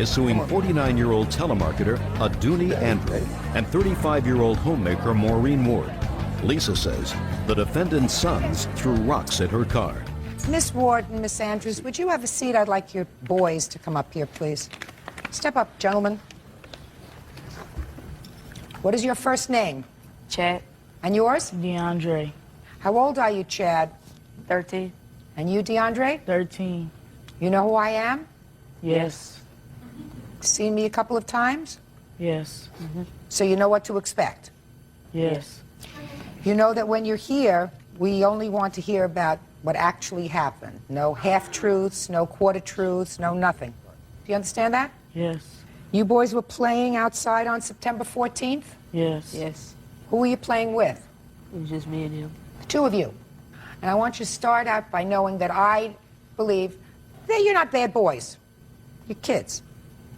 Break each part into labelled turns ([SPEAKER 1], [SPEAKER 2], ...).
[SPEAKER 1] is suing 49-year-old telemarketer Aduni Andre and 35-year-old homemaker Maureen Ward. Lisa says the defendant's sons threw rocks at her car.
[SPEAKER 2] Miss Ward and Miss Andrews, would you have a seat? I'd like your boys to come up here, please. Step up, gentlemen. What is your first name?
[SPEAKER 3] Chad.
[SPEAKER 2] And yours?
[SPEAKER 3] DeAndre.
[SPEAKER 2] How old are you, Chad?
[SPEAKER 3] 13.
[SPEAKER 2] And you, DeAndre?
[SPEAKER 3] 13.
[SPEAKER 2] You know who I am?
[SPEAKER 3] Yes.
[SPEAKER 2] Seen me a couple of times?
[SPEAKER 3] Yes.
[SPEAKER 2] So you know what to expect?
[SPEAKER 3] Yes.
[SPEAKER 2] You know that when you're here, we only want to hear about what actually happened. No half-truths, no quarter-truths, no nothing. Do you understand that?
[SPEAKER 3] Yes.
[SPEAKER 2] You boys were playing outside on September 14th?
[SPEAKER 3] Yes.
[SPEAKER 4] Yes.
[SPEAKER 2] Who were you playing with?
[SPEAKER 4] It was just me and him.
[SPEAKER 2] The two of you. And I want you to start out by knowing that I believe that you're not bad boys. You're kids.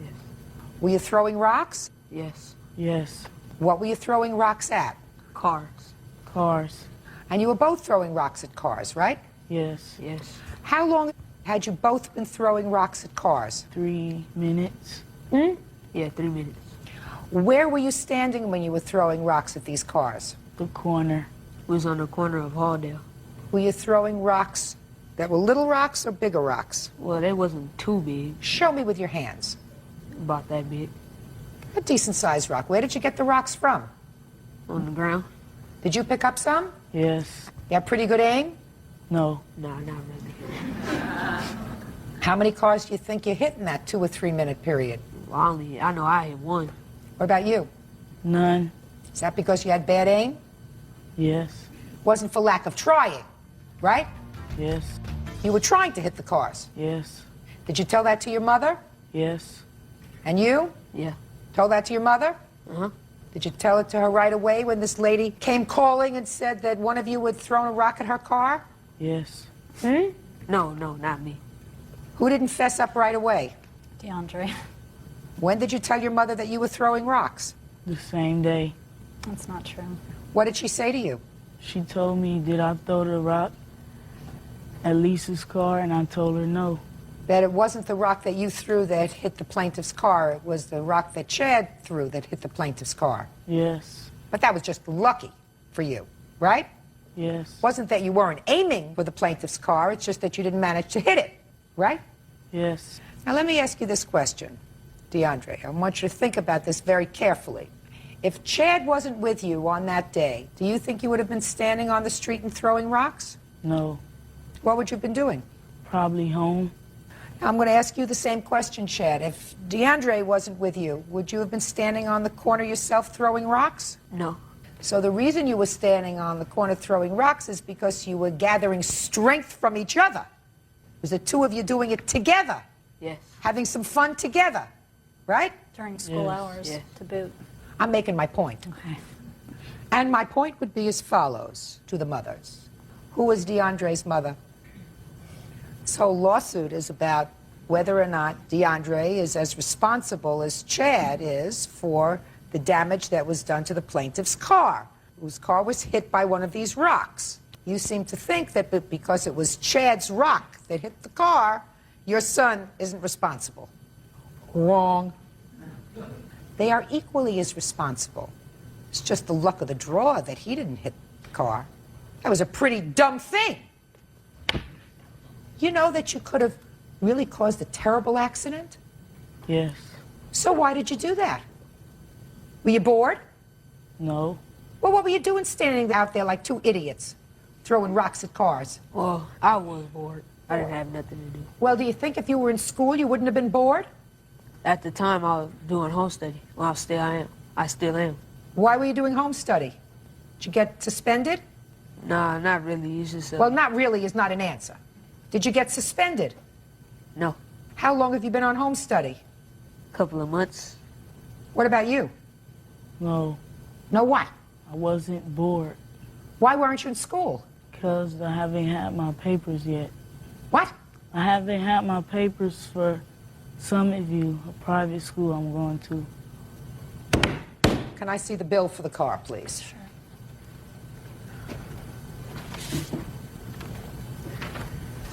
[SPEAKER 4] Yes.
[SPEAKER 2] Were you throwing rocks?
[SPEAKER 4] Yes.
[SPEAKER 3] Yes.
[SPEAKER 2] What were you throwing rocks at?
[SPEAKER 4] Cars.
[SPEAKER 3] Cars.
[SPEAKER 2] And you were both throwing rocks at cars, right?
[SPEAKER 3] Yes.
[SPEAKER 4] Yes.
[SPEAKER 2] How long had you both been throwing rocks at cars?
[SPEAKER 3] 3 minutes.
[SPEAKER 4] Yeah, 3 minutes.
[SPEAKER 2] Where were you standing when you were throwing rocks at these cars?
[SPEAKER 3] The corner.
[SPEAKER 4] We was on the corner of Halldale.
[SPEAKER 2] Were you throwing rocks that were little rocks or bigger rocks?
[SPEAKER 4] Well, they wasn't too big.
[SPEAKER 2] Show me with your hands.
[SPEAKER 4] About that big.
[SPEAKER 2] A decent-sized rock. Where did you get the rocks from?
[SPEAKER 4] On the ground.
[SPEAKER 2] Did you pick up some?
[SPEAKER 3] Yes.
[SPEAKER 2] You have pretty good aim?
[SPEAKER 3] No.
[SPEAKER 4] Nah, not really.
[SPEAKER 2] How many cars do you think you hit in that 2 or 3 minute period?
[SPEAKER 4] Well, I know I hit one.
[SPEAKER 2] What about you?
[SPEAKER 3] None.
[SPEAKER 2] Is that because you had bad aim?
[SPEAKER 3] Yes.
[SPEAKER 2] Wasn't for lack of trying, right?
[SPEAKER 3] Yes.
[SPEAKER 2] You were trying to hit the cars.
[SPEAKER 3] Yes.
[SPEAKER 2] Did you tell that to your mother?
[SPEAKER 3] Yes.
[SPEAKER 2] And you?
[SPEAKER 4] Yeah.
[SPEAKER 2] Told that to your mother?
[SPEAKER 4] Uh-huh.
[SPEAKER 2] Did you tell it to her right away when this lady came calling and said that one of you had thrown a rock at her car?
[SPEAKER 3] Yes.
[SPEAKER 4] No, not me.
[SPEAKER 2] Who didn't fess up right away?
[SPEAKER 5] DeAndre.
[SPEAKER 2] When did you tell your mother that you were throwing rocks?
[SPEAKER 3] The same day.
[SPEAKER 5] That's not true.
[SPEAKER 2] What did she say to you?
[SPEAKER 3] She told me, did I throw the rock at Lisa's car? And I told her no.
[SPEAKER 2] That it wasn't the rock that you threw that hit the plaintiff's car. It was the rock that Chad threw that hit the plaintiff's car.
[SPEAKER 3] Yes.
[SPEAKER 2] But that was just lucky for you, right?
[SPEAKER 3] Yes.
[SPEAKER 2] Wasn't that you weren't aiming for the plaintiff's car, it's just that you didn't manage to hit it, right?
[SPEAKER 3] Yes.
[SPEAKER 2] Now let me ask you this question, DeAndre. I want you to think about this very carefully. If Chad wasn't with you on that day, do you think you would have been standing on the street and throwing rocks?
[SPEAKER 3] No.
[SPEAKER 2] What would you have been doing?
[SPEAKER 3] Probably home.
[SPEAKER 2] Now, I'm going to ask you the same question, Chad. If DeAndre wasn't with you, would you have been standing on the corner yourself throwing rocks?
[SPEAKER 4] No.
[SPEAKER 2] So the reason you were standing on the corner throwing rocks is because you were gathering strength from each other. It was the two of you doing it together,
[SPEAKER 4] Yes.
[SPEAKER 2] having some fun together, right?
[SPEAKER 5] During school
[SPEAKER 3] Yes.
[SPEAKER 5] hours,
[SPEAKER 4] Yeah.
[SPEAKER 5] to boot.
[SPEAKER 2] I'm making my point.
[SPEAKER 5] Okay.
[SPEAKER 2] And my point would be as follows to the mothers. Who is DeAndre's mother? This whole lawsuit is about whether or not DeAndre is as responsible as Chad is for the damage that was done to the plaintiff's car, whose car was hit by one of these rocks. You seem to think that because it was Chad's rock that hit the car, your son isn't responsible. Wrong. They are equally as responsible. It's just the luck of the draw that he didn't hit the car. That was a pretty dumb thing. You know that you could have really caused a terrible accident?
[SPEAKER 3] Yes.
[SPEAKER 2] So why did you do that? Were you bored?
[SPEAKER 3] No.
[SPEAKER 2] Well, what were you doing standing out there like two idiots, throwing rocks at cars?
[SPEAKER 4] Well, I was bored. I didn't have nothing to do.
[SPEAKER 2] Well, do you think if you were in school you wouldn't have been bored?
[SPEAKER 4] At the time, I was doing home study. Well, I still am.
[SPEAKER 2] Why were you doing home study? Did you get suspended?
[SPEAKER 4] Nah, not really. It's just
[SPEAKER 2] Well, not really is not an answer. Did you get suspended?
[SPEAKER 4] no.
[SPEAKER 2] How long have you been on home study?
[SPEAKER 4] Couple of months.
[SPEAKER 2] What about you?
[SPEAKER 3] No.
[SPEAKER 2] No what?
[SPEAKER 3] I wasn't bored
[SPEAKER 2] Why weren't you in school?
[SPEAKER 3] because I haven't had my papers yet.
[SPEAKER 2] What?
[SPEAKER 3] I haven't had my papers for Summit View, a private school I'm going to.
[SPEAKER 2] Can I see the bill for the car, please?
[SPEAKER 5] Sure.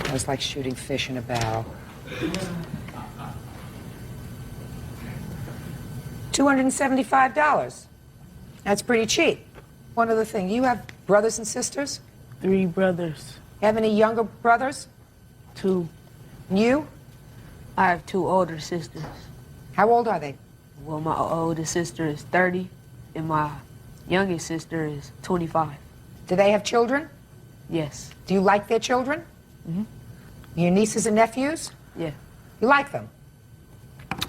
[SPEAKER 2] It was like shooting fish in a barrel. $275. That's pretty cheap. One other thing, you have brothers and sisters?
[SPEAKER 3] 3 brothers,
[SPEAKER 2] Have any younger brothers?
[SPEAKER 3] 2.
[SPEAKER 2] And you?
[SPEAKER 4] I have 2 older sisters.
[SPEAKER 2] How old are they?
[SPEAKER 4] Well, my oldest sister is 30, and my youngest sister is 25.
[SPEAKER 2] Do they have children?
[SPEAKER 4] Yes.
[SPEAKER 2] Do you like their children?
[SPEAKER 4] Mm-hmm.
[SPEAKER 2] Your nieces and nephews?
[SPEAKER 4] Yeah.
[SPEAKER 2] You like them?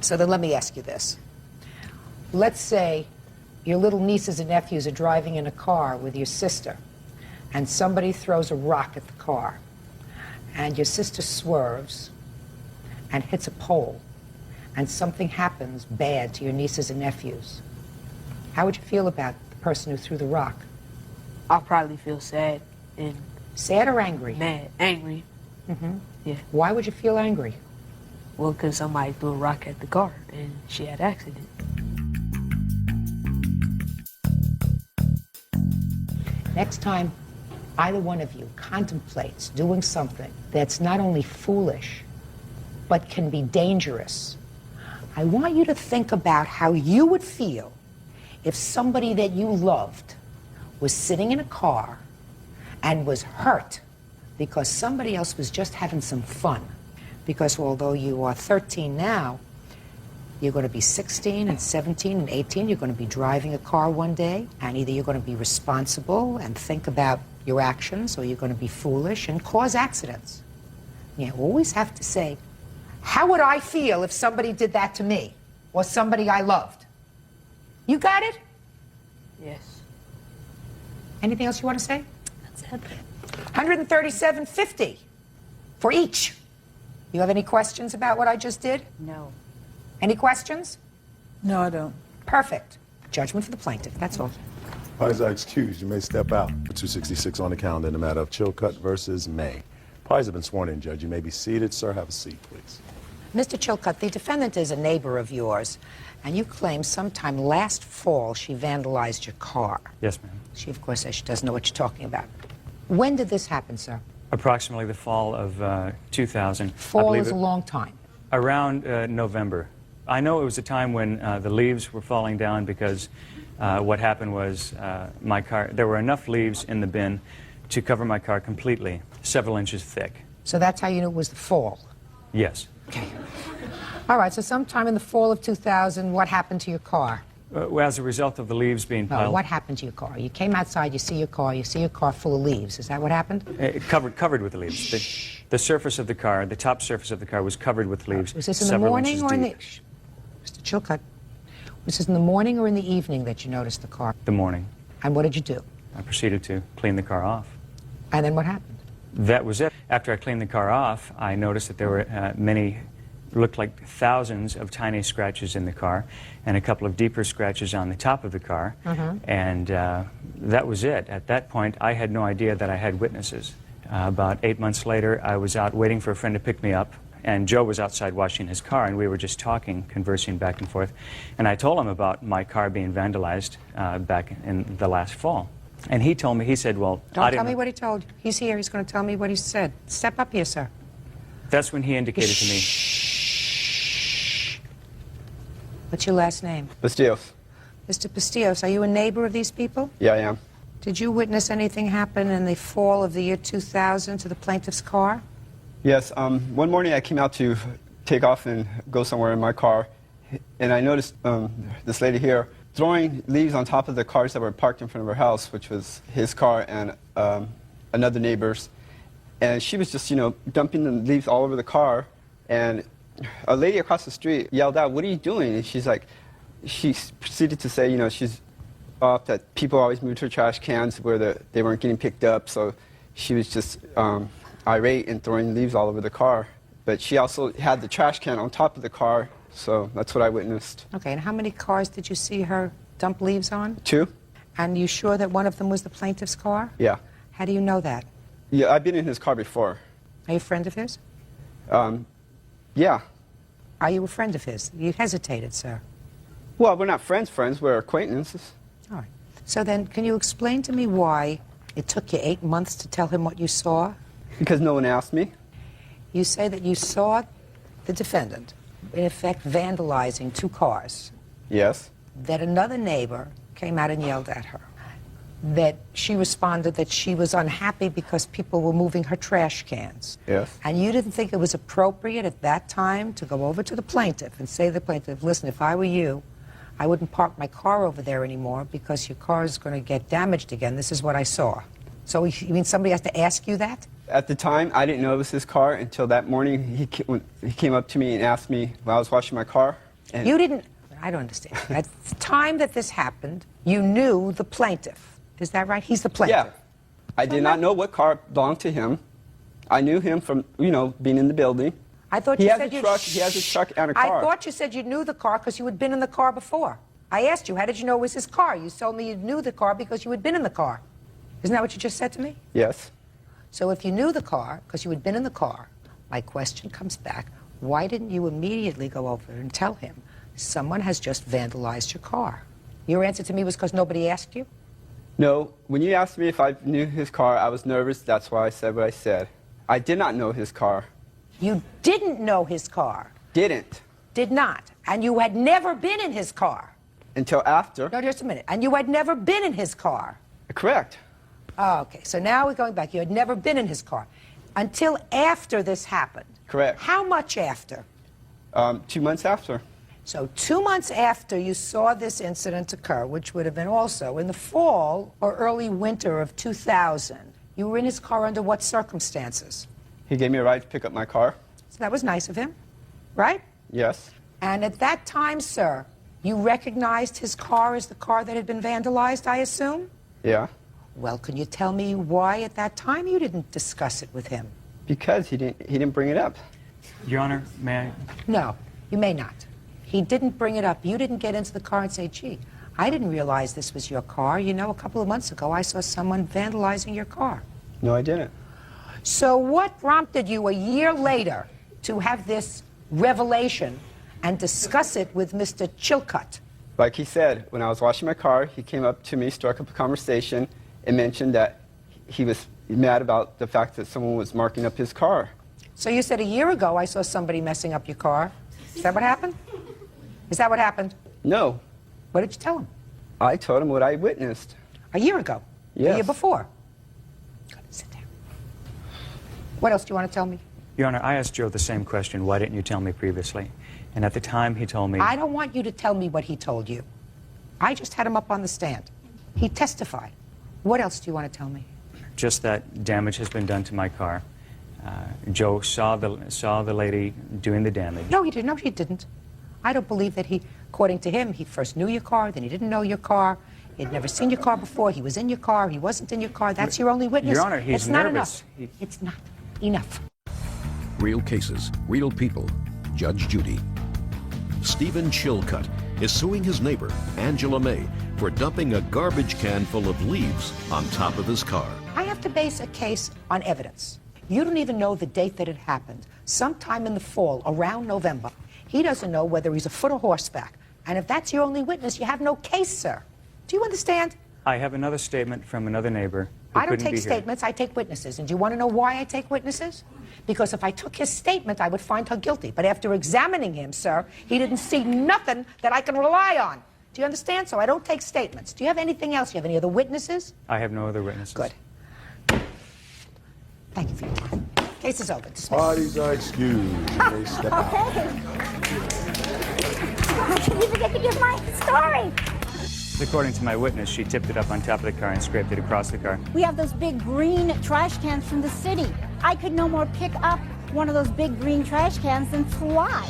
[SPEAKER 2] So then let me ask you this. Let's say your little nieces and nephews are driving in a car with your sister, and somebody throws a rock at the car, and your sister swerves and hits a pole, and something happens bad to your nieces and nephews. How would you feel about the person who threw the rock?
[SPEAKER 4] I'll probably feel sad and
[SPEAKER 2] Sad or angry?
[SPEAKER 4] mad, angry.
[SPEAKER 2] Mm-hmm.
[SPEAKER 4] Yeah.
[SPEAKER 2] Why would you feel angry?
[SPEAKER 4] Well, because somebody threw a rock at the car, and she had an accident.
[SPEAKER 2] Next time either one of you contemplates doing something that's not only foolish, but can be dangerous, I want you to think about how you would feel if somebody that you loved was sitting in a car and was hurt because somebody else was just having some fun. Because although you are 13 now, you're going to be 16 and 17 and 18. You're going to be driving a car one day, and either you're going to be responsible and think about your actions, or you're going to be foolish and cause accidents. You always have to say, how would I feel if somebody did that to me or somebody I loved? You got it?
[SPEAKER 4] Yes.
[SPEAKER 2] Anything else you want to say?
[SPEAKER 5] That's it.
[SPEAKER 2] $137.50 for each. You have any questions about what I just did?
[SPEAKER 4] No.
[SPEAKER 2] Any questions?
[SPEAKER 3] No, I don't.
[SPEAKER 2] Perfect. Judgment for the plaintiff, that's all.
[SPEAKER 6] Parties are excused. You may step out. 266 on the calendar in the matter of Chilcutt versus May. Parties have been sworn in, Judge. You may be seated. Sir, have a seat, please.
[SPEAKER 2] Mr. Chilcutt, the defendant is a neighbor of yours, and you claim sometime last fall she vandalized your car.
[SPEAKER 7] Yes, ma'am.
[SPEAKER 2] She, of course, says she doesn't know what you're talking about. When did this happen, sir?
[SPEAKER 7] Approximately the fall of 2000. I
[SPEAKER 2] Fall
[SPEAKER 7] believe
[SPEAKER 2] is a long time.
[SPEAKER 7] around November. I know it was a time when the leaves were falling down because what happened was my car, there were enough leaves in the bin to cover my car completely, several inches thick.
[SPEAKER 2] So that's how you knew it was the fall.
[SPEAKER 7] Yes.
[SPEAKER 2] Okay. All right, so sometime in the fall of 2000, what happened to your car?
[SPEAKER 7] As a result of the leaves being
[SPEAKER 2] No,
[SPEAKER 7] piled...
[SPEAKER 2] what happened to your car? You came outside, you see your car full of leaves. Is that what happened?
[SPEAKER 7] covered with leaves. The surface of the car, the top surface of the car was covered with leaves.
[SPEAKER 2] Was this in the
[SPEAKER 7] several
[SPEAKER 2] morning
[SPEAKER 7] inches
[SPEAKER 2] or in the...
[SPEAKER 7] deep.
[SPEAKER 2] Mr. Chilcutt, was this in the morning or in the evening that you noticed the car?
[SPEAKER 7] The morning.
[SPEAKER 2] And what did you do?
[SPEAKER 7] I proceeded to clean the car off.
[SPEAKER 2] And then what happened?
[SPEAKER 7] That was it. After I cleaned the car off, I noticed that there were many, looked like thousands of tiny scratches in the car, and a couple of deeper scratches on the top of the car. And that was it. At that point, I had no idea that I had witnesses. About 8 months later, I was out waiting for a friend to pick me up, and Joe was outside washing his car, and we were just talking, conversing back and forth. And I told him about my car being vandalized back in the last fall. And he told me, he said, well,
[SPEAKER 2] Don't tell me what he told you. He's here. He's going to tell me what he said. Step up here, sir.
[SPEAKER 7] That's when he indicated to me.
[SPEAKER 2] What's your last name?
[SPEAKER 8] Bastillos.
[SPEAKER 2] Mr. Pastillos, are you a neighbor of these people?
[SPEAKER 8] Yeah, I am.
[SPEAKER 2] Did you witness anything happen in the fall of the year 2000 to the plaintiff's car?
[SPEAKER 8] Yes, one morning I came out to take off and go somewhere in my car, and I noticed this lady here throwing leaves on top of the cars that were parked in front of her house, which was his car and another neighbor's. And she was just, you know, dumping the leaves all over the car, and a lady across the street yelled out, "What are you doing?" And she's like, she proceeded to say, you know, she's off that people always moved her trash cans where they weren't getting picked up, so she was just irate and throwing leaves all over the car. But she also had the trash can on top of the car, so that's what I witnessed.
[SPEAKER 2] Okay, and how many cars did you see her dump leaves on?
[SPEAKER 8] 2?
[SPEAKER 2] And you sure that one of them was the plaintiff's car?
[SPEAKER 8] Yeah.
[SPEAKER 2] How do you know that?
[SPEAKER 8] Yeah, I've been in his car before.
[SPEAKER 2] Are you a friend of his?
[SPEAKER 8] Yeah.
[SPEAKER 2] Are you a friend of his? You hesitated, sir.
[SPEAKER 8] Well, we're not friends, we're acquaintances.
[SPEAKER 2] All right. So then, can you explain to me why it took you 8 months to tell him what you saw?
[SPEAKER 8] Because no one asked me.
[SPEAKER 2] You say that you saw the defendant, in effect, vandalizing 2 cars.
[SPEAKER 8] Yes.
[SPEAKER 2] that another neighbor came out and yelled at her, that she responded that she was unhappy because people were moving her trash cans.
[SPEAKER 8] Yes.
[SPEAKER 2] And you didn't think it was appropriate at that time to go over to the plaintiff and say to the plaintiff, listen, if I were you, I wouldn't park my car over there anymore because your car is going to get damaged again. This is what I saw. So you mean somebody has to ask you that?
[SPEAKER 8] At the time, I didn't know it was his car until that morning. He came up to me and asked me while I was washing my car. And
[SPEAKER 2] You didn't, I don't understand. At the time that this happened, you knew the plaintiff. Is that right? He's the plaintiff.
[SPEAKER 8] yeah, I did not know what car belonged to him. I knew him from, being in the building.
[SPEAKER 2] I thought
[SPEAKER 8] He
[SPEAKER 2] you
[SPEAKER 8] has
[SPEAKER 2] said
[SPEAKER 8] a
[SPEAKER 2] you
[SPEAKER 8] truck. He has a truck and a car.
[SPEAKER 2] I thought you said you knew the car because you had been in the car before. I asked you, how did you know it was his car? You told me you knew the car because you had been in the car. Isn't that what you just said to me?
[SPEAKER 8] Yes.
[SPEAKER 2] So if you knew the car because you had been in the car, my question comes back, why didn't you immediately go over and tell him someone has just vandalized your car? Your answer to me was because nobody asked you?
[SPEAKER 8] No, when you asked me if I knew his car, I was nervous. That's why I said what I said. I did not know his car.
[SPEAKER 2] You didn't know his car.
[SPEAKER 8] Didn't.
[SPEAKER 2] Did not. And you had never been in his car.
[SPEAKER 8] Until after.
[SPEAKER 2] No, just a minute. And you had never been in his car.
[SPEAKER 8] Correct.
[SPEAKER 2] Oh, okay, so now we're going back. You had never been in his car until after this happened.
[SPEAKER 8] Correct.
[SPEAKER 2] How much after?
[SPEAKER 8] 2 months after.
[SPEAKER 2] So 2 months after you saw this incident occur, which would have been also in the fall or early winter of 2000, you were in his car under what circumstances?
[SPEAKER 8] He gave me a ride to pick up my car.
[SPEAKER 2] So that was nice of him, right?
[SPEAKER 8] Yes.
[SPEAKER 2] And at that time, sir, you recognized his car as the car that had been vandalized, I assume?
[SPEAKER 8] Yeah.
[SPEAKER 2] Well, can you tell me why at that time you didn't discuss it with him?
[SPEAKER 8] Because he didn't bring it up.
[SPEAKER 7] Your Honor, may I?
[SPEAKER 2] No, you may not. He didn't bring it up. You didn't get into the car and say, gee, I didn't realize this was your car. You know, a couple of months ago, I saw someone vandalizing your car.
[SPEAKER 8] No, I didn't.
[SPEAKER 2] So what prompted you a year later to have this revelation and discuss it with Mr. Chilcutt?
[SPEAKER 8] Like he said, when I was washing my car, he came up to me, struck up a conversation, and mentioned that he was mad about the fact that someone was marking up his car.
[SPEAKER 2] So you said a year ago, I saw somebody messing up your car. Is that what happened? Is that what happened?
[SPEAKER 8] No.
[SPEAKER 2] What did you tell him?
[SPEAKER 8] I told him what I witnessed.
[SPEAKER 2] A year ago?
[SPEAKER 8] Yes.
[SPEAKER 2] A year before? Good, sit down. What else do you want to tell me?
[SPEAKER 7] Your Honor, I asked Joe the same question. Why didn't you tell me previously? And at the time, he told me...
[SPEAKER 2] I don't want you to tell me what he told you. I just had him up on the stand. He testified. What else do you want to tell me?
[SPEAKER 7] Just that damage has been done to my car. Joe saw the lady doing the damage.
[SPEAKER 2] No, he didn't. No, he didn't. I don't believe that he, according to him, he first knew your car, then he didn't know your car. He'd never seen your car before. He was in your car. He wasn't in your car. That's your only witness.
[SPEAKER 7] Your Honor, he's
[SPEAKER 2] it's not
[SPEAKER 7] nervous.
[SPEAKER 2] enough. It's not enough.
[SPEAKER 1] Real cases, real people. Judge Judy. Stephen Chilcutt is suing his neighbor, Angela May, for dumping a garbage can full of leaves on top of his car.
[SPEAKER 2] I have to base a case on evidence. You don't even know the date that it happened. Sometime in the fall, around November. He doesn't know whether he's afoot or horseback. And if that's your only witness, you have no case, sir. Do you understand?
[SPEAKER 7] I have another statement from another neighbor who
[SPEAKER 2] I don't
[SPEAKER 7] couldn't
[SPEAKER 2] take
[SPEAKER 7] be here.
[SPEAKER 2] statements, I take witnesses. And do you want to know why I take witnesses? Because if I took his statement, I would find her guilty. But after examining him, sir, he didn't see nothing that I can rely on. Do you understand? So I don't take statements. Do you have anything else? Do you have any other witnesses?
[SPEAKER 7] I have no other witnesses.
[SPEAKER 2] Good. Thank you for your time. Case is over. Dismissed.
[SPEAKER 6] Parties are excused. You may step out.
[SPEAKER 9] I didn't even get to give my story.
[SPEAKER 7] According to my witness, she tipped it up on top of the car and scraped it across the car.
[SPEAKER 9] We have those big green trash cans from the city. I could no more pick up one of those big green trash cans than fly.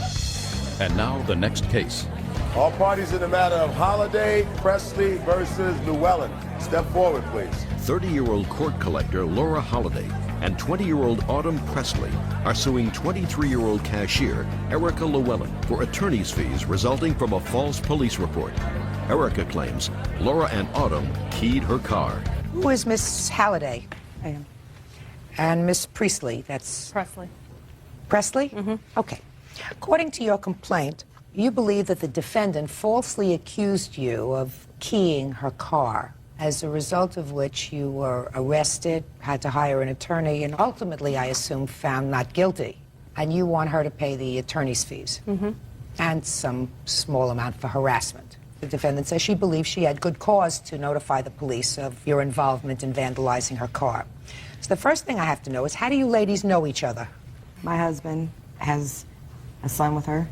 [SPEAKER 1] And now the next case.
[SPEAKER 6] All parties in the matter of Holiday, Presley versus Llewellyn. Step forward, please.
[SPEAKER 1] 30-year-old court collector Laura Holliday and 20-year-old Autumn Presley are suing 23-year-old cashier Erica Llewellyn for attorney's fees resulting from a false police report. Erica claims Laura and Autumn keyed her car.
[SPEAKER 2] Who is Miss Halliday? I am. And Miss Priestley, that's...
[SPEAKER 5] Presley.
[SPEAKER 2] Presley? Mm-hmm. Okay. According to your complaint, you believe that the defendant falsely accused you of keying her car, as a result of which you were arrested, had to hire an attorney, and ultimately, I assume, found not guilty. And you want her to pay the attorney's fees. Mm-hmm. And some small amount for harassment. The defendant says she believes she had good cause to notify the police of your involvement in vandalizing her car. So the first thing I have to know is, how do you ladies know each other?
[SPEAKER 10] My husband has a son with her.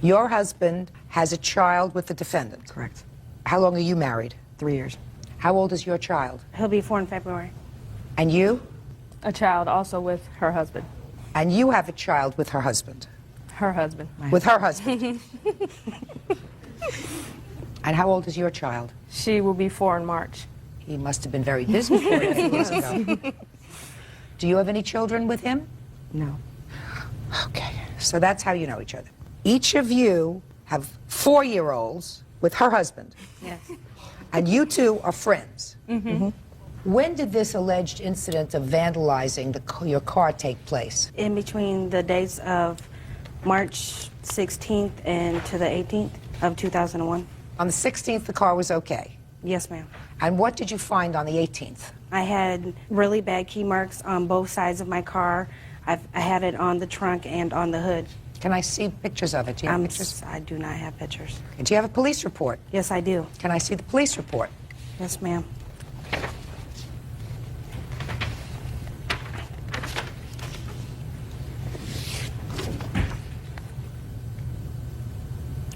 [SPEAKER 2] Your husband has a child with the defendant.
[SPEAKER 10] Correct.
[SPEAKER 2] How long are you married?
[SPEAKER 10] 3 years.
[SPEAKER 2] How old is your child?
[SPEAKER 11] He'll be 4 in February.
[SPEAKER 2] And you?
[SPEAKER 4] A child also with her husband.
[SPEAKER 2] And you have a child with her husband?
[SPEAKER 4] Her husband.
[SPEAKER 2] With her husband. And how old is your child?
[SPEAKER 4] She will be 4 in March.
[SPEAKER 2] He must have been very busy 4 years ago. Do you have any children with him?
[SPEAKER 10] No.
[SPEAKER 2] Okay, so that's how you know each other. Each of you have 4-year-olds with her husband.
[SPEAKER 11] Yes.
[SPEAKER 2] And you two are friends.
[SPEAKER 11] Mm-hmm.
[SPEAKER 2] When did this alleged incident of vandalizing your car take place?
[SPEAKER 11] In between the dates of March 16th and to the 18th of 2001.
[SPEAKER 2] On the 16th, the car was okay.
[SPEAKER 11] Yes, ma'am.
[SPEAKER 2] And what did you find on the 18th?
[SPEAKER 11] I had really bad key marks on both sides of my car. I had it on the trunk and on the hood.
[SPEAKER 2] Can I see pictures of it? Do you have pictures?
[SPEAKER 11] I do not have pictures.
[SPEAKER 2] Okay. Do you have a police report?
[SPEAKER 11] Yes, I do.
[SPEAKER 2] Can I see the police report?
[SPEAKER 11] Yes, ma'am.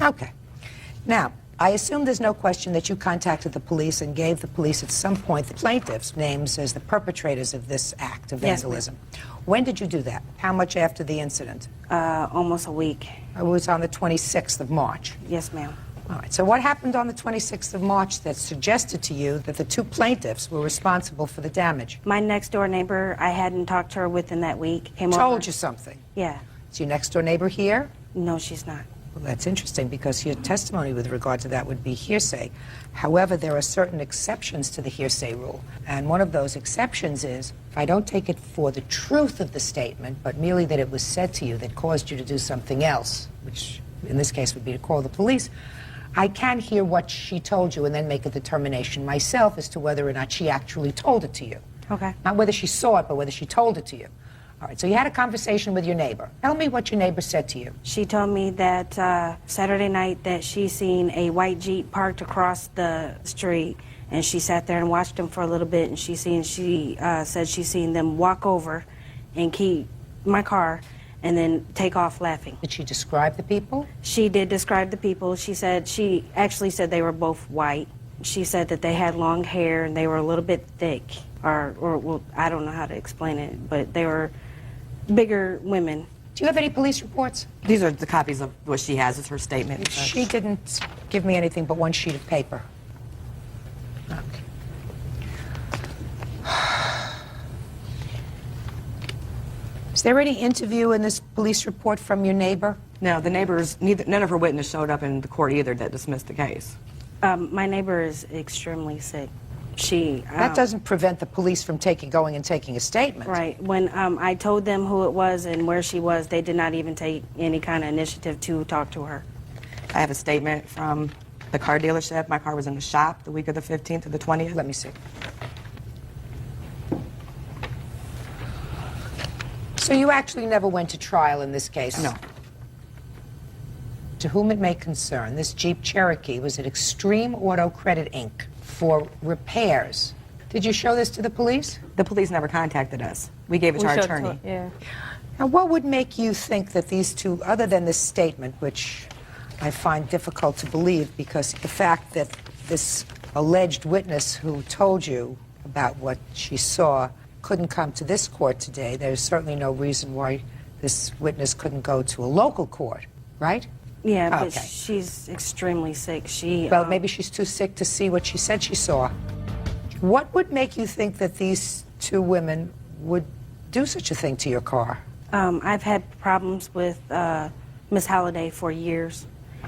[SPEAKER 2] Okay. Now, I assume there's no question that you contacted the police and gave the police at some point the plaintiffs' names as the perpetrators of this act of
[SPEAKER 11] Yes,
[SPEAKER 2] vandalism. When did you do that? How much after the incident?
[SPEAKER 11] Almost a week.
[SPEAKER 2] It was on the 26th of March.
[SPEAKER 11] Yes, ma'am.
[SPEAKER 2] All right. So what happened on the 26th of March that suggested to you that the two plaintiffs were responsible for the damage?
[SPEAKER 11] My next door neighbor, I hadn't talked to her within that week, came over.
[SPEAKER 2] Told you something.
[SPEAKER 11] Yeah.
[SPEAKER 2] Is your next door neighbor here?
[SPEAKER 11] No, she's not.
[SPEAKER 2] Well, that's interesting because your testimony with regard to that would be hearsay. However, there are certain exceptions to the hearsay rule. And one of those exceptions is, if I don't take it for the truth of the statement, but merely that it was said to you that caused you to do something else, which in this case would be to call the police, I can hear what she told you and then make a determination myself as to whether or not she actually told it to you.
[SPEAKER 11] Okay.
[SPEAKER 2] Not whether she saw it, but whether she told it to you. All right, so you had a conversation with your neighbor. Tell me what your neighbor said to you.
[SPEAKER 11] She told me that Saturday night that she seen a white Jeep parked across the street, and she sat there and watched them for a little bit, and she said she seen them walk over and keep my car and then take off laughing.
[SPEAKER 2] Did she describe the people?
[SPEAKER 11] She did describe the people. She actually said they were both white. She said that they had long hair and they were a little bit thick, or well, I don't know how to explain it, but they were bigger women.
[SPEAKER 2] Do you have any police reports?
[SPEAKER 10] These are the copies of what she has as her statement.
[SPEAKER 2] She didn't give me anything but one sheet of paper. Okay. Is there any interview in this police report from your neighbor?
[SPEAKER 10] No, the neighbors, none of her witnesses showed up in the court either that dismissed the case.
[SPEAKER 11] My neighbor is extremely sick.
[SPEAKER 2] That doesn't prevent the police from going and taking a statement.
[SPEAKER 11] Right. When I told them who it was and where she was, they did not even take any kind of initiative to talk to her.
[SPEAKER 10] I have a statement from the car dealership. My car was in the shop the week of the 15th to the 20th.
[SPEAKER 2] Let me see. So you actually never went to trial in this case?
[SPEAKER 10] No.
[SPEAKER 2] To whom it may concern, this Jeep Cherokee was at Extreme Auto Credit, Inc. for repairs. Did you show this to the police?
[SPEAKER 10] The police never contacted us. We gave it to our attorney.
[SPEAKER 4] Yeah.
[SPEAKER 2] Now, what would make you think that these two, other than this statement, which I find difficult to believe because the fact that this alleged witness who told you about what she saw couldn't come to this court today, there's certainly no reason why this witness couldn't go to a local court, right?
[SPEAKER 11] Yeah, but
[SPEAKER 2] Okay.
[SPEAKER 11] she's extremely sick.
[SPEAKER 2] Well, maybe she's too sick to see what she said she saw. What would make you think that these two women would do such a thing to your car?
[SPEAKER 11] I've had problems with Miss Halliday for years,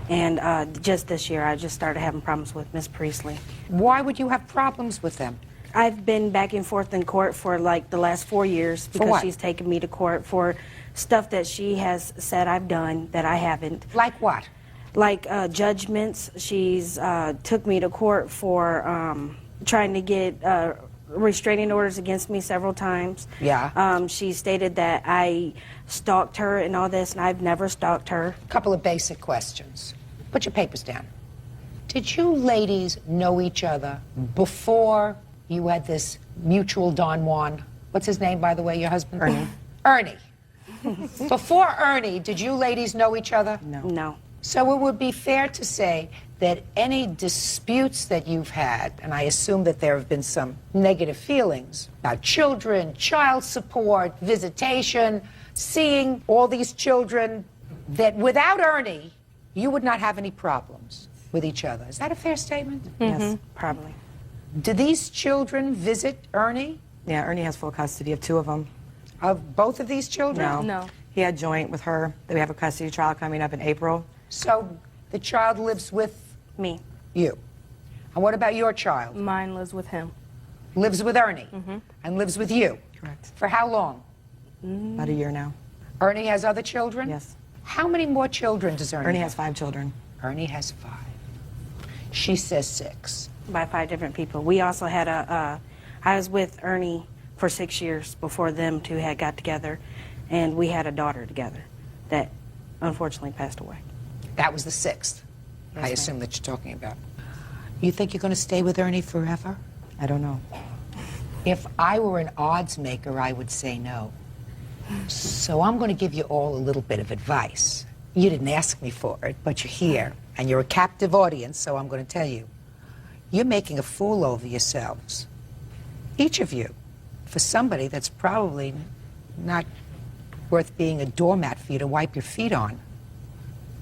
[SPEAKER 11] and just this year I just started having problems with Miss Priestley.
[SPEAKER 2] Why would you have problems with them?
[SPEAKER 11] I've been back and forth in court for like the last 4 years because
[SPEAKER 2] what?
[SPEAKER 11] she's taken me to court for stuff that she has said I've done that I haven't.
[SPEAKER 2] Like what?
[SPEAKER 11] Like judgments. She's took me to court for trying to get restraining orders against me several times.
[SPEAKER 2] Yeah.
[SPEAKER 11] She stated that I stalked her and all this, and I've never stalked her.
[SPEAKER 2] A couple of basic questions. Put your papers down. Did you ladies know each other before you had this mutual Don Juan? What's his name, by the way, your husband?
[SPEAKER 10] Ernie.
[SPEAKER 2] Ernie. Before Ernie, did you ladies know each other?
[SPEAKER 10] No.
[SPEAKER 11] No.
[SPEAKER 2] So it would be fair to say that any disputes that you've had, and I assume that there have been some negative feelings about children, child support, visitation, seeing all these children, that without Ernie, you would not have any problems with each other. Is that a fair statement?
[SPEAKER 10] Yes.
[SPEAKER 11] Probably.
[SPEAKER 2] Do these children visit Ernie?
[SPEAKER 10] Yeah, Ernie has full custody of 2 of them.
[SPEAKER 2] Of both of these children?
[SPEAKER 10] No.
[SPEAKER 4] No.
[SPEAKER 10] He had joint with her. We have a custody trial coming up in April.
[SPEAKER 2] So the child lives with
[SPEAKER 11] Me.
[SPEAKER 2] you. And what about your child?
[SPEAKER 4] Mine lives with him.
[SPEAKER 2] Lives with Ernie and lives with you.
[SPEAKER 10] Correct.
[SPEAKER 2] For how long?
[SPEAKER 10] About a year now.
[SPEAKER 2] Ernie has other children?
[SPEAKER 10] Yes.
[SPEAKER 2] How many more children does Ernie
[SPEAKER 10] Ernie
[SPEAKER 2] have?
[SPEAKER 10] has 5 children.
[SPEAKER 2] Ernie has 5. She says 6.
[SPEAKER 11] By 5 different people. We also had I was with Ernie for 6 years before them two had got together, and we had a daughter together that unfortunately passed away.
[SPEAKER 2] That was the 6th,
[SPEAKER 11] Yes,
[SPEAKER 2] I
[SPEAKER 11] ma'am.
[SPEAKER 2] assume that you're talking about. You think you're going to stay with Ernie forever?
[SPEAKER 10] I don't know.
[SPEAKER 2] If I were an odds maker, I would say no. So I'm going to give you all a little bit of advice. You didn't ask me for it, but you're here, and you're a captive audience, so I'm going to tell you. You're making a fool over yourselves, each of you, for somebody that's probably not worth being a doormat for you to wipe your feet on.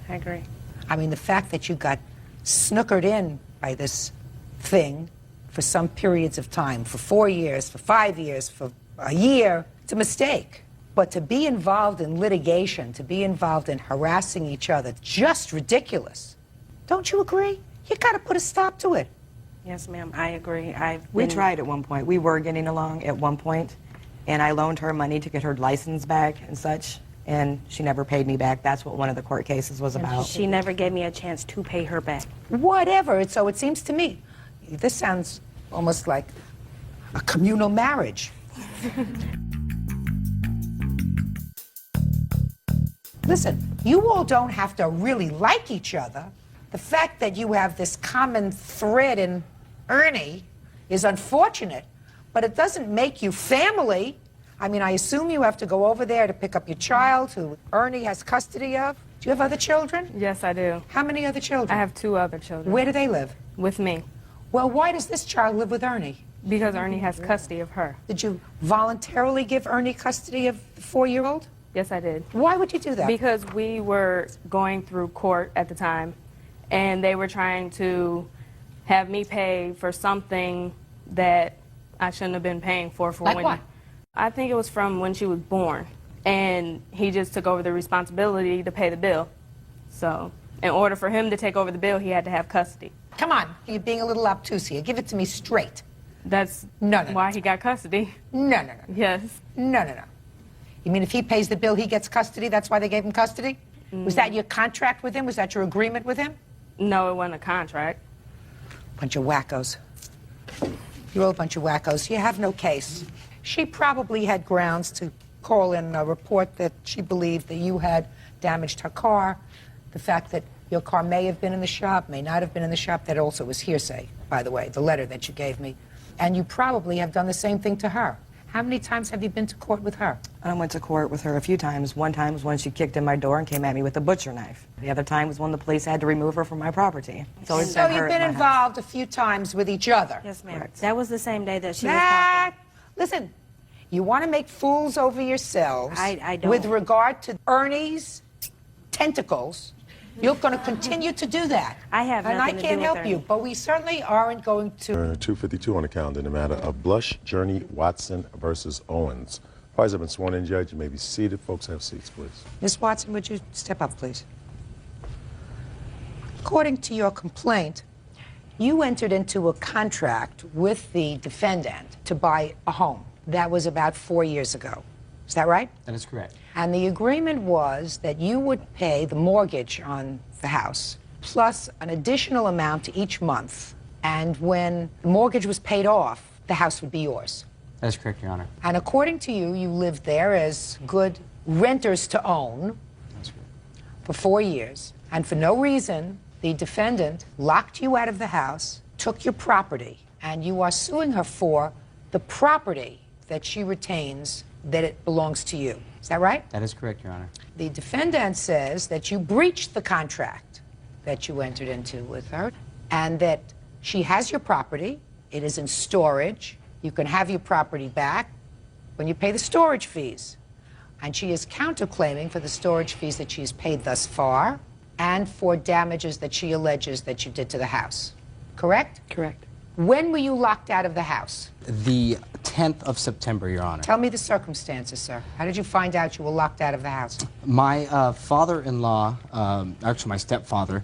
[SPEAKER 11] I agree.
[SPEAKER 2] I mean, the fact that you got snookered in by this thing for some periods of time, for 4 years, for 5 years, for a year, it's a mistake. But to be involved in litigation, to be involved in harassing each other, just ridiculous. Don't you agree? You got to put a stop to it.
[SPEAKER 11] Yes, ma'am, I agree.
[SPEAKER 10] We tried at one point. We were getting along at one point, and I loaned her money to get her license back and such, and she never paid me back. That's what one of the court cases was about.
[SPEAKER 11] She never gave me a chance to pay her back.
[SPEAKER 2] Whatever. So it seems to me, this sounds almost like a communal marriage. Listen, you all don't have to really like each other. The fact that you have this common thread in Ernie is unfortunate, but it doesn't make you family. I mean, I assume you have to go over there to pick up your child who Ernie has custody of. Do you have other children?
[SPEAKER 4] Yes, I do.
[SPEAKER 2] How many other children?
[SPEAKER 4] I have 2 other children.
[SPEAKER 2] Where do they live?
[SPEAKER 4] With me.
[SPEAKER 2] Well, why does this child live with Ernie?
[SPEAKER 4] Because Ernie has custody of her.
[SPEAKER 2] Did you voluntarily give Ernie custody of the 4-year-old?
[SPEAKER 4] Yes, I did.
[SPEAKER 2] Why would you do that?
[SPEAKER 4] Because we were going through court at the time, and they were trying to have me pay for something that I shouldn't have been paying for
[SPEAKER 2] Like
[SPEAKER 4] when...
[SPEAKER 2] what?
[SPEAKER 4] I think it was from when she was born, and he just took over the responsibility to pay the bill. So, in order for him to take over the bill, he had to have custody.
[SPEAKER 2] Come on, you're being a little obtuse here. Give it to me straight.
[SPEAKER 4] That's
[SPEAKER 2] No.
[SPEAKER 4] why he got custody.
[SPEAKER 2] No.
[SPEAKER 4] Yes.
[SPEAKER 2] No. You mean if he pays the bill, he gets custody? That's why they gave him custody? Was that your contract with him? Was that your agreement with him?
[SPEAKER 4] No, it wasn't a contract.
[SPEAKER 2] Bunch of wackos. You're all a bunch of wackos. You have no case. She probably had grounds to call in a report that she believed that you had damaged her car. The fact that your car may have been in the shop, may not have been in the shop, that also was hearsay, by the way, the letter that you gave me. And you probably have done the same thing to her. How many times have you been to court with her?
[SPEAKER 10] I went to court with her a few times. One time was when she kicked in my door and came at me with a butcher knife. The other time was when the police had to remove her from my property.
[SPEAKER 2] So
[SPEAKER 10] it's been her
[SPEAKER 2] you've
[SPEAKER 10] at
[SPEAKER 2] been
[SPEAKER 10] my house.
[SPEAKER 2] involved a few times with each other.
[SPEAKER 11] Yes, ma'am.
[SPEAKER 10] Correct.
[SPEAKER 11] That was the same day that she was talking.
[SPEAKER 2] Listen, you want to make fools over yourselves
[SPEAKER 11] I don't.
[SPEAKER 2] with regard to Ernie's tentacles. You're going to continue to do that.
[SPEAKER 11] I have
[SPEAKER 2] and I
[SPEAKER 11] nothing to
[SPEAKER 2] can't
[SPEAKER 11] do with
[SPEAKER 2] help you,
[SPEAKER 11] Ernie.
[SPEAKER 2] but we certainly aren't going to.
[SPEAKER 6] 252 on the calendar in the matter of Blush, Journey, Watson versus Owens. Parties have been sworn in, Judge. You may be seated. Folks, have seats, please.
[SPEAKER 2] Miss Watson, would you step up, please? According to your complaint, you entered into a contract with the defendant to buy a home. That was about 4 years ago. Is that right?
[SPEAKER 12] That is correct.
[SPEAKER 2] And the agreement was that you would pay the mortgage on the house plus an additional amount each month. And when the mortgage was paid off, the house would be yours.
[SPEAKER 12] That is correct, Your Honor.
[SPEAKER 2] And according to you, you lived there as good renters to own
[SPEAKER 12] That's correct.
[SPEAKER 2] for 4 years. And for no reason, The defendant locked you out of the house, took your property, and you are suing her for the property that she retains that it belongs to you. Is that right?
[SPEAKER 12] That is correct, Your Honor.
[SPEAKER 2] The defendant says that you breached the contract that you entered into with her and that she has your property, it is in storage, you can have your property back when you pay the storage fees. And she is counterclaiming for the storage fees that she's paid thus far and for damages that she alleges that you did to the house. Correct?
[SPEAKER 12] Correct.
[SPEAKER 2] When were you locked out of the house?
[SPEAKER 12] The 10th of September, Your Honor.
[SPEAKER 2] Tell me the circumstances, sir. How did you find out you were locked out of the house?
[SPEAKER 12] My father-in-law, actually my stepfather,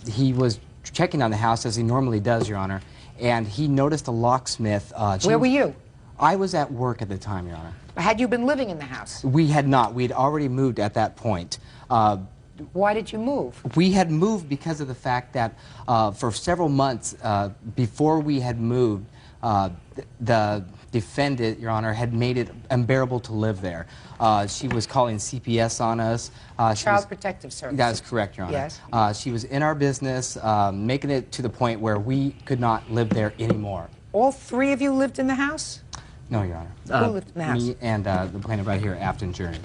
[SPEAKER 12] he was checking on the house as he normally does, Your Honor, and he noticed a locksmith.
[SPEAKER 2] Where were you?
[SPEAKER 12] I was at work at the time, Your Honor.
[SPEAKER 2] Had you been living in the house?
[SPEAKER 12] We had not. We had already moved at that point.
[SPEAKER 2] Why did you move?
[SPEAKER 12] We had moved because of the fact that for several months before we had moved, the defendant, Your Honor, had made it unbearable to live there. She was calling CPS on us.
[SPEAKER 2] Child Protective Services.
[SPEAKER 12] That is correct, Your Honor.
[SPEAKER 2] Yes.
[SPEAKER 12] She was in our business, making it to the point where we could not live there anymore.
[SPEAKER 2] All three of you lived in the house?
[SPEAKER 12] No, Your Honor.
[SPEAKER 2] Who lived in the house?
[SPEAKER 12] Me and the plaintiff right here, Afton Journey.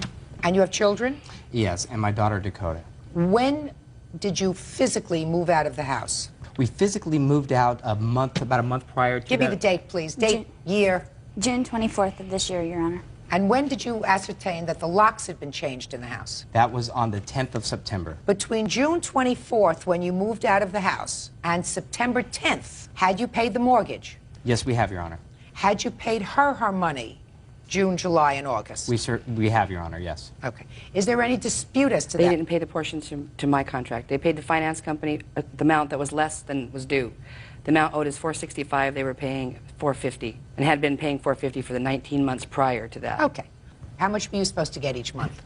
[SPEAKER 2] And you have children?
[SPEAKER 12] Yes, and my daughter, Dakota.
[SPEAKER 2] When did you physically move out of the house?
[SPEAKER 12] We physically moved out about a month prior to
[SPEAKER 2] Give me the date, please. Date, year.
[SPEAKER 5] June 24th of this year, Your Honor.
[SPEAKER 2] And when did you ascertain that the locks had been changed in the house?
[SPEAKER 12] That was on the 10th of September.
[SPEAKER 2] Between June 24th, when you moved out of the house, and September 10th, had you paid the mortgage?
[SPEAKER 12] Yes, we have, Your Honor.
[SPEAKER 2] Had you paid her money, June, July, and August?
[SPEAKER 12] We have, Your Honor, yes.
[SPEAKER 2] Okay. Is there any dispute as to
[SPEAKER 13] They
[SPEAKER 2] that?
[SPEAKER 13] didn't pay the portion to my contract. They paid the finance company the amount that was less than was due. The amount owed is $465. They were paying $450 and had been paying $450 for the 19 months prior to that.
[SPEAKER 2] Okay. How much were you supposed to get each month?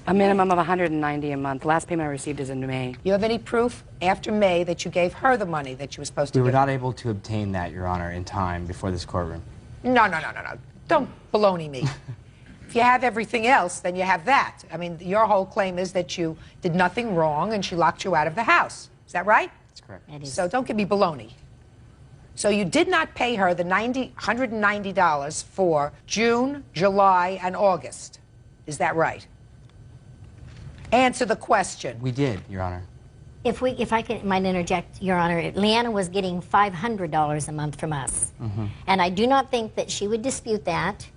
[SPEAKER 13] A minimum of $190 a month. The last payment I received is in May.
[SPEAKER 2] You have any proof after May that you gave her the money that you were supposed to
[SPEAKER 12] We
[SPEAKER 2] give?
[SPEAKER 12] were not able to obtain that, Your Honor, in time before this courtroom.
[SPEAKER 2] No. Don't baloney me. If you have everything else, then you have that. I mean, your whole claim is that you did nothing wrong and she locked you out of the house. Is that right?
[SPEAKER 12] That's correct.
[SPEAKER 11] It is.
[SPEAKER 2] So don't give me baloney. So you did not pay her the $190 for June, July, and August. Is that right? Answer the question.
[SPEAKER 12] We did, Your Honor.
[SPEAKER 14] If I might interject, Your Honor, Leanna was getting $500 a month from us.
[SPEAKER 12] Mm-hmm.
[SPEAKER 14] And I do not think that she would dispute that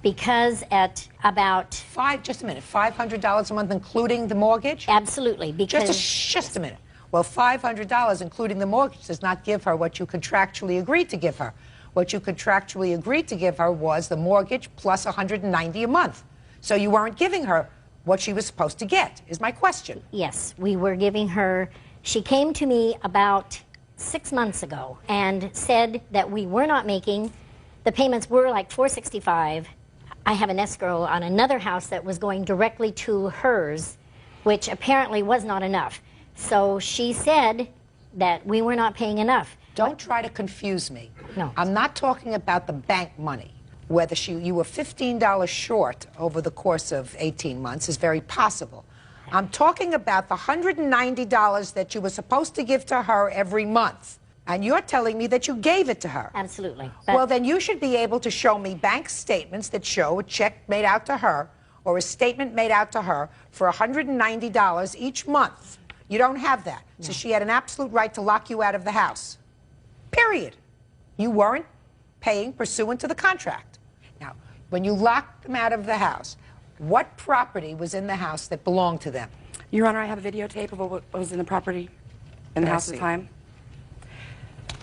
[SPEAKER 14] because at about...
[SPEAKER 2] Just a minute, $500 a month including the mortgage?
[SPEAKER 14] Absolutely, because...
[SPEAKER 2] Just a minute. Well, $500 including the mortgage does not give her what you contractually agreed to give her. What you contractually agreed to give her was the mortgage plus $190 a month. So you weren't giving her what she was supposed to get, is my question.
[SPEAKER 14] Yes, we were giving her... She came to me about 6 months ago and said that we were not making... The payments were like $465. I have an escrow on another house that was going directly to hers, which apparently was not enough. So she said that we were not paying enough.
[SPEAKER 2] Don't try to confuse me.
[SPEAKER 14] No.
[SPEAKER 2] I'm not talking about the bank money. Whether you were $15 short over the course of 18 months is very possible. I'm talking about the $190 that you were supposed to give to her every month. And you're telling me that you gave it to her.
[SPEAKER 14] Absolutely.
[SPEAKER 2] Well, then you should be able to show me bank statements that show a check made out to her or a statement made out to her for $190 each month. You don't have that. No. So she had an absolute right to lock you out of the house. Period. You weren't paying pursuant to the contract. Now, when you locked them out of the house, what property was in the house that belonged to them?
[SPEAKER 13] Your Honor, I have a videotape of what was in the property in the house at the time.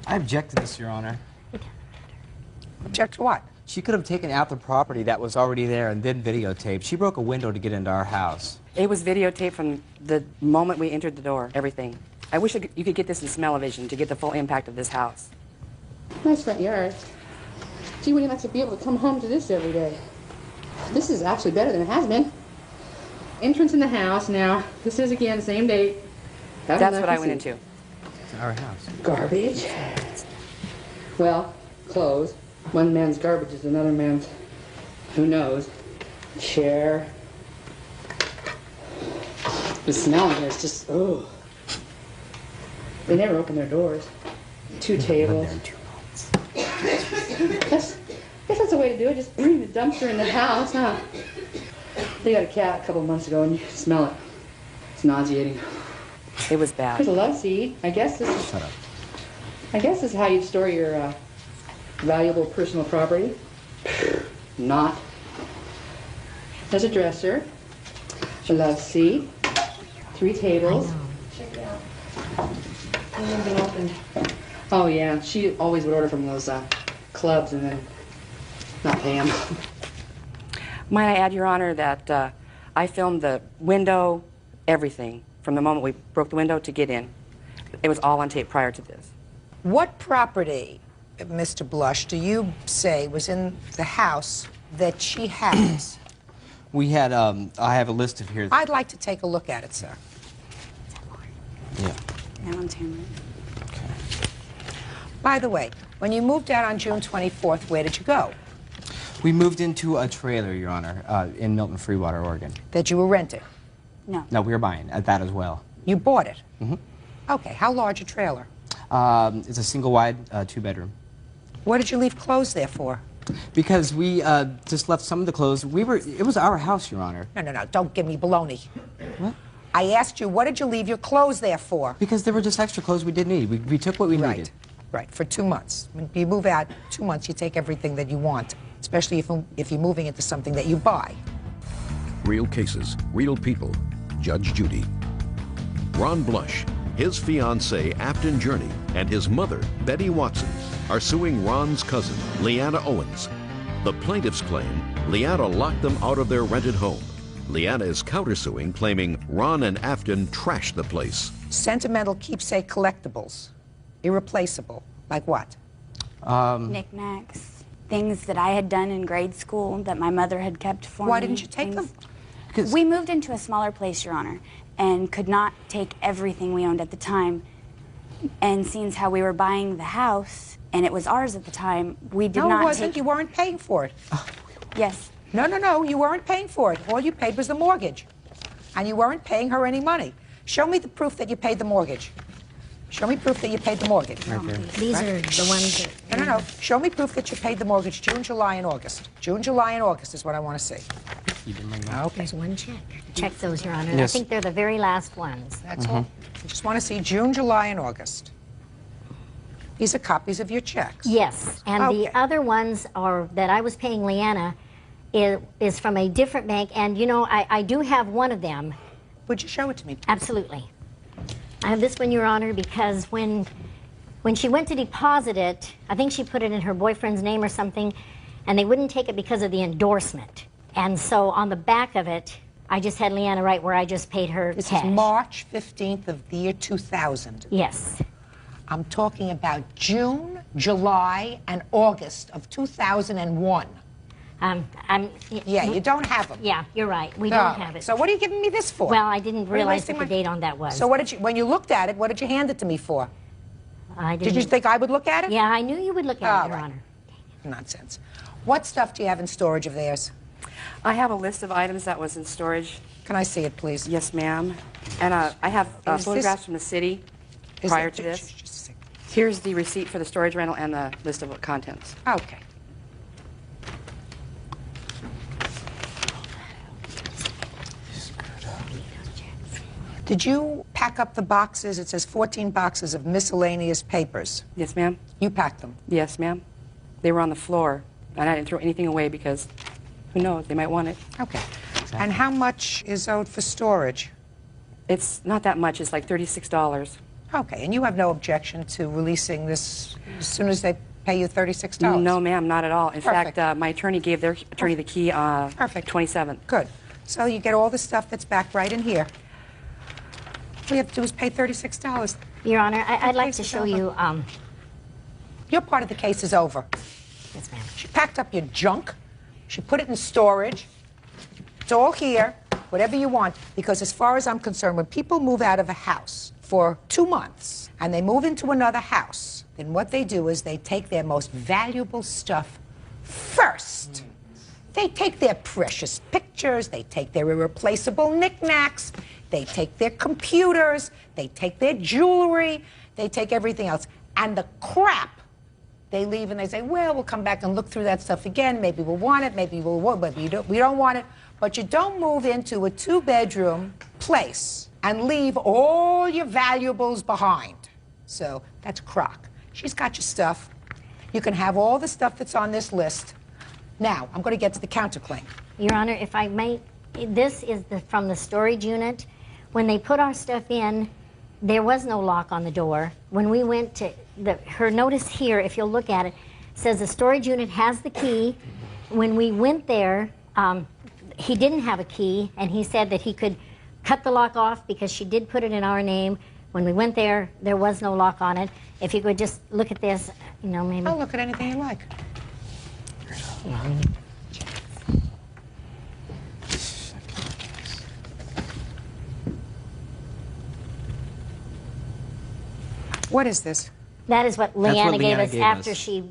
[SPEAKER 12] I object to this, Your Honor.
[SPEAKER 2] Object to what?
[SPEAKER 12] She could have taken out the property that was already there and then videotaped. She broke a window to get into our house.
[SPEAKER 13] It was videotaped from the moment we entered the door, everything. I wish you could get this in smell-o-vision to get the full impact of this house.
[SPEAKER 15] Nice front yard. Gee, wouldn't like to be able to come home to this every day. This is actually better than it has been. Entrance in the house now. This is again same date.
[SPEAKER 13] That's what I went into.
[SPEAKER 12] It's our house.
[SPEAKER 15] Garbage. Well, clothes. One man's garbage is another man's, who knows. Chair. The smell in here is just, oh. They never open their doors. 2 tables. Guess that's a way to do it. Just bring the dumpster in the house, huh? They got a cat a couple of months ago, and you can smell it. It's nauseating.
[SPEAKER 13] It was bad.
[SPEAKER 15] There's a love seat. I guess this is.
[SPEAKER 12] Shut up.
[SPEAKER 15] I guess this is how you store your valuable personal property. Not. There's a dresser, a love seat, 3 tables. Check it out. Hasn't been opened. Oh yeah, she always would order from those clubs and then not pay them.
[SPEAKER 13] Might I add, Your Honor, that I filmed the window, everything, from the moment we broke the window to get in. It was all on tape prior to this.
[SPEAKER 2] What property, Mr. Blush, do you say was in the house that she has?
[SPEAKER 12] We had, I have a list of here.
[SPEAKER 2] I'd like to take a look at it, sir.
[SPEAKER 12] Yeah.
[SPEAKER 11] That one's here.
[SPEAKER 2] By the way, when you moved out on June 24th, where did you go?
[SPEAKER 12] We moved into a trailer, Your Honor, in Milton, Freewater, Oregon.
[SPEAKER 2] That you were renting?
[SPEAKER 11] No.
[SPEAKER 12] No, we were buying that as well.
[SPEAKER 2] You bought it?
[SPEAKER 12] Mm-hmm.
[SPEAKER 2] Okay, how large a trailer?
[SPEAKER 12] It's a single-wide, 2-bedroom.
[SPEAKER 2] What did you leave clothes there for?
[SPEAKER 12] Because we just left some of the clothes. It was our house, Your Honor.
[SPEAKER 2] No, don't give me baloney.
[SPEAKER 12] What?
[SPEAKER 2] I asked you, what did you leave your clothes there for?
[SPEAKER 12] Because there were just extra clothes we didn't need. We took what we needed.
[SPEAKER 2] Right, for 2 months. When you move out 2 months, you take everything that you want, especially if you're moving into something that you buy.
[SPEAKER 1] Real cases, real people. Judge Judy. Ron Blush, his fiancée, Afton Journey, and his mother, Betty Watson, are suing Ron's cousin, Leanna Owens. The plaintiffs claim Leanna locked them out of their rented home. Leanna is countersuing, claiming Ron and Afton trashed the place.
[SPEAKER 2] Sentimental keepsake collectibles. Irreplaceable. Like what?
[SPEAKER 11] Knickknacks. Things that I had done in grade school that my mother had kept for me.
[SPEAKER 2] Why didn't you take them?
[SPEAKER 11] We moved into a smaller place, Your Honor, and could not take everything we owned at the time. And seeing how we were buying the house, and it was ours at the time, we did not
[SPEAKER 2] No, it wasn't.
[SPEAKER 11] take...
[SPEAKER 2] You weren't paying for it.
[SPEAKER 11] Yes.
[SPEAKER 2] No, you weren't paying for it. All you paid was the mortgage. And you weren't paying her any money. Show me the proof that you paid the mortgage. Show me proof that you paid the mortgage.
[SPEAKER 14] Okay. These are the ones that...
[SPEAKER 2] No. Show me proof that you paid the mortgage June, July, and August. June, July, and August is what I want to see.
[SPEAKER 14] Okay. There's one check. Check those, Your Honor.
[SPEAKER 2] Yes.
[SPEAKER 14] I think they're the very last ones.
[SPEAKER 2] That's all. I just want to see June, July, and August. These are copies of your checks.
[SPEAKER 14] Yes, and the other ones are that I was paying Leanna is from a different bank, and you know, I do have one of them.
[SPEAKER 2] Would you show it to me, please?
[SPEAKER 14] Absolutely. I have this one, Your Honor, because when she went to deposit it, I think she put it in her boyfriend's name or something, and they wouldn't take it because of the endorsement. And so on the back of it, I just had Leanna write where I just paid her
[SPEAKER 2] This
[SPEAKER 14] cash.
[SPEAKER 2] is March 15th of the year 2000.
[SPEAKER 14] Yes.
[SPEAKER 2] I'm talking about June, July, and August of 2001. Yeah, you don't have them.
[SPEAKER 14] Yeah, you're right. We don't have it.
[SPEAKER 2] So what are you giving me this for?
[SPEAKER 14] Well, I didn't
[SPEAKER 2] What are you
[SPEAKER 14] realize
[SPEAKER 2] wasting
[SPEAKER 14] what the date on that was.
[SPEAKER 2] So what did you, when you looked at it, what did you hand it to me for?
[SPEAKER 14] I
[SPEAKER 2] Did you think I would look at it?
[SPEAKER 14] Yeah, I knew you would look at it, Your Honor.
[SPEAKER 2] Nonsense. What stuff do you have in storage of theirs?
[SPEAKER 13] I have a list of items that was in storage.
[SPEAKER 2] Can I see it, please?
[SPEAKER 13] Yes, ma'am. And I have
[SPEAKER 2] Is
[SPEAKER 13] photographs
[SPEAKER 2] this-
[SPEAKER 13] from the city
[SPEAKER 2] Is
[SPEAKER 13] prior
[SPEAKER 2] it-
[SPEAKER 13] to this. Here's the receipt for the storage rental and the list of contents.
[SPEAKER 2] Okay. Did you pack up the boxes? It says 14 boxes of miscellaneous papers.
[SPEAKER 13] Yes, ma'am.
[SPEAKER 2] You packed them?
[SPEAKER 13] Yes, ma'am. They were on the floor, and I didn't throw anything away because who knows, they might want it.
[SPEAKER 2] Okay. And how much is owed for storage?
[SPEAKER 13] It's not that much. It's like $36.
[SPEAKER 2] Okay, and you have no objection to releasing this as soon as they pay you $36?
[SPEAKER 13] No, ma'am, not at all. In
[SPEAKER 2] Perfect.
[SPEAKER 13] fact, my attorney gave their attorney the key Perfect. 27th.
[SPEAKER 2] Good. So you get all the stuff that's back right in here. All you have to do is pay $36.
[SPEAKER 14] Your Honor, I'd
[SPEAKER 2] The
[SPEAKER 14] like
[SPEAKER 2] case
[SPEAKER 14] to
[SPEAKER 2] is
[SPEAKER 14] show
[SPEAKER 2] over.
[SPEAKER 14] you...
[SPEAKER 2] Your part of the case is over.
[SPEAKER 14] Yes, ma'am.
[SPEAKER 2] She packed up your junk. She put it in storage. It's all here, whatever you want. Because as far as I'm concerned, when people move out of a house for 2 months and they move into another house, then what they do is they take their most valuable stuff first. They take their precious pictures, they take their irreplaceable knickknacks, they take their computers, they take their jewelry, they take everything else. And the crap, they leave and they say, well, we'll come back and look through that stuff again. Maybe we'll want it, maybe we don't want it. But you don't move into a 2-bedroom place and leave all your valuables behind. So that's crock. She's got your stuff. You can have all the stuff that's on this list. Now, I'm going to get to the counterclaim.
[SPEAKER 14] Your Honor, if I may, this is from the storage unit. When they put our stuff in, there was no lock on the door. When we went to, her notice here, if you'll look at it, says the storage unit has the key. When we went there, he didn't have a key, and he said that he could cut the lock off because she did put it in our name. When we went there, there was no lock on it. If you could just look at this, you know, maybe.
[SPEAKER 2] I'll look at anything you like.
[SPEAKER 14] Yeah,
[SPEAKER 2] What is this?
[SPEAKER 14] that is what Leanna gave us after she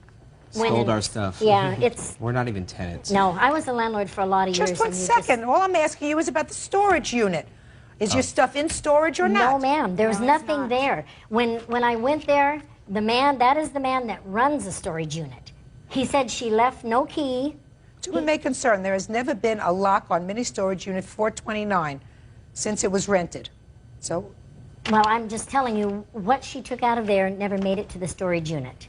[SPEAKER 14] went
[SPEAKER 12] Sold
[SPEAKER 14] in.
[SPEAKER 12] our stuff.
[SPEAKER 14] Yeah, it's.
[SPEAKER 12] We're not even tenants.
[SPEAKER 14] No, I was a landlord for a lot of years.
[SPEAKER 2] Just one
[SPEAKER 14] and you
[SPEAKER 2] second. All I'm asking you is about the storage unit. Is your stuff in storage or not?
[SPEAKER 14] No, ma'am. There's nothing there. When I went there, that is the man that runs the storage unit. He said she left no key.
[SPEAKER 2] To whom it may concern, there has never been a lock on mini storage unit 429 since it was rented. So,
[SPEAKER 14] Well, I'm just telling you, what she took out of there never made it to the storage unit.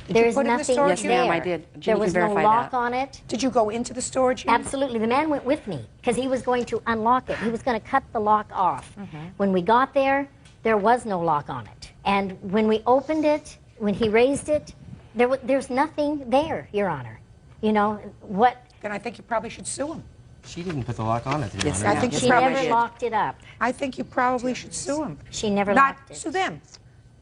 [SPEAKER 2] Did you
[SPEAKER 14] There's
[SPEAKER 2] put it in the
[SPEAKER 14] nothing
[SPEAKER 2] storage
[SPEAKER 14] there.
[SPEAKER 2] unit?
[SPEAKER 13] Yes, ma'am, I did.
[SPEAKER 14] There
[SPEAKER 13] Judy
[SPEAKER 14] was
[SPEAKER 13] can
[SPEAKER 14] no
[SPEAKER 13] verify
[SPEAKER 14] lock
[SPEAKER 13] that.
[SPEAKER 14] on it.
[SPEAKER 2] Did you go into the storage unit?
[SPEAKER 14] Absolutely. The man went with me because he was going to unlock it. He was going to cut the lock off. When we got there was no lock on it. And when we opened it, when he raised it, there's nothing there, Your Honor. You know, what?
[SPEAKER 2] Then I think you probably should sue him.
[SPEAKER 12] She didn't put the lock on it. Your
[SPEAKER 13] Yes,
[SPEAKER 12] Honor.
[SPEAKER 2] I think
[SPEAKER 14] She
[SPEAKER 2] you probably
[SPEAKER 14] never
[SPEAKER 2] should.
[SPEAKER 14] locked it up.
[SPEAKER 2] I think you probably should sue him.
[SPEAKER 14] She never
[SPEAKER 2] Not
[SPEAKER 14] locked it.
[SPEAKER 2] sue them.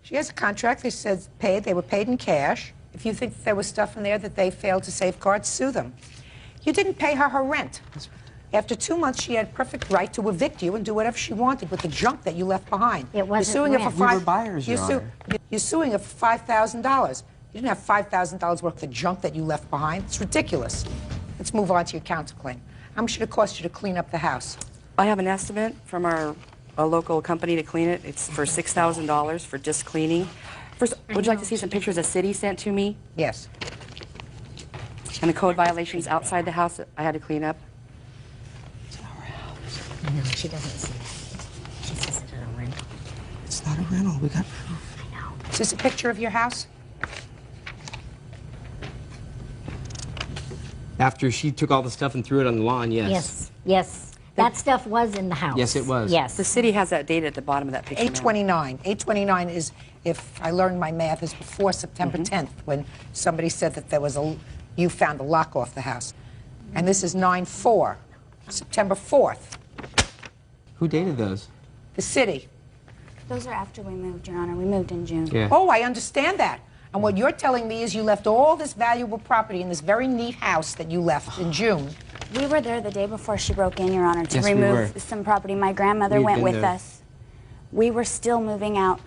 [SPEAKER 2] She has a contract. They said paid. They were paid in cash. If you think there was stuff in there that they failed to safeguard, sue them. You didn't pay her rent. After 2 months, she had perfect right to evict you and do whatever she wanted with the junk that you left behind.
[SPEAKER 14] It wasn't
[SPEAKER 2] You're suing her
[SPEAKER 14] rent.
[SPEAKER 2] for
[SPEAKER 12] We were buyers, Your Honor.
[SPEAKER 2] You're suing her for $5,000. You didn't have $5,000 worth of junk that you left behind. It's ridiculous. Let's move on to your counterclaim. How much should it cost you to clean up the house?
[SPEAKER 13] I have an estimate from a local company to clean it. It's for $6,000 for just cleaning. First, would you like to see some pictures the city sent to me?
[SPEAKER 2] Yes.
[SPEAKER 13] And the code violations outside the house that I had to clean up?
[SPEAKER 14] No, she doesn't see it. She says it's a rental.
[SPEAKER 12] It's not a rental. We got proof.
[SPEAKER 14] I know.
[SPEAKER 2] Is this a picture of your house?
[SPEAKER 12] After she took all the stuff and threw it on the lawn, yes.
[SPEAKER 14] Yes, yes. That stuff was in the house.
[SPEAKER 12] Yes, it was.
[SPEAKER 14] Yes.
[SPEAKER 13] The city has that date at the bottom of that picture. ma'am.
[SPEAKER 2] 829. 829 is, if I learned my math, is before September 10th, when somebody said that there was you found a lock off the house. And this is 9/4, September 4th.
[SPEAKER 12] Who dated those?
[SPEAKER 2] The city.
[SPEAKER 5] Those are after we moved, Your Honor. We moved in June.
[SPEAKER 12] Yeah.
[SPEAKER 2] Oh, I understand that. And what you're telling me is you left all this valuable property in this very neat house that you left in June.
[SPEAKER 5] We were there the day before she broke in, Your Honor, to
[SPEAKER 12] Yes, we
[SPEAKER 5] remove
[SPEAKER 12] were.
[SPEAKER 5] some property. My grandmother
[SPEAKER 12] We'd
[SPEAKER 5] went
[SPEAKER 12] been
[SPEAKER 5] with
[SPEAKER 12] there.
[SPEAKER 5] us. We were still moving out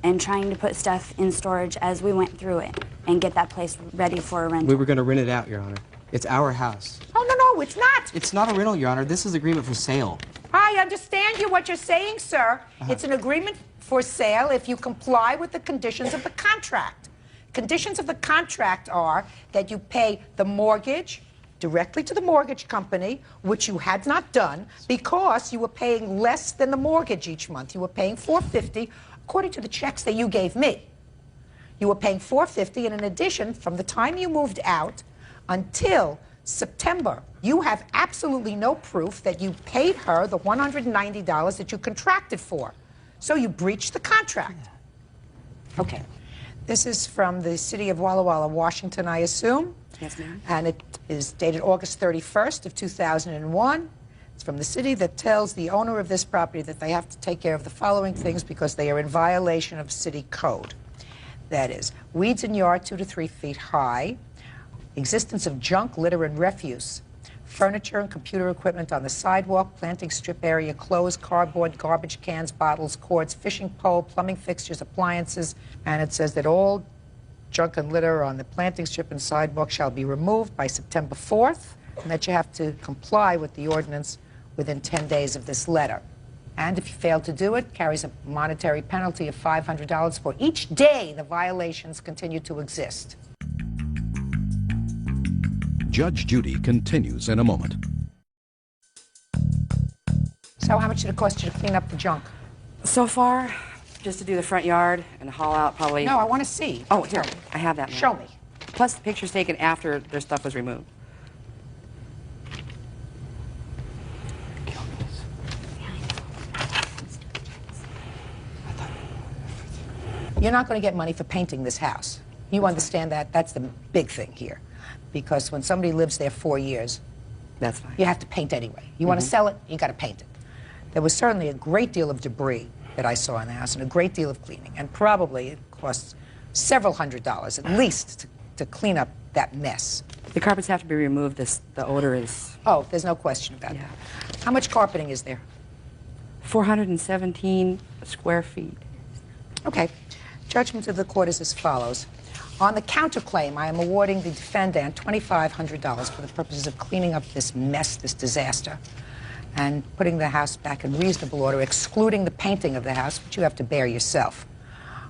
[SPEAKER 5] and trying to put stuff in storage as we went through it and get that place ready for a rental.
[SPEAKER 12] We were going to rent it out, Your Honor. It's our house.
[SPEAKER 2] Oh, no, it's not.
[SPEAKER 12] It's not a rental, Your Honor. This is agreement for sale.
[SPEAKER 2] I understand what you're saying, sir. It's an agreement for sale if you comply with the conditions of the contract. Conditions of the contract are that you pay the mortgage directly to the mortgage company, which you had not done because you were paying less than the mortgage each month. You were paying $450 according to the checks that you gave me. You were paying $450, and in addition, from the time you moved out until September, you have absolutely no proof that you paid her the $190 that you contracted for. So you breached the contract. Okay. This is from the city of Walla Walla, Washington, I assume.
[SPEAKER 13] Yes, ma'am.
[SPEAKER 2] And it is dated August 31st of 2001. It's from the city that tells the owner of this property that they have to take care of the following things because they are in violation of city code. That is, weeds in yard 2 to 3 feet high, existence of junk, litter, and refuse, furniture and computer equipment on the sidewalk, planting strip area closed, cardboard, garbage cans, bottles, cords, fishing pole, plumbing fixtures, appliances, and it says that all junk and litter on the planting strip and sidewalk shall be removed by September 4th, and that you have to comply with the ordinance within 10 days of this letter. And if you fail to do it, carries a monetary penalty of $500 for each day the violations continue to exist.
[SPEAKER 1] Judge Judy continues in a moment.
[SPEAKER 2] So how much did it cost you to clean up the junk?
[SPEAKER 13] So far, just to do the front yard and haul out probably...
[SPEAKER 2] No, I want to see.
[SPEAKER 13] Oh, here, I have that now.
[SPEAKER 2] Show me.
[SPEAKER 13] Plus the pictures taken after their stuff was removed.
[SPEAKER 2] You're not going to get money for painting this house. You understand that? That's the big thing here. Because when somebody lives there 4 years,
[SPEAKER 13] that's fine.
[SPEAKER 2] You have to paint anyway. You want to sell it, you got to paint it. There was certainly a great deal of debris that I saw in the house and a great deal of cleaning. And probably it costs several $100s at least to clean up that mess.
[SPEAKER 13] The carpets have to be removed. The odor is...
[SPEAKER 2] Oh, there's no question about that. How much carpeting is there?
[SPEAKER 13] 417 square feet.
[SPEAKER 2] Okay. Judgment of the court is as follows. On the counterclaim, I am awarding the defendant $2,500 for the purposes of cleaning up this mess, this disaster, and putting the house back in reasonable order, excluding the painting of the house, which you have to bear yourself.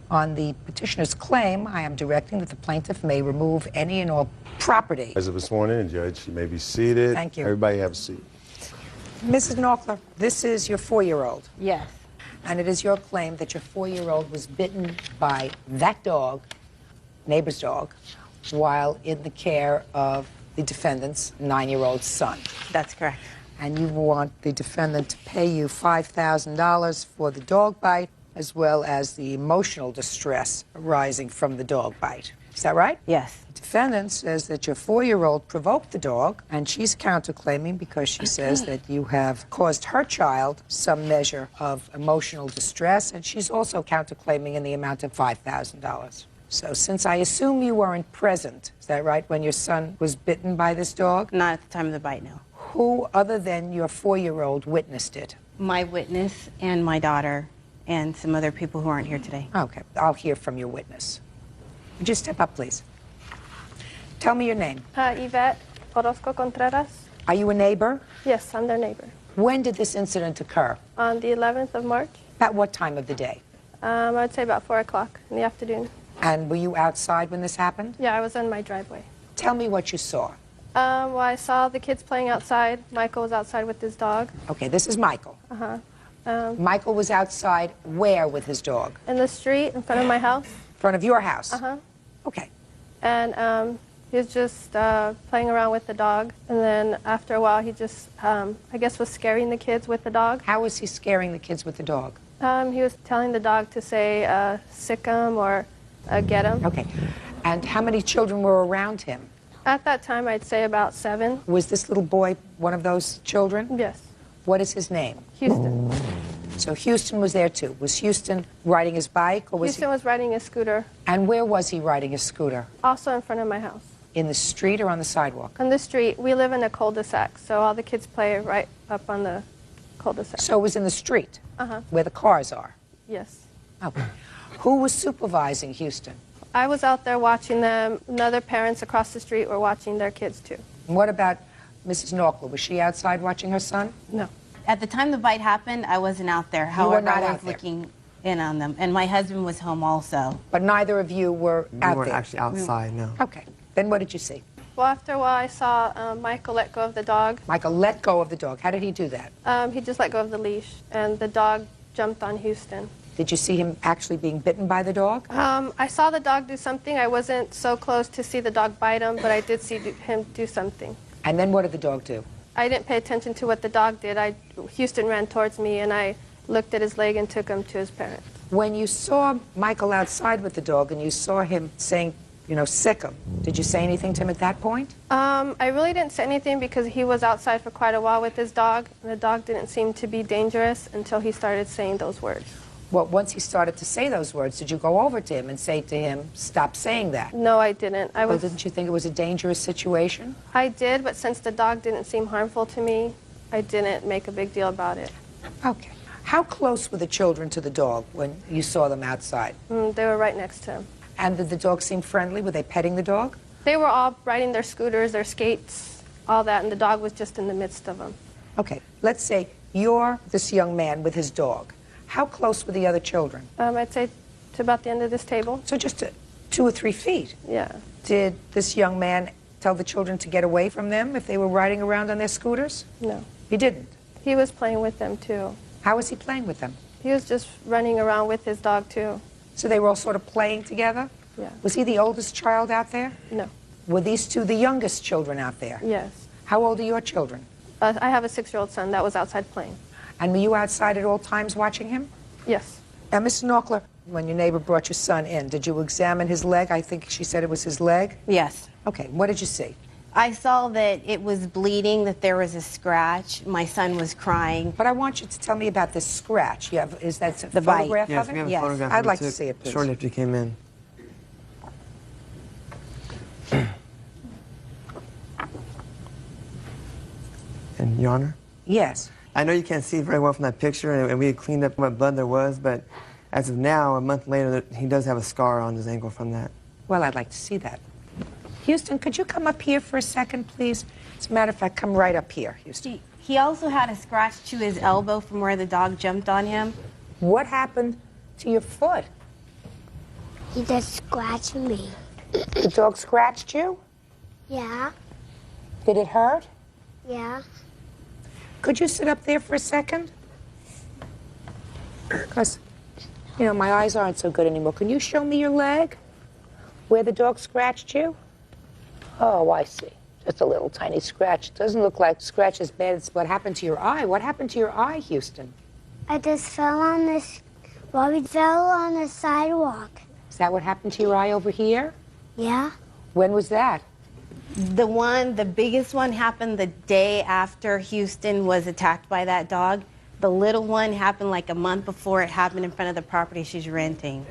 [SPEAKER 2] On the petitioner's claim, I am directing that the plaintiff may remove any and all property.
[SPEAKER 6] As it was sworn in, Judge, you may be seated.
[SPEAKER 2] Thank you.
[SPEAKER 6] Everybody have a seat.
[SPEAKER 2] Mrs. Norkler, this is your 4-year-old.
[SPEAKER 11] Yes.
[SPEAKER 2] And it is your claim that your 4-year-old was bitten by that dog, neighbor's dog, while in the care of the defendant's 9-year-old son.
[SPEAKER 11] That's correct.
[SPEAKER 2] And you want the defendant to pay you $5,000 for the dog bite, as well as the emotional distress arising from the dog bite. Is that right?
[SPEAKER 11] Yes.
[SPEAKER 2] The defendant says that your 4-year-old provoked the dog, and she's counterclaiming because she says that you have caused her child some measure of emotional distress, and she's also counterclaiming in the amount of $5,000. So since I assume you weren't present, is that right, when your son was bitten by this dog?
[SPEAKER 11] Not at the time of the bite, no.
[SPEAKER 2] Who other than your 4-year-old witnessed it?
[SPEAKER 11] My witness and my daughter and some other people who aren't here today.
[SPEAKER 2] Okay, I'll hear from your witness. Would you step up, please? Tell me your name.
[SPEAKER 4] Yvette Orozco Contreras.
[SPEAKER 2] Are you a neighbor?
[SPEAKER 4] Yes, I'm their neighbor.
[SPEAKER 2] When did this incident occur?
[SPEAKER 4] On the 11th of March.
[SPEAKER 2] At what time of the day?
[SPEAKER 4] I would say about 4 o'clock in the afternoon.
[SPEAKER 2] And were you outside when this happened?
[SPEAKER 4] Yeah, I was in my driveway.
[SPEAKER 2] Tell me what you saw.
[SPEAKER 4] Well, I saw the kids playing outside. Michael was outside with his dog.
[SPEAKER 2] Okay, this is Michael.
[SPEAKER 4] Uh-huh.
[SPEAKER 2] Michael was outside where with his dog?
[SPEAKER 4] In the street in front of my house.
[SPEAKER 2] In front of your house?
[SPEAKER 4] Uh-huh.
[SPEAKER 2] Okay.
[SPEAKER 4] And he was just playing around with the dog. And then after a while, he just, I guess, was scaring the kids with the dog.
[SPEAKER 2] How was he scaring the kids with the dog?
[SPEAKER 4] He was telling the dog to say, sick him or get him.
[SPEAKER 2] Okay. And how many children were around him?
[SPEAKER 4] At that time, I'd say about 7.
[SPEAKER 2] Was this little boy one of those children?
[SPEAKER 4] Yes.
[SPEAKER 2] What is his name?
[SPEAKER 4] Houston.
[SPEAKER 2] So Houston was there too. Was Houston riding his bike or was
[SPEAKER 4] Houston was riding his scooter.
[SPEAKER 2] And where was he riding his scooter?
[SPEAKER 4] Also in front of my house.
[SPEAKER 2] In the street or on the sidewalk?
[SPEAKER 4] On the street. We live in a cul-de-sac, so all the kids play right up on the cul-de-sac.
[SPEAKER 2] So it was in the street?
[SPEAKER 4] Uh-huh.
[SPEAKER 2] Where the cars are?
[SPEAKER 4] Yes.
[SPEAKER 2] Okay. Who was supervising Houston?
[SPEAKER 4] I was out there watching them, and other parents across the street were watching their kids too.
[SPEAKER 2] And what about Mrs. Norkler? Was she outside watching her son?
[SPEAKER 4] No.
[SPEAKER 11] At the time the bite happened, I wasn't out there. However,
[SPEAKER 2] were not
[SPEAKER 11] I
[SPEAKER 2] out
[SPEAKER 11] was
[SPEAKER 2] there.
[SPEAKER 11] looking in on them, and my husband was home also.
[SPEAKER 2] But neither of you were out
[SPEAKER 16] We weren't
[SPEAKER 2] there?
[SPEAKER 16] actually outside, no.
[SPEAKER 2] Okay. Then what did you see?
[SPEAKER 4] Well, after a while, I saw Michael let go of the dog.
[SPEAKER 2] Michael let go of the dog. How did he do that?
[SPEAKER 4] He just let go of the leash, and the dog jumped on Houston.
[SPEAKER 2] Did you see him actually being bitten by the dog?
[SPEAKER 4] I saw the dog do something. I wasn't so close to see the dog bite him, but I did see him do something.
[SPEAKER 2] And then what did the dog do?
[SPEAKER 4] I didn't pay attention to what the dog did. Houston ran towards me, and I looked at his leg and took him to his parents.
[SPEAKER 2] When you saw Michael outside with the dog and you saw him saying, you know, sick him, did you say anything to him at that point?
[SPEAKER 4] I really didn't say anything because he was outside for quite a while with his dog, and the dog didn't seem to be dangerous until he started saying those words.
[SPEAKER 2] Well, once he started to say those words, did you go over to him and say to him, stop saying that?
[SPEAKER 4] No, I didn't.
[SPEAKER 2] Well, didn't you think it was a dangerous situation?
[SPEAKER 4] I did, but since the dog didn't seem harmful to me, I didn't make a big deal about it.
[SPEAKER 2] Okay. How close were the children to the dog when you saw them outside?
[SPEAKER 4] They were right next to him.
[SPEAKER 2] And did the dog seem friendly? Were they petting the dog?
[SPEAKER 4] They were all riding their scooters, their skates, all that, and the dog was just in the midst of them.
[SPEAKER 2] Okay. Let's say You're this young man with his dog. How close were the other children?
[SPEAKER 16] I'd say to about the end of this table.
[SPEAKER 2] So just 2 or 3 feet?
[SPEAKER 16] Yeah.
[SPEAKER 2] Did this young man tell the children to get away from them if they were riding around on their scooters?
[SPEAKER 16] No.
[SPEAKER 2] He didn't?
[SPEAKER 16] He was playing with them, too.
[SPEAKER 2] How was he playing with them?
[SPEAKER 16] He was just running around with his dog, too.
[SPEAKER 2] So they were all sort of playing together?
[SPEAKER 16] Yeah.
[SPEAKER 2] Was he the oldest child out there?
[SPEAKER 16] No.
[SPEAKER 2] Were these two the youngest children out there?
[SPEAKER 16] Yes.
[SPEAKER 2] How old are your children?
[SPEAKER 16] I have a 6-year-old son that was outside playing.
[SPEAKER 2] And were you outside at all times watching him?
[SPEAKER 16] Yes.
[SPEAKER 2] And Mrs. Knockler, when your neighbor brought your son in, did you examine his leg? I think she said it was his leg?
[SPEAKER 17] Yes.
[SPEAKER 2] Okay, what did you see?
[SPEAKER 17] I saw that it was bleeding, that there was a scratch. My son was crying.
[SPEAKER 2] But I want you to tell me about this scratch. You have, is that a
[SPEAKER 17] The bite.
[SPEAKER 2] photograph
[SPEAKER 18] Yes,
[SPEAKER 2] of it?
[SPEAKER 18] we have a
[SPEAKER 17] Yes.
[SPEAKER 18] photograph.
[SPEAKER 2] I'd
[SPEAKER 18] we
[SPEAKER 2] like to
[SPEAKER 18] took
[SPEAKER 2] see it, please.
[SPEAKER 18] Shortly after you came in. And Your Honor?
[SPEAKER 2] Yes.
[SPEAKER 18] I know you can't see very well from that picture, and we had cleaned up what blood there was, but as of now, a month later, he does have a scar on his ankle from that.
[SPEAKER 2] Well, I'd like to see that. Houston, could you come up here for a second, please? As a matter of fact, come right up here, Houston.
[SPEAKER 17] He also had a scratch to his elbow from where the dog jumped on him.
[SPEAKER 2] What happened to your foot?
[SPEAKER 19] He just scratched me.
[SPEAKER 2] The dog scratched you?
[SPEAKER 19] Yeah,
[SPEAKER 2] Did it hurt?
[SPEAKER 19] yeah.
[SPEAKER 2] Could you sit up there for a second? Because, you know, my eyes aren't so good anymore. Can you show me your leg? Where the dog scratched you? Oh, I see. Just a little tiny scratch. Doesn't look like scratch as bad as what happened to your eye. What happened to your eye, Houston?
[SPEAKER 19] I just fell on this. Well, we fell on the sidewalk.
[SPEAKER 2] Is that what happened to your eye over here?
[SPEAKER 19] Yeah.
[SPEAKER 2] When was that?
[SPEAKER 17] The biggest one happened the day after Houston was attacked by that dog. The little one happened like a month before it happened in front of the property she's renting.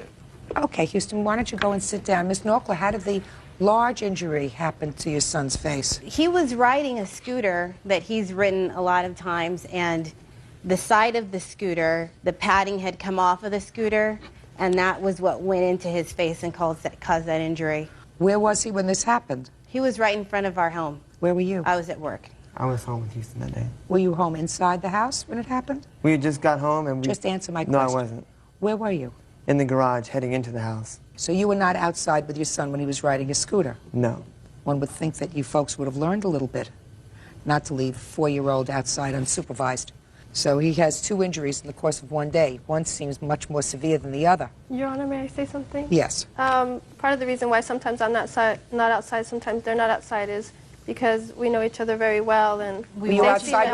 [SPEAKER 2] Okay, Houston, why don't you go and sit down? Miss Knockler, how did the large injury happen to your son's face?
[SPEAKER 17] He was riding a scooter that he's ridden a lot of times, and the side of the scooter, the padding had come off of the scooter, and that was what went into his face and caused that injury.
[SPEAKER 2] Where was he when this happened?
[SPEAKER 17] He was right in front of our home.
[SPEAKER 2] Where were you?
[SPEAKER 17] I was at work.
[SPEAKER 18] I was home with Houston that day.
[SPEAKER 2] Were you home inside the house when it happened?
[SPEAKER 18] We had just got home and we...
[SPEAKER 2] Just answer my question.
[SPEAKER 18] No, I wasn't.
[SPEAKER 2] Where were you?
[SPEAKER 18] In the garage, heading into the house.
[SPEAKER 2] So you were not outside with your son when he was riding his scooter?
[SPEAKER 18] No.
[SPEAKER 2] One would think that you folks would have learned a little bit, not to leave a 4-year-old outside unsupervised. So he has 2 injuries in the course of one day. One seems much more severe than the other.
[SPEAKER 16] Your Honor, may I say something?
[SPEAKER 2] Yes.
[SPEAKER 16] Part of the reason why sometimes I'm not outside, sometimes they're not outside is because we know each other very well. And
[SPEAKER 2] Were you outside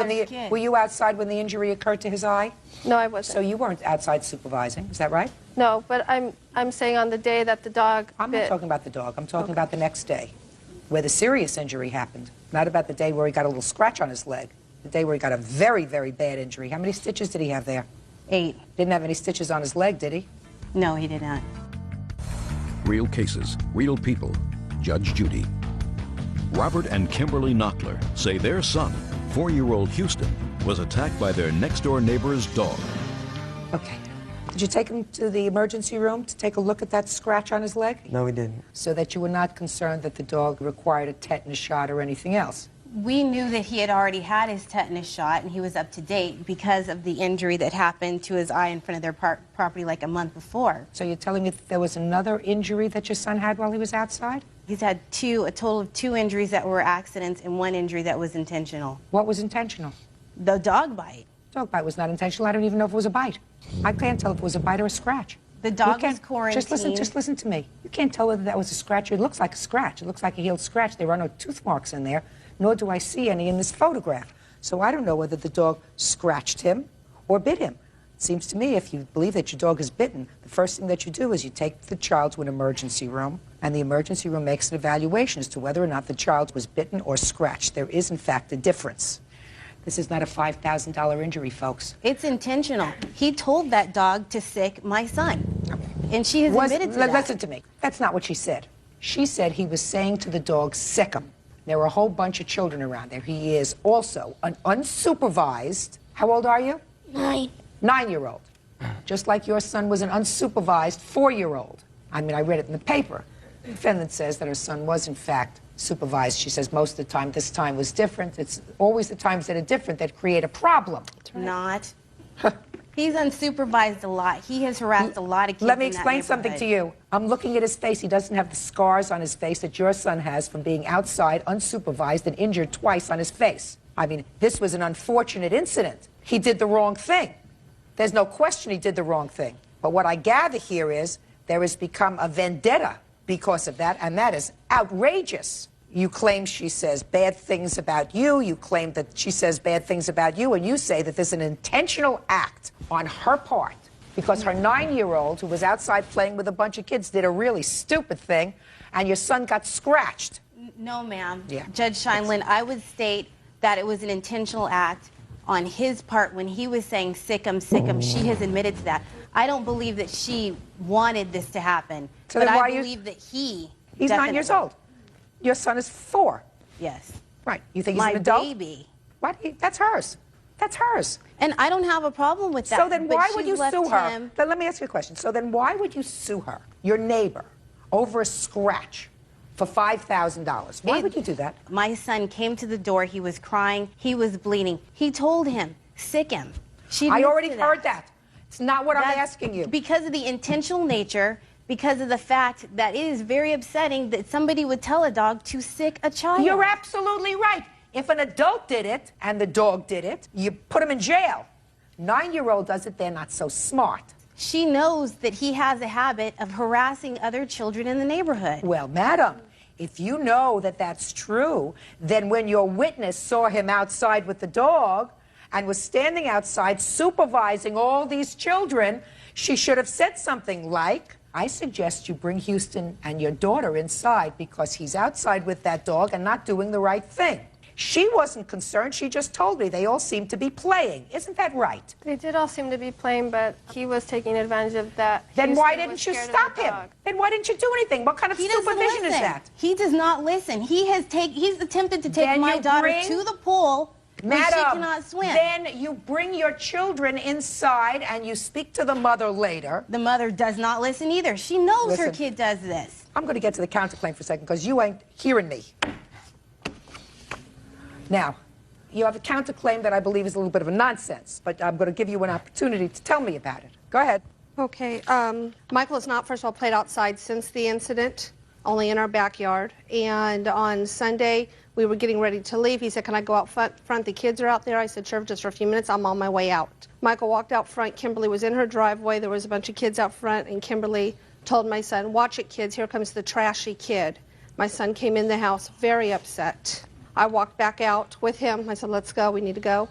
[SPEAKER 2] when the injury occurred to his eye?
[SPEAKER 16] No, I wasn't.
[SPEAKER 2] So you weren't outside supervising, is that right?
[SPEAKER 16] No, but I'm saying on the day that the dog
[SPEAKER 2] I'm
[SPEAKER 16] bit.
[SPEAKER 2] not talking about the dog. I'm talking about the next day, where the serious injury happened. Not about the day where he got a little scratch on his leg. The day where he got a very, very bad injury. How many stitches did he have there?
[SPEAKER 17] 8.
[SPEAKER 2] Didn't have any stitches on his leg, did he?
[SPEAKER 17] No, he did not.
[SPEAKER 1] Real cases, real people. Judge Judy. Robert and Kimberly Knockler say their son, 4-year-old Houston, was attacked by their next-door neighbor's dog.
[SPEAKER 2] Okay. Did you take him to the emergency room to take a look at that scratch on his leg?
[SPEAKER 18] No, we didn't.
[SPEAKER 2] So that you were not concerned that the dog required a tetanus shot or anything else?
[SPEAKER 17] We knew that he had already had his tetanus shot and he was up to date because of the injury that happened to his eye in front of their property like a month before.
[SPEAKER 2] So you're telling me that there was another injury that your son had while he was outside?
[SPEAKER 17] He's had a total of 2 injuries that were accidents and 1 injury that was intentional.
[SPEAKER 2] What was intentional?
[SPEAKER 17] The dog bite.
[SPEAKER 2] Dog bite was not intentional. I don't even know if it was a bite. I can't tell if it was a bite or a scratch.
[SPEAKER 17] The dog was quarantined.
[SPEAKER 2] Just listen to me. You can't tell whether that was a scratch. It looks like a scratch. It looks like a healed scratch. There are no tooth marks in there, nor do I see any in this photograph. So I don't know whether the dog scratched him or bit him. It seems to me if you believe that your dog is bitten, the first thing that you do is you take the child to an emergency room, and the emergency room makes an evaluation as to whether or not the child was bitten or scratched. There is, in fact, a difference. This is not a $5,000 injury, folks.
[SPEAKER 17] It's intentional. He told that dog to sick my son. And she has admitted to that.
[SPEAKER 2] Listen to me. That's not what she said. She said he was saying to the dog, sick him. There were a whole bunch of children around there. He is also an unsupervised, how old are you?
[SPEAKER 19] 9.
[SPEAKER 2] 9-year-old. Just like your son was an unsupervised 4-year-old. I mean, I read it in the paper. The defendant says that her son was, in fact, supervised. She says most of the time, this time was different. It's always the times that are different that create a problem.
[SPEAKER 17] not. He's unsupervised a lot. He has harassed a lot of kids.
[SPEAKER 2] Let me
[SPEAKER 17] in that
[SPEAKER 2] explain something to you. I'm looking at his face. He doesn't have the scars on his face that your son has from being outside, unsupervised, and injured twice on his face. I mean, this was an unfortunate incident. He did the wrong thing. There's no question he did the wrong thing. But what I gather here is there has become a vendetta because of that, and that is outrageous. You claim she says bad things about you. You claim that she says bad things about you, and you say that there's an intentional act on her part because her 9-year-old, who was outside playing with a bunch of kids, did a really stupid thing, and your son got scratched.
[SPEAKER 17] No, ma'am.
[SPEAKER 2] Yeah.
[SPEAKER 17] Judge Sheindlin, I would state that it was an intentional act on his part when he was saying sick him. She has admitted to that. I don't believe that she wanted this to happen,
[SPEAKER 2] So
[SPEAKER 17] but
[SPEAKER 2] then why
[SPEAKER 17] I
[SPEAKER 2] you-
[SPEAKER 17] believe that he's
[SPEAKER 2] He's 9 years old. Your son is 4.
[SPEAKER 17] Yes.
[SPEAKER 2] Right. You think he's
[SPEAKER 17] My
[SPEAKER 2] an adult?
[SPEAKER 17] baby.
[SPEAKER 2] What? That's hers. That's hers.
[SPEAKER 17] And I don't have a problem with that.
[SPEAKER 2] So then
[SPEAKER 17] but
[SPEAKER 2] why would
[SPEAKER 17] she
[SPEAKER 2] you
[SPEAKER 17] left
[SPEAKER 2] sue her?
[SPEAKER 17] him-
[SPEAKER 2] Then let me ask you a question. So then why would you sue her, your neighbor, over a scratch for $5,000? Why would you do that?
[SPEAKER 17] My son came to the door. He was crying. He was bleeding. He told him, sick him. She
[SPEAKER 2] I
[SPEAKER 17] admits
[SPEAKER 2] already
[SPEAKER 17] to
[SPEAKER 2] heard that. It's not what I'm
[SPEAKER 17] That's
[SPEAKER 2] asking you.
[SPEAKER 17] Because of the intentional nature, because of the fact that it is very upsetting that somebody would tell a dog to sick a child.
[SPEAKER 2] You're absolutely right. If an adult did it and the dog did it, you put him in jail. 9-year-old does it, they're not so smart.
[SPEAKER 17] She knows that he has a habit of harassing other children in the neighborhood.
[SPEAKER 2] Well, madam, if you know that that's true, then when your witness saw him outside with the dog and was standing outside supervising all these children, she should have said something like, I suggest you bring Houston and your daughter inside because he's outside with that dog and not doing the right thing. She wasn't concerned. She just told me they all seem to be playing. Isn't that right?
[SPEAKER 16] They did all seem to be playing, but he was taking advantage of that.
[SPEAKER 2] Then
[SPEAKER 16] Houston
[SPEAKER 2] why
[SPEAKER 16] was
[SPEAKER 2] didn't you
[SPEAKER 16] scared of
[SPEAKER 2] stop
[SPEAKER 16] the
[SPEAKER 2] him?
[SPEAKER 16] dog.
[SPEAKER 2] Then why didn't you do anything? What kind of
[SPEAKER 17] He doesn't
[SPEAKER 2] supervision is
[SPEAKER 17] listen.
[SPEAKER 2] that?
[SPEAKER 17] He does not listen. He's attempted to take
[SPEAKER 2] Then
[SPEAKER 17] my
[SPEAKER 2] you
[SPEAKER 17] daughter
[SPEAKER 2] bring-
[SPEAKER 17] to the pool where she
[SPEAKER 2] Madam,
[SPEAKER 17] cannot swim.
[SPEAKER 2] then you bring your children inside and you speak to the mother later.
[SPEAKER 17] The mother does not listen either. She knows her
[SPEAKER 2] Listen.
[SPEAKER 17] kid does this.
[SPEAKER 2] I'm going to get to the counterclaim for a second because you ain't hearing me. Now, you have a counterclaim that I believe is a little bit of a nonsense, but I'm going to give you an opportunity to tell me about it. Go ahead.
[SPEAKER 20] Okay. Michael has not, first of all, played outside since the incident, only in our backyard. And on Sunday, we were getting ready to leave. He said, can I go out front? The kids are out there. I said, sure, just for a few minutes. I'm on my way out. Michael walked out front. Kimberly was in her driveway. There was a bunch of kids out front, and Kimberly told my son, watch it, kids. Here comes the trashy kid. My son came in the house very upset. I walked back out with him. I said, let's go. We need to go.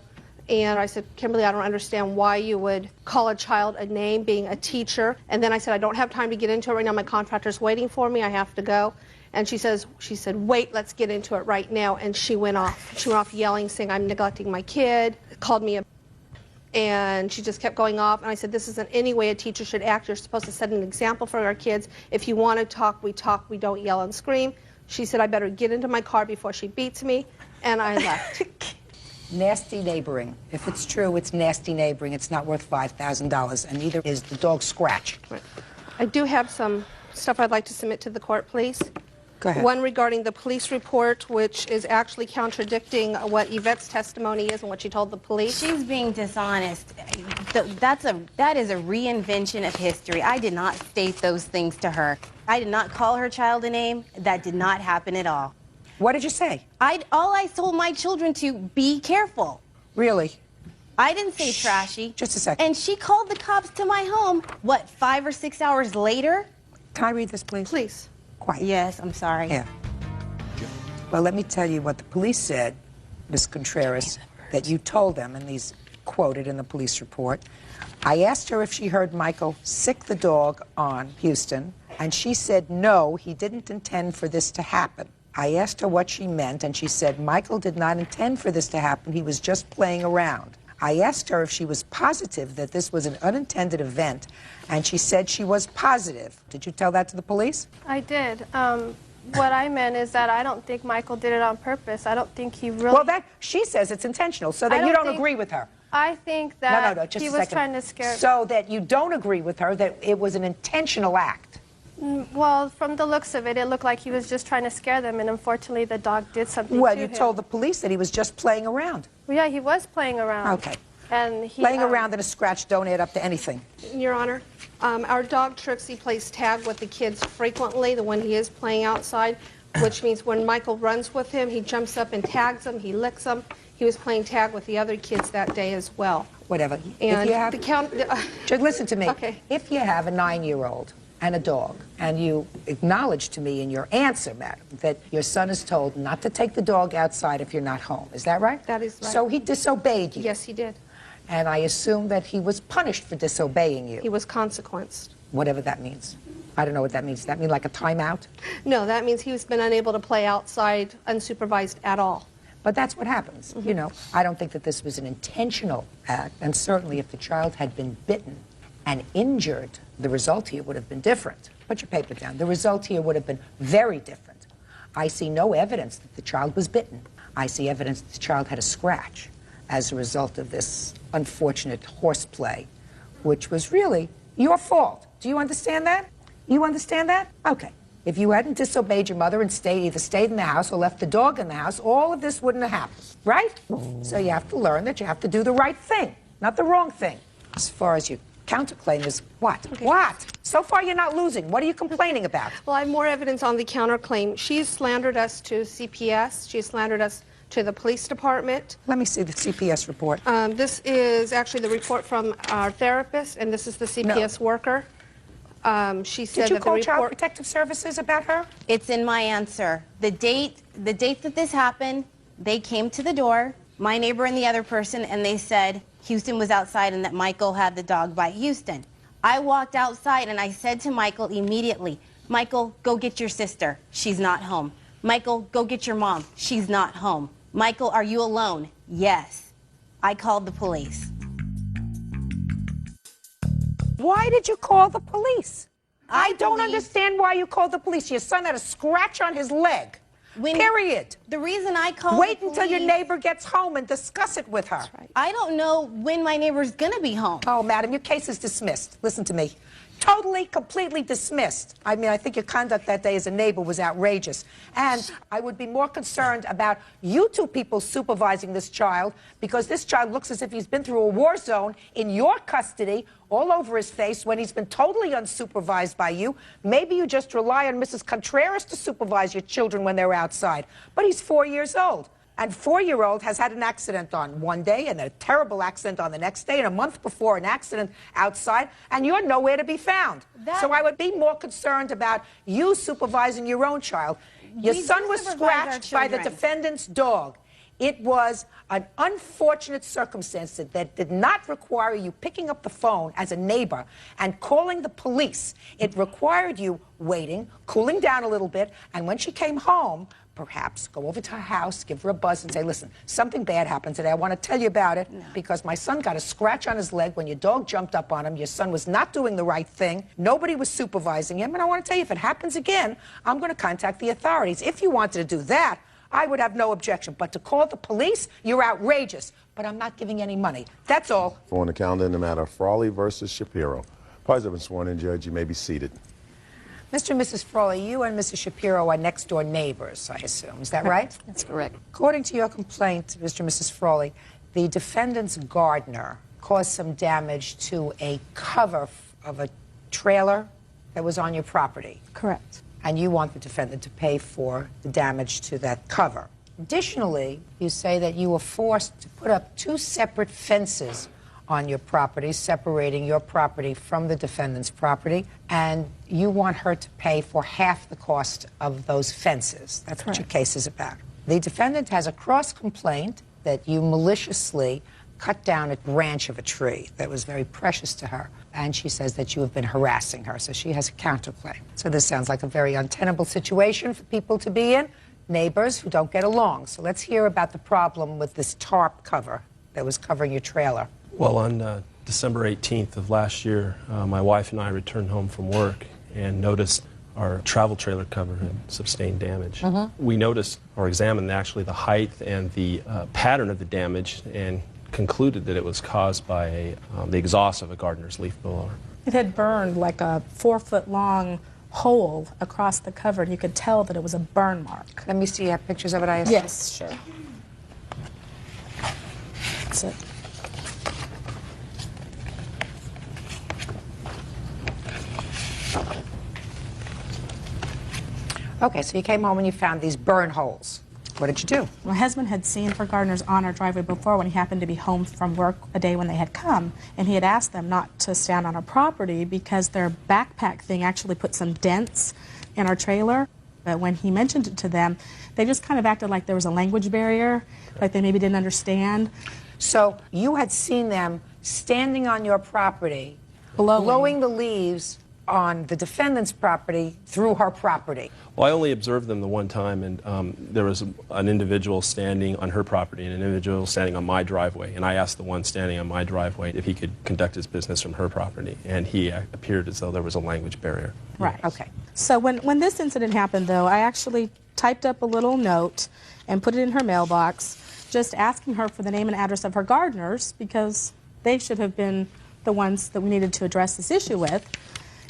[SPEAKER 20] And I said, Kimberly, I don't understand why you would call a child a name being a teacher. And then I said, I don't have time to get into it right now. My contractor's waiting for me. I have to go. And she said, wait, let's get into it right now. And she went off. She went off yelling, saying, I'm neglecting my kid, called me a... And she just kept going off. And I said, this isn't any way a teacher should act. You're supposed to set an example for our kids. If you want to talk. We don't yell and scream. She said, I better get into my car before she beats me. And I left.
[SPEAKER 2] Nasty neighboring. If it's true, it's nasty neighboring. It's not worth $5,000, and neither is the dog scratch.
[SPEAKER 20] I do have some stuff I'd like to submit to the court, please.
[SPEAKER 2] Go ahead.
[SPEAKER 20] One regarding the police report, which is actually contradicting what Yvette's testimony is and what she told the police.
[SPEAKER 17] She's being dishonest. That is a reinvention of history. I did not state those things to her. I did not call her child a name. That did not happen at all.
[SPEAKER 2] What did you say?
[SPEAKER 17] All I told my children to be careful.
[SPEAKER 2] Really?
[SPEAKER 17] I didn't say trashy.
[SPEAKER 2] Just a second.
[SPEAKER 17] And she called the cops to my home, what, 5 or 6 hours later?
[SPEAKER 2] Can I read this, please?
[SPEAKER 20] Please.
[SPEAKER 2] Quiet.
[SPEAKER 17] Yes, I'm sorry.
[SPEAKER 2] Yeah. Well, let me tell you what the police said, Ms. Contreras, that you told them, and these quoted in the police report. I asked her if she heard Michael sick the dog on Houston, and she said no, he didn't intend for this to happen. I asked her what she meant, and she said Michael did not intend for this to happen. He was just playing around. I asked her if she was positive that this was an unintended event, and she said she was positive. Did you tell that to the police?
[SPEAKER 16] I did. What I meant is that I don't think Michael did it on purpose. I don't think he really...
[SPEAKER 2] Well, she says it's intentional, so that you don't agree with her.
[SPEAKER 16] I think that
[SPEAKER 2] No, just
[SPEAKER 16] he
[SPEAKER 2] a
[SPEAKER 16] was
[SPEAKER 2] second.
[SPEAKER 16] trying to scare...
[SPEAKER 2] So that you don't agree with her that it was an intentional act.
[SPEAKER 16] Well, from the looks of it, it looked like he was just trying to scare them, and unfortunately the dog did something
[SPEAKER 2] Well,
[SPEAKER 16] to
[SPEAKER 2] you
[SPEAKER 16] him.
[SPEAKER 2] told the police that he was just playing around.
[SPEAKER 16] Well, yeah, he was playing around.
[SPEAKER 2] Okay.
[SPEAKER 20] And he,
[SPEAKER 2] Laying around in a scratch don't add up to anything.
[SPEAKER 20] Your Honor, our dog Trixie plays tag with the kids frequently, the one he is playing outside, which means when Michael runs with him, he jumps up and tags them, he licks them. He was playing tag with the other kids that day as well.
[SPEAKER 2] Whatever.
[SPEAKER 20] And
[SPEAKER 2] if you have,
[SPEAKER 20] the count.
[SPEAKER 2] Judd, listen to me.
[SPEAKER 20] Okay.
[SPEAKER 2] If you have a 9-year-old and a dog, and you acknowledge to me in your answer, madam, that your son is told not to take the dog outside if you're not home. Is that right?
[SPEAKER 20] That is right.
[SPEAKER 2] So he disobeyed you.
[SPEAKER 20] Yes, he did.
[SPEAKER 2] And I assume that he was punished for disobeying you.
[SPEAKER 20] He was consequenced.
[SPEAKER 2] Whatever that means. I don't know what that means. Does that mean like a timeout?
[SPEAKER 20] No, that means he's been unable to play outside unsupervised at all.
[SPEAKER 2] But that's what happens. You know, I don't think that this was an intentional act, and certainly if the child had been bitten and injured, the result here would have been different. Put your paper down. The result here would have been very different. I see no evidence that the child was bitten. I see evidence that the child had a scratch as a result of this unfortunate horseplay, which was really your fault. Do you understand that? You understand that? Okay. If you hadn't disobeyed your mother and either stayed in the house or left the dog in the house, all of this wouldn't have happened, right? So you have to learn that you have to do the right thing, not the wrong thing. As far as your counterclaim is what? Okay. What? So far you're not losing. What are you complaining about?
[SPEAKER 20] Well, I have more evidence on the counterclaim. She's slandered us to CPS. She's slandered us to the police department.
[SPEAKER 2] Let me see the CPS report.
[SPEAKER 20] This is actually the report from our therapist, and this is the CPS worker. She said
[SPEAKER 2] Did you
[SPEAKER 20] that
[SPEAKER 2] call
[SPEAKER 20] the
[SPEAKER 2] Child
[SPEAKER 20] report.
[SPEAKER 2] Protective Services about her?
[SPEAKER 17] It's in my answer. The date that this happened, they came to the door, my neighbor and the other person, and they said Houston was outside and that Michael had the dog bite Houston. I walked outside and I said to Michael immediately, Michael, go get your sister. She's not home. Michael, go get your mom. She's not home. Michael, are you alone? Yes. I called the police.
[SPEAKER 2] Why did you call the police? I don't
[SPEAKER 17] believe-
[SPEAKER 2] understand why you called the police. Your son had a scratch on his leg. Period.
[SPEAKER 17] The reason I called
[SPEAKER 2] Wait
[SPEAKER 17] the
[SPEAKER 2] until your
[SPEAKER 17] police-
[SPEAKER 2] neighbor gets home and discuss it with her.
[SPEAKER 17] I don't know when my neighbor's gonna be home.
[SPEAKER 2] Oh, madam, your case is dismissed. Listen to me. Totally, completely dismissed. I mean, I think your conduct that day as a neighbor was outrageous. And I would be more concerned about you two people supervising this child, because this child looks as if he's been through a war zone in your custody, all over his face, when he's been totally unsupervised by you. Maybe you just rely on Mrs. Contreras to supervise your children when they're outside. But he's 4 years old. And 4-year-old has had an accident on one day and a terrible accident on the next day and a month before an accident outside, and you're nowhere to be found. So I would be more concerned about you supervising your own child. Your
[SPEAKER 17] We
[SPEAKER 2] son
[SPEAKER 17] do
[SPEAKER 2] was
[SPEAKER 17] supervise our
[SPEAKER 2] scratched by the
[SPEAKER 17] children.
[SPEAKER 2] defendant's dog. It was an unfortunate circumstance that did not require you picking up the phone as a neighbor and calling the police. It required you waiting, cooling down a little bit, and when she came home, perhaps go over to her house, give her a buzz and say, listen, something bad happened today. I want to tell you about it because my son got a scratch on his leg when your dog jumped up on him. Your son was not doing the right thing. Nobody was supervising him. And I want to tell you, if it happens again, I'm going to contact the authorities. If you wanted to do that, I would have no objection. But to call the police, you're outrageous. But I'm not giving any money. That's all.
[SPEAKER 6] On the calendar in the matter of Frawley versus Shapiro. Parties have been sworn in, Judge. You may be seated.
[SPEAKER 2] Mr. and Mrs. Frawley, you and Mrs. Shapiro are next-door neighbors, I assume. Is that right?
[SPEAKER 15] That's correct.
[SPEAKER 2] According to your complaint, Mr. and Mrs. Frawley, the defendant's gardener caused some damage to a cover of a trailer that was on your property.
[SPEAKER 11] Correct.
[SPEAKER 2] And you want the defendant to pay for the damage to that cover. Additionally, you say that you were forced to put up 2 separate fences on your property, separating your property from the defendant's property, and you want her to pay for half the cost of those fences. That's what your case is about. The defendant has a cross-complaint that you maliciously cut down a branch of a tree that was very precious to her, and she says that you have been harassing her, so she has a counterclaim. So this sounds like a very untenable situation for people to be in, neighbors who don't get along. So let's hear about the problem with this tarp cover that was covering your trailer.
[SPEAKER 21] Well, on December 18th of last year, my wife and I returned home from work and noticed our travel trailer cover had sustained damage. We noticed or examined actually the height and the pattern of the damage and concluded that it was caused by the exhaust of a gardener's leaf blower.
[SPEAKER 11] It had burned like a 4-foot-long hole across the cover, and you could tell that it was a burn mark.
[SPEAKER 2] Let me see, you have pictures of it, I assume?
[SPEAKER 11] Yes, sure. That's it.
[SPEAKER 2] Okay, so you came home and you found these burn holes. What did you do?
[SPEAKER 3] My husband had seen her gardeners on our driveway before when he happened to be home from work a day when they had come, and he had asked them not to stand on our property because their backpack thing actually put some dents in our trailer. But when he mentioned it to them, they just kind of acted like there was a language barrier, like they maybe didn't understand.
[SPEAKER 2] So you had seen them standing on your property, blowing the leaves on the defendant's property through her property.
[SPEAKER 21] Well, I only observed them the one time, and there was an individual standing on her property and an individual standing on my driveway. And I asked the one standing on my driveway if he could conduct his business from her property, and he appeared as though there was a language barrier.
[SPEAKER 3] Right. Okay. So when this incident happened, though, I actually typed up a little note and put it in her mailbox, just asking her for the name and address of her gardeners, because they should have been the ones that we needed to address this issue with.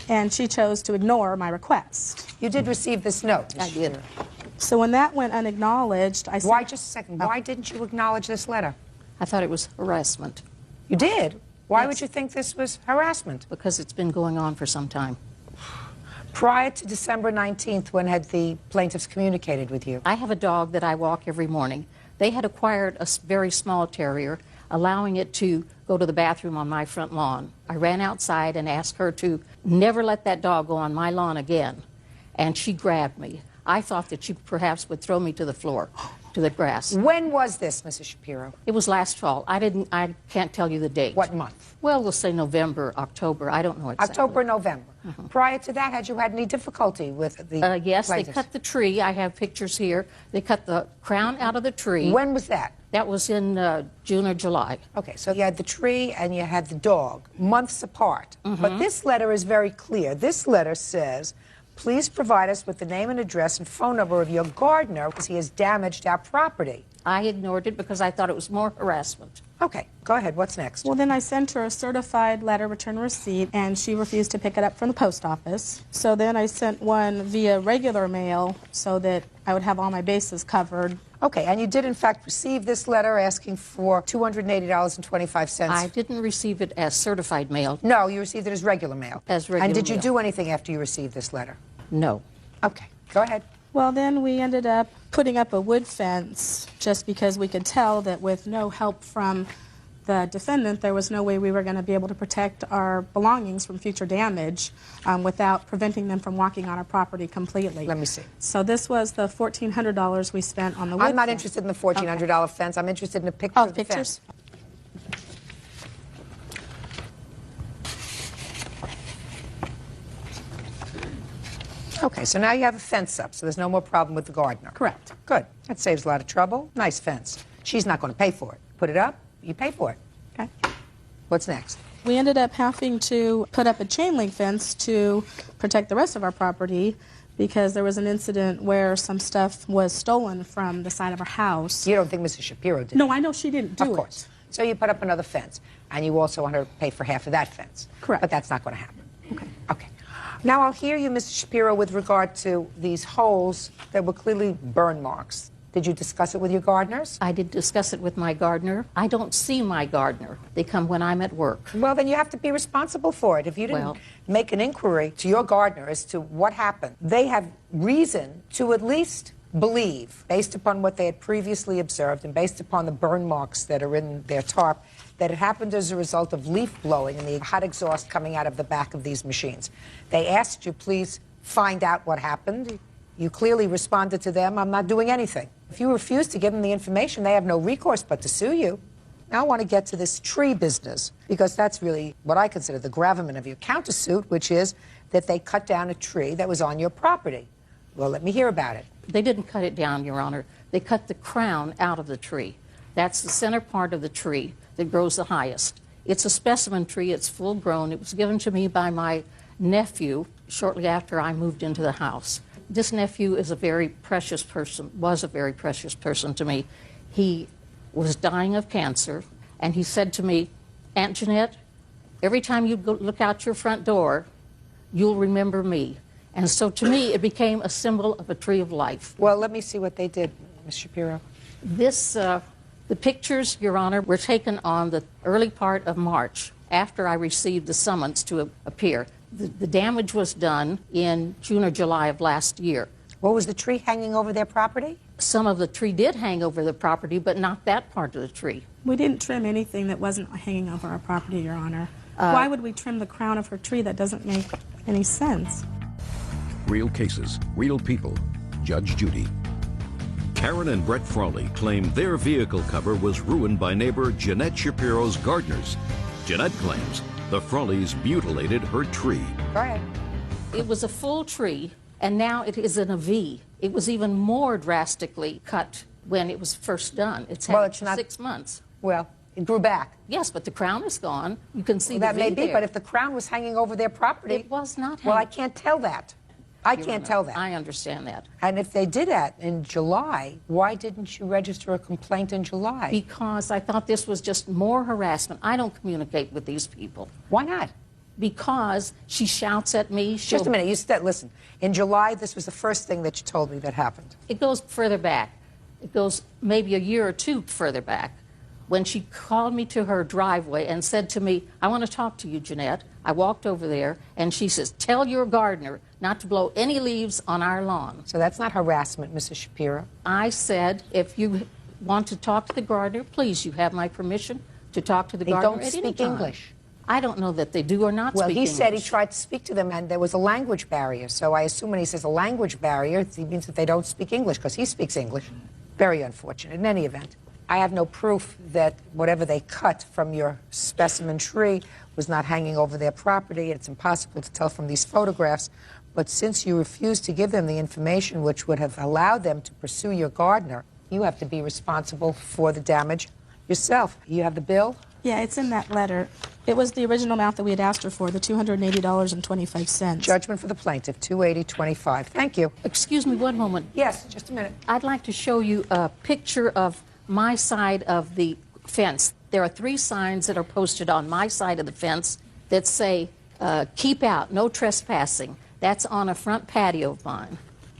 [SPEAKER 3] And she chose to ignore my request.
[SPEAKER 2] You did receive this note.
[SPEAKER 3] I did. So when that went unacknowledged, I said...
[SPEAKER 2] Why, just a second, why didn't you acknowledge this letter?
[SPEAKER 22] I thought it was harassment.
[SPEAKER 2] You did? Why
[SPEAKER 22] Yes.
[SPEAKER 2] would you think this was harassment?
[SPEAKER 22] Because it's been going on for some time.
[SPEAKER 2] Prior to December 19th, when had the plaintiffs communicated with you?
[SPEAKER 22] I have a dog that I walk every morning. They had acquired a very small terrier, allowing it to go to the bathroom on my front lawn. I ran outside and asked her to never let that dog go on my lawn again, and she grabbed me. I thought that she perhaps would throw me to the floor, to the grass.
[SPEAKER 2] When was this, Mrs. Shapiro?
[SPEAKER 22] It was last fall. I can't tell you the date.
[SPEAKER 2] What month?
[SPEAKER 22] Well, we'll say November, October. I don't know exactly.
[SPEAKER 2] October, November. Prior to that, had you had any difficulty with the
[SPEAKER 22] Yes,
[SPEAKER 2] plaintiffs?
[SPEAKER 22] they cut the tree. I have pictures here. They cut the crown out of the tree.
[SPEAKER 2] When was that?
[SPEAKER 22] That was in June or July.
[SPEAKER 2] Okay, so you had the tree and you had the dog, months apart. But this letter is very clear. This letter says, please provide us with the name and address and phone number of your gardener because he has damaged our property.
[SPEAKER 22] I ignored it because I thought it was more harassment.
[SPEAKER 2] Okay, go ahead. What's next?
[SPEAKER 3] Well, then I sent her a certified letter return receipt, and she refused to pick it up from the post office. So then I sent one via regular mail so that I would have all my bases covered.
[SPEAKER 2] Okay, and you did, in fact, receive this letter asking for $280.25.
[SPEAKER 22] I didn't receive it as certified mail.
[SPEAKER 2] No, you received it as regular mail.
[SPEAKER 22] As regular
[SPEAKER 2] And did you
[SPEAKER 22] mail.
[SPEAKER 2] do anything after you received this letter?
[SPEAKER 22] No.
[SPEAKER 2] Okay, go ahead.
[SPEAKER 3] Well, then we ended up putting up a wood fence just because we could tell that with no help from the defendant, there was no way we were going to be able to protect our belongings from future damage without preventing them from walking on our property completely.
[SPEAKER 2] Let me see.
[SPEAKER 3] So this was the $1,400 we spent on the wood
[SPEAKER 2] I'm not
[SPEAKER 3] fence.
[SPEAKER 2] interested in the $1,400 fence. I'm interested in a picture of the
[SPEAKER 3] pictures?
[SPEAKER 2] fence. Okay, so now you have a fence up, so there's no more problem with the gardener.
[SPEAKER 3] Correct.
[SPEAKER 2] Good. That saves a lot of trouble. Nice fence. She's not going to pay for it. Put it up, you pay for it.
[SPEAKER 3] Okay.
[SPEAKER 2] What's next?
[SPEAKER 3] We ended up having to put up a chain link fence to protect the rest of our property because there was an incident where some stuff was stolen from the side of our house.
[SPEAKER 2] You don't think Mrs. Shapiro did?
[SPEAKER 3] No, I know she didn't do it.
[SPEAKER 2] Of course. So you put up another fence, and you also want her to pay for half of that fence.
[SPEAKER 3] Correct.
[SPEAKER 2] But that's not going to happen. Okay. Now I'll hear you, Mrs. Shapiro, with regard to these holes that were clearly burn marks. Did you discuss it with your gardeners?
[SPEAKER 22] I did discuss it with my gardener. I don't see my gardener. They come when I'm at work.
[SPEAKER 2] Well, then you have to be responsible for it. If you didn't make an inquiry to your gardener as to what happened, they have reason to at least believe, based upon what they had previously observed and based upon the burn marks that are in their tarp, that it happened as a result of leaf blowing and the hot exhaust coming out of the back of these machines. They asked you, please find out what happened. You clearly responded to them, I'm not doing anything. If you refuse to give them the information, they have no recourse but to sue you. Now I want to get to this tree business, because that's really what I consider the gravamen of your countersuit, which is that they cut down a tree that was on your property. Well, let me hear about it.
[SPEAKER 22] They didn't cut it down, Your Honor. They cut the crown out of the tree. That's the center part of the tree that grows the highest. It's a specimen tree. It's full grown. It was given to me by my nephew shortly after I moved into the house. This nephew is a very precious person, was a very precious person to me. He was dying of cancer, and he said to me, Aunt Jeanette, every time you go look out your front door, you'll remember me. And so to me, it became a symbol of a tree of life.
[SPEAKER 2] Well, let me see what they did, Ms. Shapiro.
[SPEAKER 22] This, the pictures, Your Honor, were taken on the early part of March after I received the summons to appear. The damage was done in June or July of last year.
[SPEAKER 2] What was the tree hanging over their property?
[SPEAKER 22] Some of the tree did hang over the property, but not that part of the tree.
[SPEAKER 3] We didn't trim anything that wasn't hanging over our property, Your Honor. Why would we trim the crown of her tree? That doesn't make any sense.
[SPEAKER 1] Real cases, real people. Judge Judy. Karen and Brett Frawley claim their vehicle cover was ruined by neighbor Jeanette Shapiro's gardeners. Jeanette claims the Frawleys mutilated her tree.
[SPEAKER 2] Go ahead.
[SPEAKER 22] It was a full tree, and now it is in a V. It was even more drastically cut when it was first done. It's had
[SPEAKER 2] it's not
[SPEAKER 22] 6 months.
[SPEAKER 2] Well, it grew back.
[SPEAKER 22] Yes, but the crown is gone. You can see
[SPEAKER 2] Well,
[SPEAKER 22] the
[SPEAKER 2] that
[SPEAKER 22] V
[SPEAKER 2] may be,
[SPEAKER 22] there.
[SPEAKER 2] but if the crown was hanging over their property,
[SPEAKER 22] It was not
[SPEAKER 2] well, I
[SPEAKER 22] hanging.
[SPEAKER 2] can't tell that. I can't tell that.
[SPEAKER 22] I understand that.
[SPEAKER 2] And if they did that in July, why didn't you register a complaint in July?
[SPEAKER 22] Because I thought this was just more harassment. I don't communicate with these people.
[SPEAKER 2] Why not?
[SPEAKER 22] Because she shouts at me.
[SPEAKER 2] Just a minute. You said, listen, in July, this was the first thing that you told me that happened.
[SPEAKER 22] It goes further back. It goes maybe a year or two further back when she called me to her driveway and said to me, I want to talk to you, Jeanette. I walked over there, and she says, tell your gardener not to blow any leaves on our lawn.
[SPEAKER 2] So that's not harassment, Mrs. Shapiro.
[SPEAKER 22] I said, if you want to talk to the gardener, please, you have my permission to talk to the
[SPEAKER 2] They
[SPEAKER 22] gardener
[SPEAKER 2] don't
[SPEAKER 22] at any
[SPEAKER 2] speak
[SPEAKER 22] time.
[SPEAKER 2] English.
[SPEAKER 22] I don't know that they do or not
[SPEAKER 2] Well,
[SPEAKER 22] speak
[SPEAKER 2] he
[SPEAKER 22] English.
[SPEAKER 2] said he tried to speak to them, and there was a language barrier. So I assume when he says a language barrier, it means that they don't speak English, because he speaks English. Very unfortunate. In any event, I have no proof that whatever they cut from your specimen tree was not hanging over their property. It's impossible to tell from these photographs. But since you refused to give them the information which would have allowed them to pursue your gardener, you have to be responsible for the damage yourself. You have the bill?
[SPEAKER 3] Yeah, it's in that letter. It was the original amount that we had asked her for, the $280.25.
[SPEAKER 2] Judgment for the plaintiff, $280.25. Thank you.
[SPEAKER 22] Excuse me one moment.
[SPEAKER 2] Yes, just a minute.
[SPEAKER 22] I'd like to show you a picture of my side of the fence. There are 3 signs that are posted on my side of the fence that say, keep out, no trespassing. That's on a front patio of mine.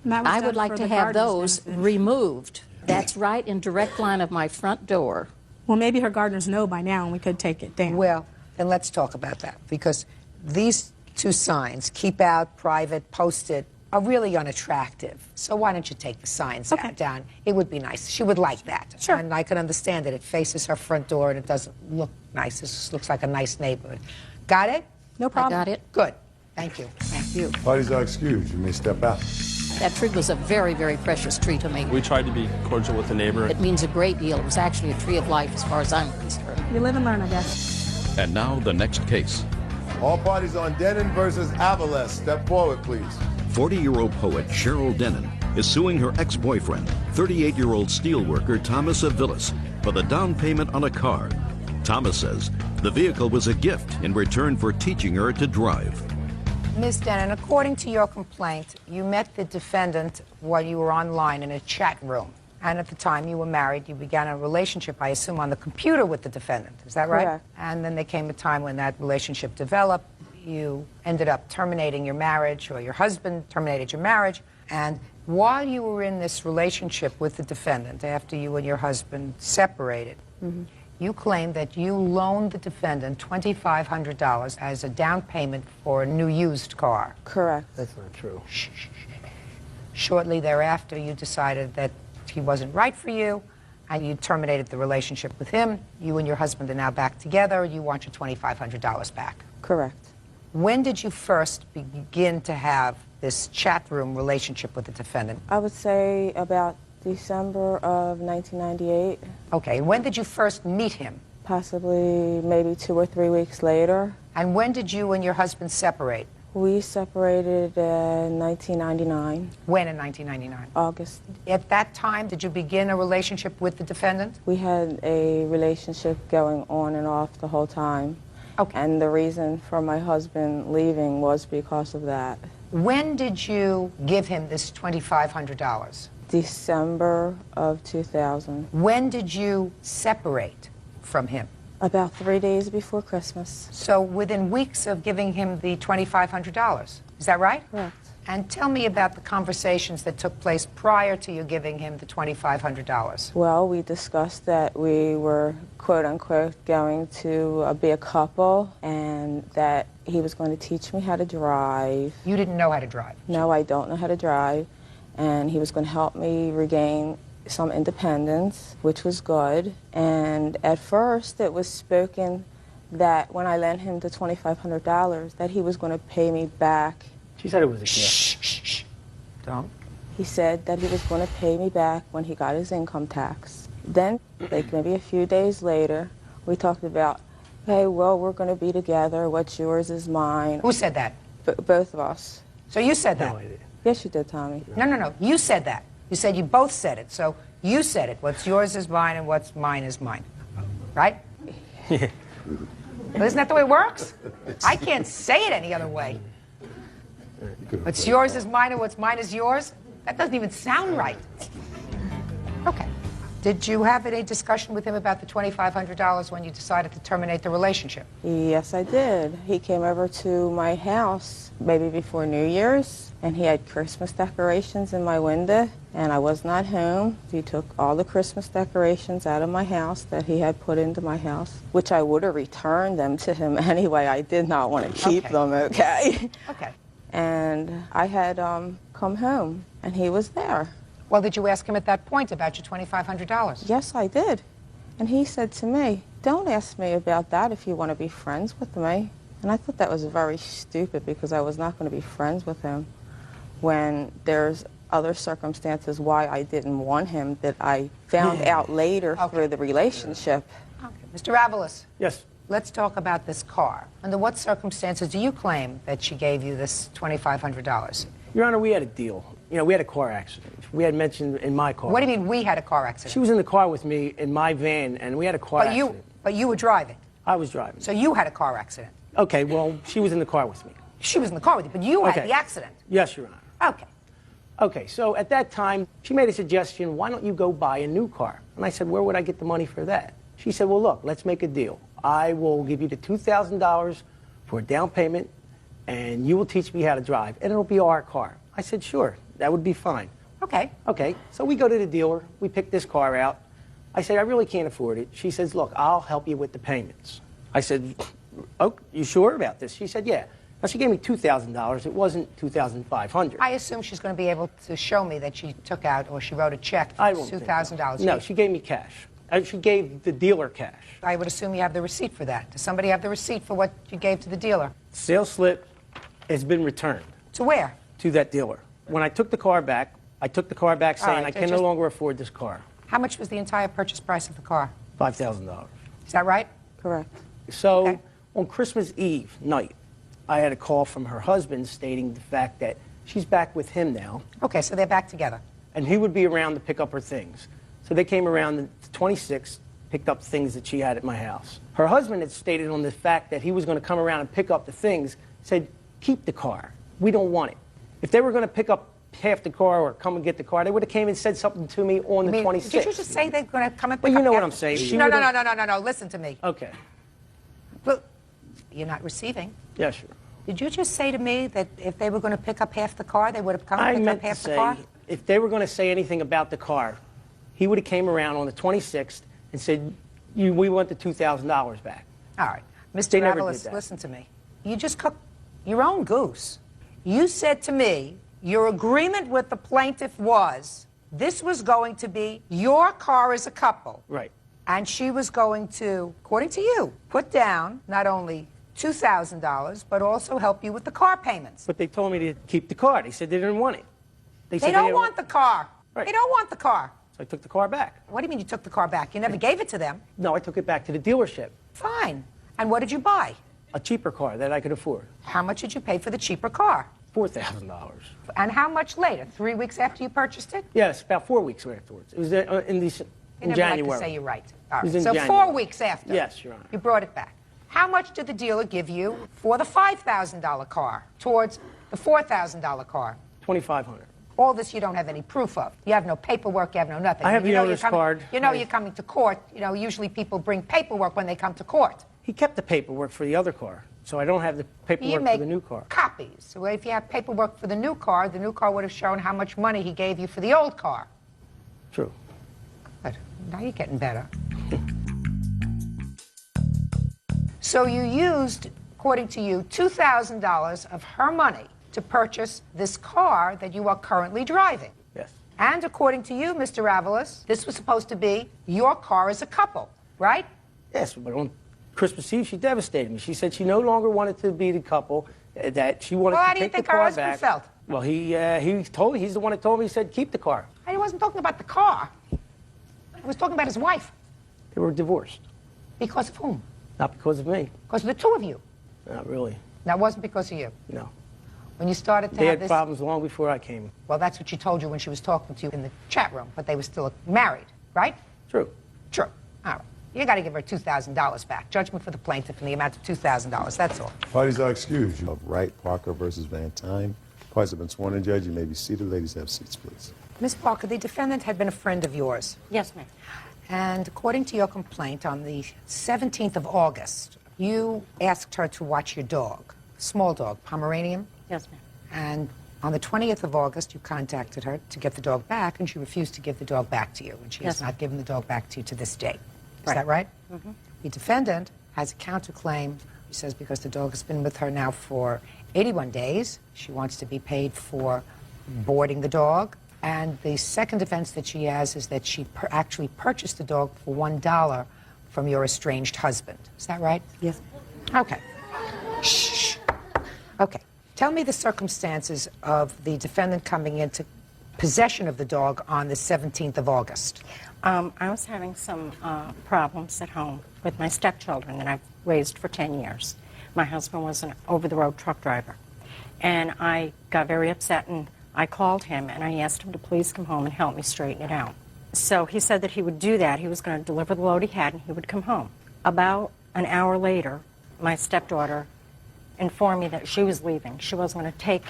[SPEAKER 22] I would like to have those removed. That's right in direct line of my front door.
[SPEAKER 3] Well, maybe her gardeners know by now, and we could take it down.
[SPEAKER 2] Well, then let's talk about that, because these 2 signs, keep out, private, posted, are really unattractive. So why don't you take the signs down? It would be nice. She would like that. Sure. And I can understand that it faces her front door and it doesn't look nice. This just looks like a nice neighborhood. Got it?
[SPEAKER 3] No problem.
[SPEAKER 22] I got it.
[SPEAKER 2] Good. Thank you.
[SPEAKER 22] Thank you.
[SPEAKER 6] Parties are excused. You may step out.
[SPEAKER 22] That tree was a very, very precious tree to me.
[SPEAKER 21] We tried to be cordial with the neighbor.
[SPEAKER 22] It means a great deal. It was actually a tree of life as far as I'm concerned.
[SPEAKER 3] You live and learn, I guess.
[SPEAKER 1] And now the next case.
[SPEAKER 6] All parties on Denon versus Avalos. Step forward, please.
[SPEAKER 1] 40-year-old poet Cheryl Denon is suing her ex-boyfriend, 38-year-old steelworker Thomas Avilas, for the down payment on a car. Thomas says the vehicle was a gift in return for teaching her to drive.
[SPEAKER 2] Ms. Denon, according to your complaint, you met the defendant while you were online in a chat room. And at the time you were married, you began a relationship, I assume, on the computer with the defendant. Is that right?
[SPEAKER 17] Correct.
[SPEAKER 2] And then there came a time when that relationship developed. You ended up terminating your marriage, or your husband terminated your marriage. And while you were in this relationship with the defendant, after you and your husband separated, you claimed that you loaned the defendant $2,500 as a down payment for a new used car.
[SPEAKER 17] Correct.
[SPEAKER 2] That's not true. Shortly thereafter, you decided that he wasn't right for you, and you terminated the relationship with him. You and your husband are now back together. You want your $2,500 back.
[SPEAKER 17] Correct.
[SPEAKER 2] When did you first begin to have this chat room relationship with the defendant?
[SPEAKER 17] I would say about December of 1998.
[SPEAKER 2] Okay, and when did you first meet him?
[SPEAKER 17] Possibly maybe 2 or 3 weeks later.
[SPEAKER 2] And when did you and your husband separate?
[SPEAKER 17] We separated in 1999.
[SPEAKER 2] When in 1999?
[SPEAKER 17] August.
[SPEAKER 2] At that time, did you begin a relationship with the defendant?
[SPEAKER 17] We had a relationship going on and off the whole time.
[SPEAKER 2] Okay.
[SPEAKER 17] And the reason for my husband leaving was because of that.
[SPEAKER 2] When did you give him this $2,500?
[SPEAKER 17] December of 2000.
[SPEAKER 2] When did you separate from him?
[SPEAKER 17] About 3 days before Christmas.
[SPEAKER 2] So within weeks of giving him the $2,500. Is that right?
[SPEAKER 17] Correct.
[SPEAKER 2] And tell me about the conversations that took place prior to you giving him the $2,500.
[SPEAKER 17] Well, we discussed that we were, quote unquote, going to be a couple, and that he was going to teach me how to drive.
[SPEAKER 2] You didn't know how to drive?
[SPEAKER 17] No, I don't know how to drive.
[SPEAKER 7] and he was going to help me regain some independence, which was good. And at first, it was spoken that when I lent him the $2,500, that he was going to pay me back.
[SPEAKER 8] She said it was a gift.
[SPEAKER 2] Shh. Don't.
[SPEAKER 7] He said that he was going to pay me back when he got his income tax. Then, like maybe a few days later, we talked about, hey, well, we're going to be together. What's yours is mine.
[SPEAKER 2] Who said that?
[SPEAKER 7] Both of us.
[SPEAKER 2] So you said that?
[SPEAKER 8] No, I didn't.
[SPEAKER 7] Yes, you did, Tommy.
[SPEAKER 2] No. You said that. You said you both said it. So you said it. What's yours is mine and what's mine is mine. Right?
[SPEAKER 8] Yeah.
[SPEAKER 2] Well, isn't that the way it works? I can't say it any other way. What's yours is mine and what's mine is yours? That doesn't even sound right. Okay. Did you have any discussion with him about the $2,500 when you decided to terminate the relationship?
[SPEAKER 7] Yes, I did. He came over to my house maybe before New Year's, and he had Christmas decorations in my window, and I was not home. He took all the Christmas decorations out of my house that he had put into my house, which I would have returned them to him anyway. I did not want to keep them, okay?
[SPEAKER 2] Okay.
[SPEAKER 7] And I had come home, and he was there.
[SPEAKER 2] Well, did you ask him at that point about your $2,500?
[SPEAKER 7] Yes, I did. And he said to me, don't ask me about that if you want to be friends with me. And I thought that was very stupid because I was not going to be friends with him when there's other circumstances why I didn't want him that I found out later through the relationship.
[SPEAKER 2] Okay. Mr. Avalos.
[SPEAKER 8] Yes.
[SPEAKER 2] Let's talk about this car. Under what circumstances do you claim that she gave you this $2,500?
[SPEAKER 8] Your Honor, we had a deal. You know, we had a car accident. We had mentioned in my car.
[SPEAKER 2] What do you mean we had a car accident?
[SPEAKER 8] She was in the car with me in my van, and we had a car accident.
[SPEAKER 2] But you were driving?
[SPEAKER 8] I was driving.
[SPEAKER 2] So you had a car accident?
[SPEAKER 8] Okay, well, she was in the car with me.
[SPEAKER 2] She was in the car with you, but you had the accident?
[SPEAKER 8] Yes, Your Honor.
[SPEAKER 2] Okay.
[SPEAKER 8] Okay, so at that time, she made a suggestion, why don't you go buy a new car? And I said, where would I get the money for that? She said, well, look, let's make a deal. I will give you the $2,000 for a down payment, and you will teach me how to drive, and it'll be our car. I said, sure, that would be fine.
[SPEAKER 2] Okay.
[SPEAKER 8] Okay, so we go to the dealer, we pick this car out. I said, I really can't afford it. She says, look, I'll help you with the payments. I said, oh, you sure about this? She said, yeah. Now, she gave me $2,000. It wasn't $2,500.
[SPEAKER 2] I assume she's going to be able to show me that she took out or she wrote a check for $2,000.
[SPEAKER 8] No, she gave me cash. She gave the dealer cash.
[SPEAKER 2] I would assume you have the receipt for that. Does somebody have the receipt for what you gave to the dealer?
[SPEAKER 8] Sales slip has been returned.
[SPEAKER 2] To where?
[SPEAKER 8] To that dealer. When I took the car back, saying I can no longer afford this car.
[SPEAKER 2] How much was the entire purchase price of the car?
[SPEAKER 8] $5,000.
[SPEAKER 2] Is that right?
[SPEAKER 7] Correct.
[SPEAKER 8] So on Christmas Eve night, I had a call from her husband stating the fact that she's back with him now.
[SPEAKER 2] Okay, so they're back together.
[SPEAKER 8] And he would be around to pick up her things. So they came around the 26th, picked up things that she had at my house. Her husband had stated on the fact that he was going to come around and pick up the things, said, keep the car. We don't want it. If they were going to pick up half the car or come and get the car, they would have came and said something to me on the 26th.
[SPEAKER 2] Did you just say they're going to come and pick
[SPEAKER 8] Well,
[SPEAKER 2] up
[SPEAKER 8] you know
[SPEAKER 2] half
[SPEAKER 8] what I'm saying.
[SPEAKER 2] No. Listen to me.
[SPEAKER 8] Okay.
[SPEAKER 2] Well, you're not receiving.
[SPEAKER 8] Yeah, sure.
[SPEAKER 2] Did you just say to me that if they were going to pick up half the car, they would have come and picked up half the car?
[SPEAKER 8] I meant to say, if they were going to say anything about the car, he would have came around on the 26th and said, we want the $2,000 back.
[SPEAKER 2] All right. Mr. Avalos, listen to me. You just cooked your own goose. You said to me, your agreement with the plaintiff was this was going to be your car as a couple.
[SPEAKER 8] Right.
[SPEAKER 2] And she was going to, according to you, put down not only $2,000, but also help you with the car payments.
[SPEAKER 8] But they told me to keep the car. They said they didn't want it.
[SPEAKER 2] They don't want the car.
[SPEAKER 8] Right.
[SPEAKER 2] They don't want the car.
[SPEAKER 8] So I took the car back.
[SPEAKER 2] What do you mean you took the car back? You never gave it to them.
[SPEAKER 8] No, I took it back to the dealership.
[SPEAKER 2] Fine. And what did you buy?
[SPEAKER 8] A cheaper car that I could afford.
[SPEAKER 2] How much did you pay for the cheaper car?
[SPEAKER 8] $4,000.
[SPEAKER 2] And how much later? 3 weeks after you purchased it?
[SPEAKER 8] Yes, about 4 weeks afterwards. It was in
[SPEAKER 2] You never
[SPEAKER 8] January.
[SPEAKER 2] like to say you're right. All
[SPEAKER 8] It was
[SPEAKER 2] right.
[SPEAKER 8] in
[SPEAKER 2] So
[SPEAKER 8] January.
[SPEAKER 2] 4 weeks after.
[SPEAKER 8] Yes, Your Honor.
[SPEAKER 2] You brought it back. How much did the dealer give you for the $5,000 car towards the $4,000 car?
[SPEAKER 8] $2,500.
[SPEAKER 2] All this you don't have any proof of. You have no paperwork, you have no nothing.
[SPEAKER 8] I have the owner's card.
[SPEAKER 2] You know you're coming to court. You know, usually people bring paperwork when they come to court.
[SPEAKER 8] He kept the paperwork for the other car, so I don't have the paperwork for the new car.
[SPEAKER 2] Copies. So if you have paperwork for the new car would have shown how much money he gave you for the old car.
[SPEAKER 8] True.
[SPEAKER 2] Good. Now you're getting better. So you used, according to you, $2,000 of her money to purchase this car that you are currently driving.
[SPEAKER 8] Yes.
[SPEAKER 2] And according to you, Mr. Avalos, this was supposed to be your car as a couple, right?
[SPEAKER 8] Yes, but on Christmas Eve, she devastated me. She said she no longer wanted to be the couple, that she wanted
[SPEAKER 2] Well, how
[SPEAKER 8] to
[SPEAKER 2] do you
[SPEAKER 8] take the
[SPEAKER 2] think her
[SPEAKER 8] car
[SPEAKER 2] husband
[SPEAKER 8] back.
[SPEAKER 2] felt?
[SPEAKER 8] Well, he's the one that told me, he said, keep the car.
[SPEAKER 2] I wasn't talking about the car. I was talking about his wife.
[SPEAKER 8] They were divorced.
[SPEAKER 2] Because of whom?
[SPEAKER 8] Not because of me.
[SPEAKER 2] Because of the two of you.
[SPEAKER 8] Not really.
[SPEAKER 2] That wasn't because of you.
[SPEAKER 8] No.
[SPEAKER 2] When you started to
[SPEAKER 8] They
[SPEAKER 2] have
[SPEAKER 8] had
[SPEAKER 2] this...
[SPEAKER 8] problems long before I came.
[SPEAKER 2] Well, that's what she told you when she was talking to you in the chat room, but they were still married, right?
[SPEAKER 8] True.
[SPEAKER 2] True. All right. You got to give her $2,000 back. Judgment for the plaintiff in the amount of $2,000. That's all.
[SPEAKER 6] Parties are excused. You have Wright, Parker versus Van Tine. Parties have been sworn in, Judge. You may be seated. Ladies, have seats, please.
[SPEAKER 2] Miss Parker, the defendant had been a friend of yours.
[SPEAKER 22] Yes, ma'am.
[SPEAKER 2] And according to your complaint, on the 17th of August, you asked her to watch your dog, small dog, Pomeranian.
[SPEAKER 22] Yes, ma'am.
[SPEAKER 2] And on the 20th of August, you contacted her to get the dog back, and she refused to give the dog back to you. And she has
[SPEAKER 22] Yes,
[SPEAKER 2] not given the dog back to you to this day. Is
[SPEAKER 22] Right.
[SPEAKER 2] that right?
[SPEAKER 22] Mm-hmm.
[SPEAKER 2] The defendant has a counterclaim. He says because the dog has been with her now for 81 days, she wants to be paid for boarding the dog. And the second defense that she has is that she actually purchased the dog for $1 from your estranged husband. Is that right?
[SPEAKER 22] Yes.
[SPEAKER 2] Okay. Shh. Okay. Tell me the circumstances of the defendant coming into possession of the dog on the 17th of August.
[SPEAKER 22] I was having some problems at home with my stepchildren that I've raised for 10 years. My husband was an over-the-road truck driver. And I got very upset, and I called him, and I asked him to please come home and help me straighten it out. So he said that he would do that. He was going to deliver the load he had, and he would come home. About an hour later, my stepdaughter informed me that she was leaving. She wasn't going to take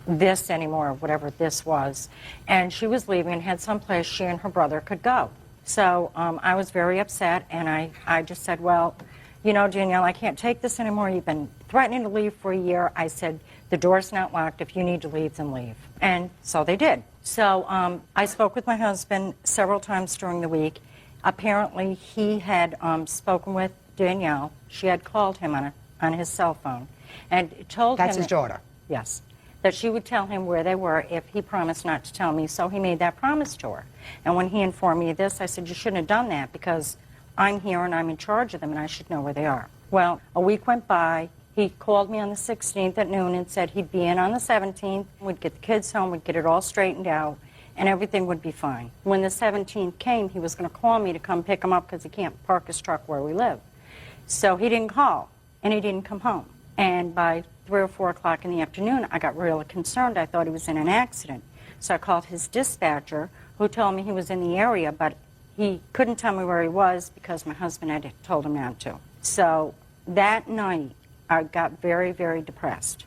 [SPEAKER 22] this anymore, whatever this was. And she was leaving and had someplace she and her brother could go. So I was very upset, and I just said, well, you know, Danielle, I can't take this anymore. You've been threatening to leave for a year. I said, the door's not locked. If you need to leave, then leave. And so they did. So I spoke with my husband several times during the week. Apparently, he had spoken with Danielle. She had called him on his cell phone and told him...
[SPEAKER 2] That's his daughter?
[SPEAKER 22] Yes. That she would tell him where they were if he promised not to tell me. So he made that promise to her. And when he informed me of this, I said, you shouldn't have done that because I'm here and I'm in charge of them and I should know where they are. Well, a week went by. He called me on the 16th at noon and said he'd be in on the 17th. We'd get the kids home, we'd get it all straightened out, and everything would be fine. When the 17th came, he was going to call me to come pick him up because he can't park his truck where we live. So he didn't call, and he didn't come home. And by 3 or 4 o'clock in the afternoon, I got really concerned. I thought he was in an accident. So I called his dispatcher, who told me he was in the area, but he couldn't tell me where he was because my husband had told him not to. So that night, I got very, very depressed.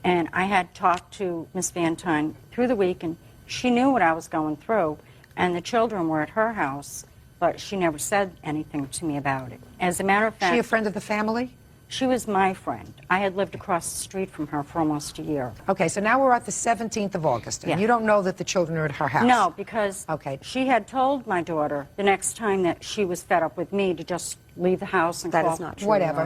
[SPEAKER 22] And I had talked to Miss Van Tine through the week, and she knew what I was going through. And the children were at her house, but she never said anything to me about it. As a matter of fact...
[SPEAKER 2] She a friend of the family?
[SPEAKER 22] She was my friend. I had lived across the street from her for almost a year.
[SPEAKER 2] Okay, so now we're at the 17th of August, and
[SPEAKER 22] Yeah.
[SPEAKER 2] you don't know that the children are at her house?
[SPEAKER 22] No, because she had told my daughter the next time that she was fed up with me to just leave the house and
[SPEAKER 2] That
[SPEAKER 22] call.
[SPEAKER 2] is not true. Whatever.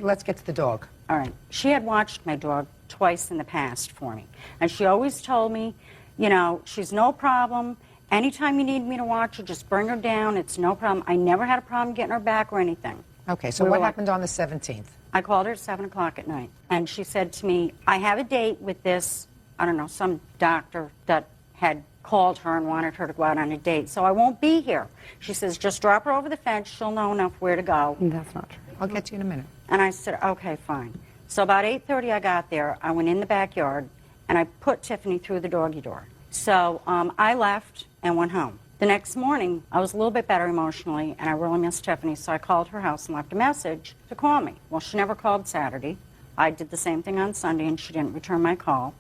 [SPEAKER 2] Let's get to the dog.
[SPEAKER 22] All right. She had watched my dog twice in the past for me. And she always told me, you know, she's no problem. Anytime you need me to watch her, just bring her down. It's no problem. I never had a problem getting her back or anything.
[SPEAKER 2] Okay, so what happened on the 17th?
[SPEAKER 22] I called her at 7 o'clock at night. And she said to me, I have a date with this, I don't know, some doctor that had called her and wanted her to go out on a date. So I won't be here. She says, just drop her over the fence. She'll know enough where to go.
[SPEAKER 2] That's not true. I'll get to you in a minute.
[SPEAKER 22] And I said, okay, fine. So about 8:30 I got there. I went in the backyard, and I put Tiffany through the doggy door. So I left and went home. The next morning, I was a little bit better emotionally, and I really missed Tiffany, so I called her house and left a message to call me. Well, she never called Saturday. I did the same thing on Sunday, and she didn't return my call.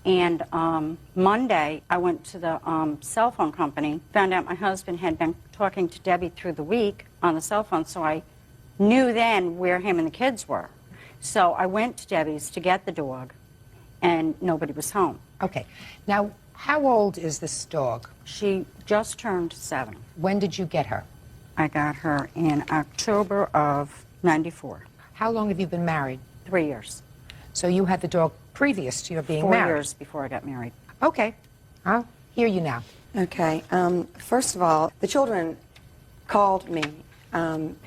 [SPEAKER 22] And Monday, I went to the cell phone company, found out my husband had been talking to Debbie through the week on the cell phone, so I knew then where him and the kids were. So I went to Debbie's to get the dog, and nobody was home.
[SPEAKER 2] Okay. Now, how old is this dog?
[SPEAKER 22] She just turned 7.
[SPEAKER 2] When did you get her?
[SPEAKER 22] I got her in October of '94.
[SPEAKER 2] How long have you been married?
[SPEAKER 22] 3 years.
[SPEAKER 2] So you had the dog previous to your being
[SPEAKER 22] 4
[SPEAKER 2] married?
[SPEAKER 22] 4 years before I got married.
[SPEAKER 2] Okay. I'll Hear you now.
[SPEAKER 9] Okay. First of all, the children called me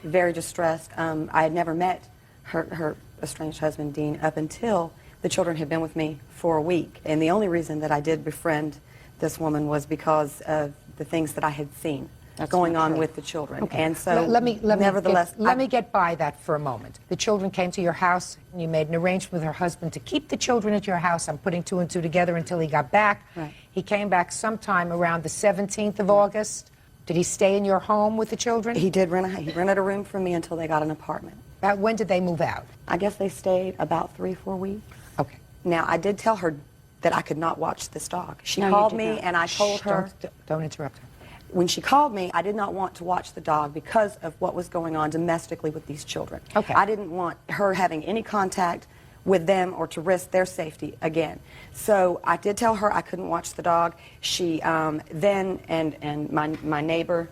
[SPEAKER 9] very distressed. I had never met her estranged husband, Dean, up until the children had been with me for a week. And the only reason that I did befriend this woman was because of the things that I had seen going on with the children.
[SPEAKER 2] Okay.
[SPEAKER 9] And so,
[SPEAKER 2] let me
[SPEAKER 9] nevertheless,
[SPEAKER 2] let me get by that for a moment. The children came to your house, and you made an arrangement with her husband to keep the children at your house. I'm putting two and two together until he got back.
[SPEAKER 9] Right.
[SPEAKER 2] He came back sometime around the 17th of August. Did he stay in your home with the children?
[SPEAKER 9] He did he rented a room from me until they got an apartment.
[SPEAKER 2] When did they move out?
[SPEAKER 9] I guess they stayed about 3-4 weeks.
[SPEAKER 2] Okay.
[SPEAKER 9] Now, I did tell her that I could not watch this dog. She
[SPEAKER 2] No, you
[SPEAKER 9] called
[SPEAKER 2] did
[SPEAKER 9] me,
[SPEAKER 2] not.
[SPEAKER 9] and I told her...
[SPEAKER 2] Don't interrupt her.
[SPEAKER 9] When she called me, I did not want to watch the dog because of what was going on domestically with these children.
[SPEAKER 2] Okay.
[SPEAKER 9] I didn't want her having any contact with them or to risk their safety again. So I did tell her I couldn't watch the dog. She then, and my neighbor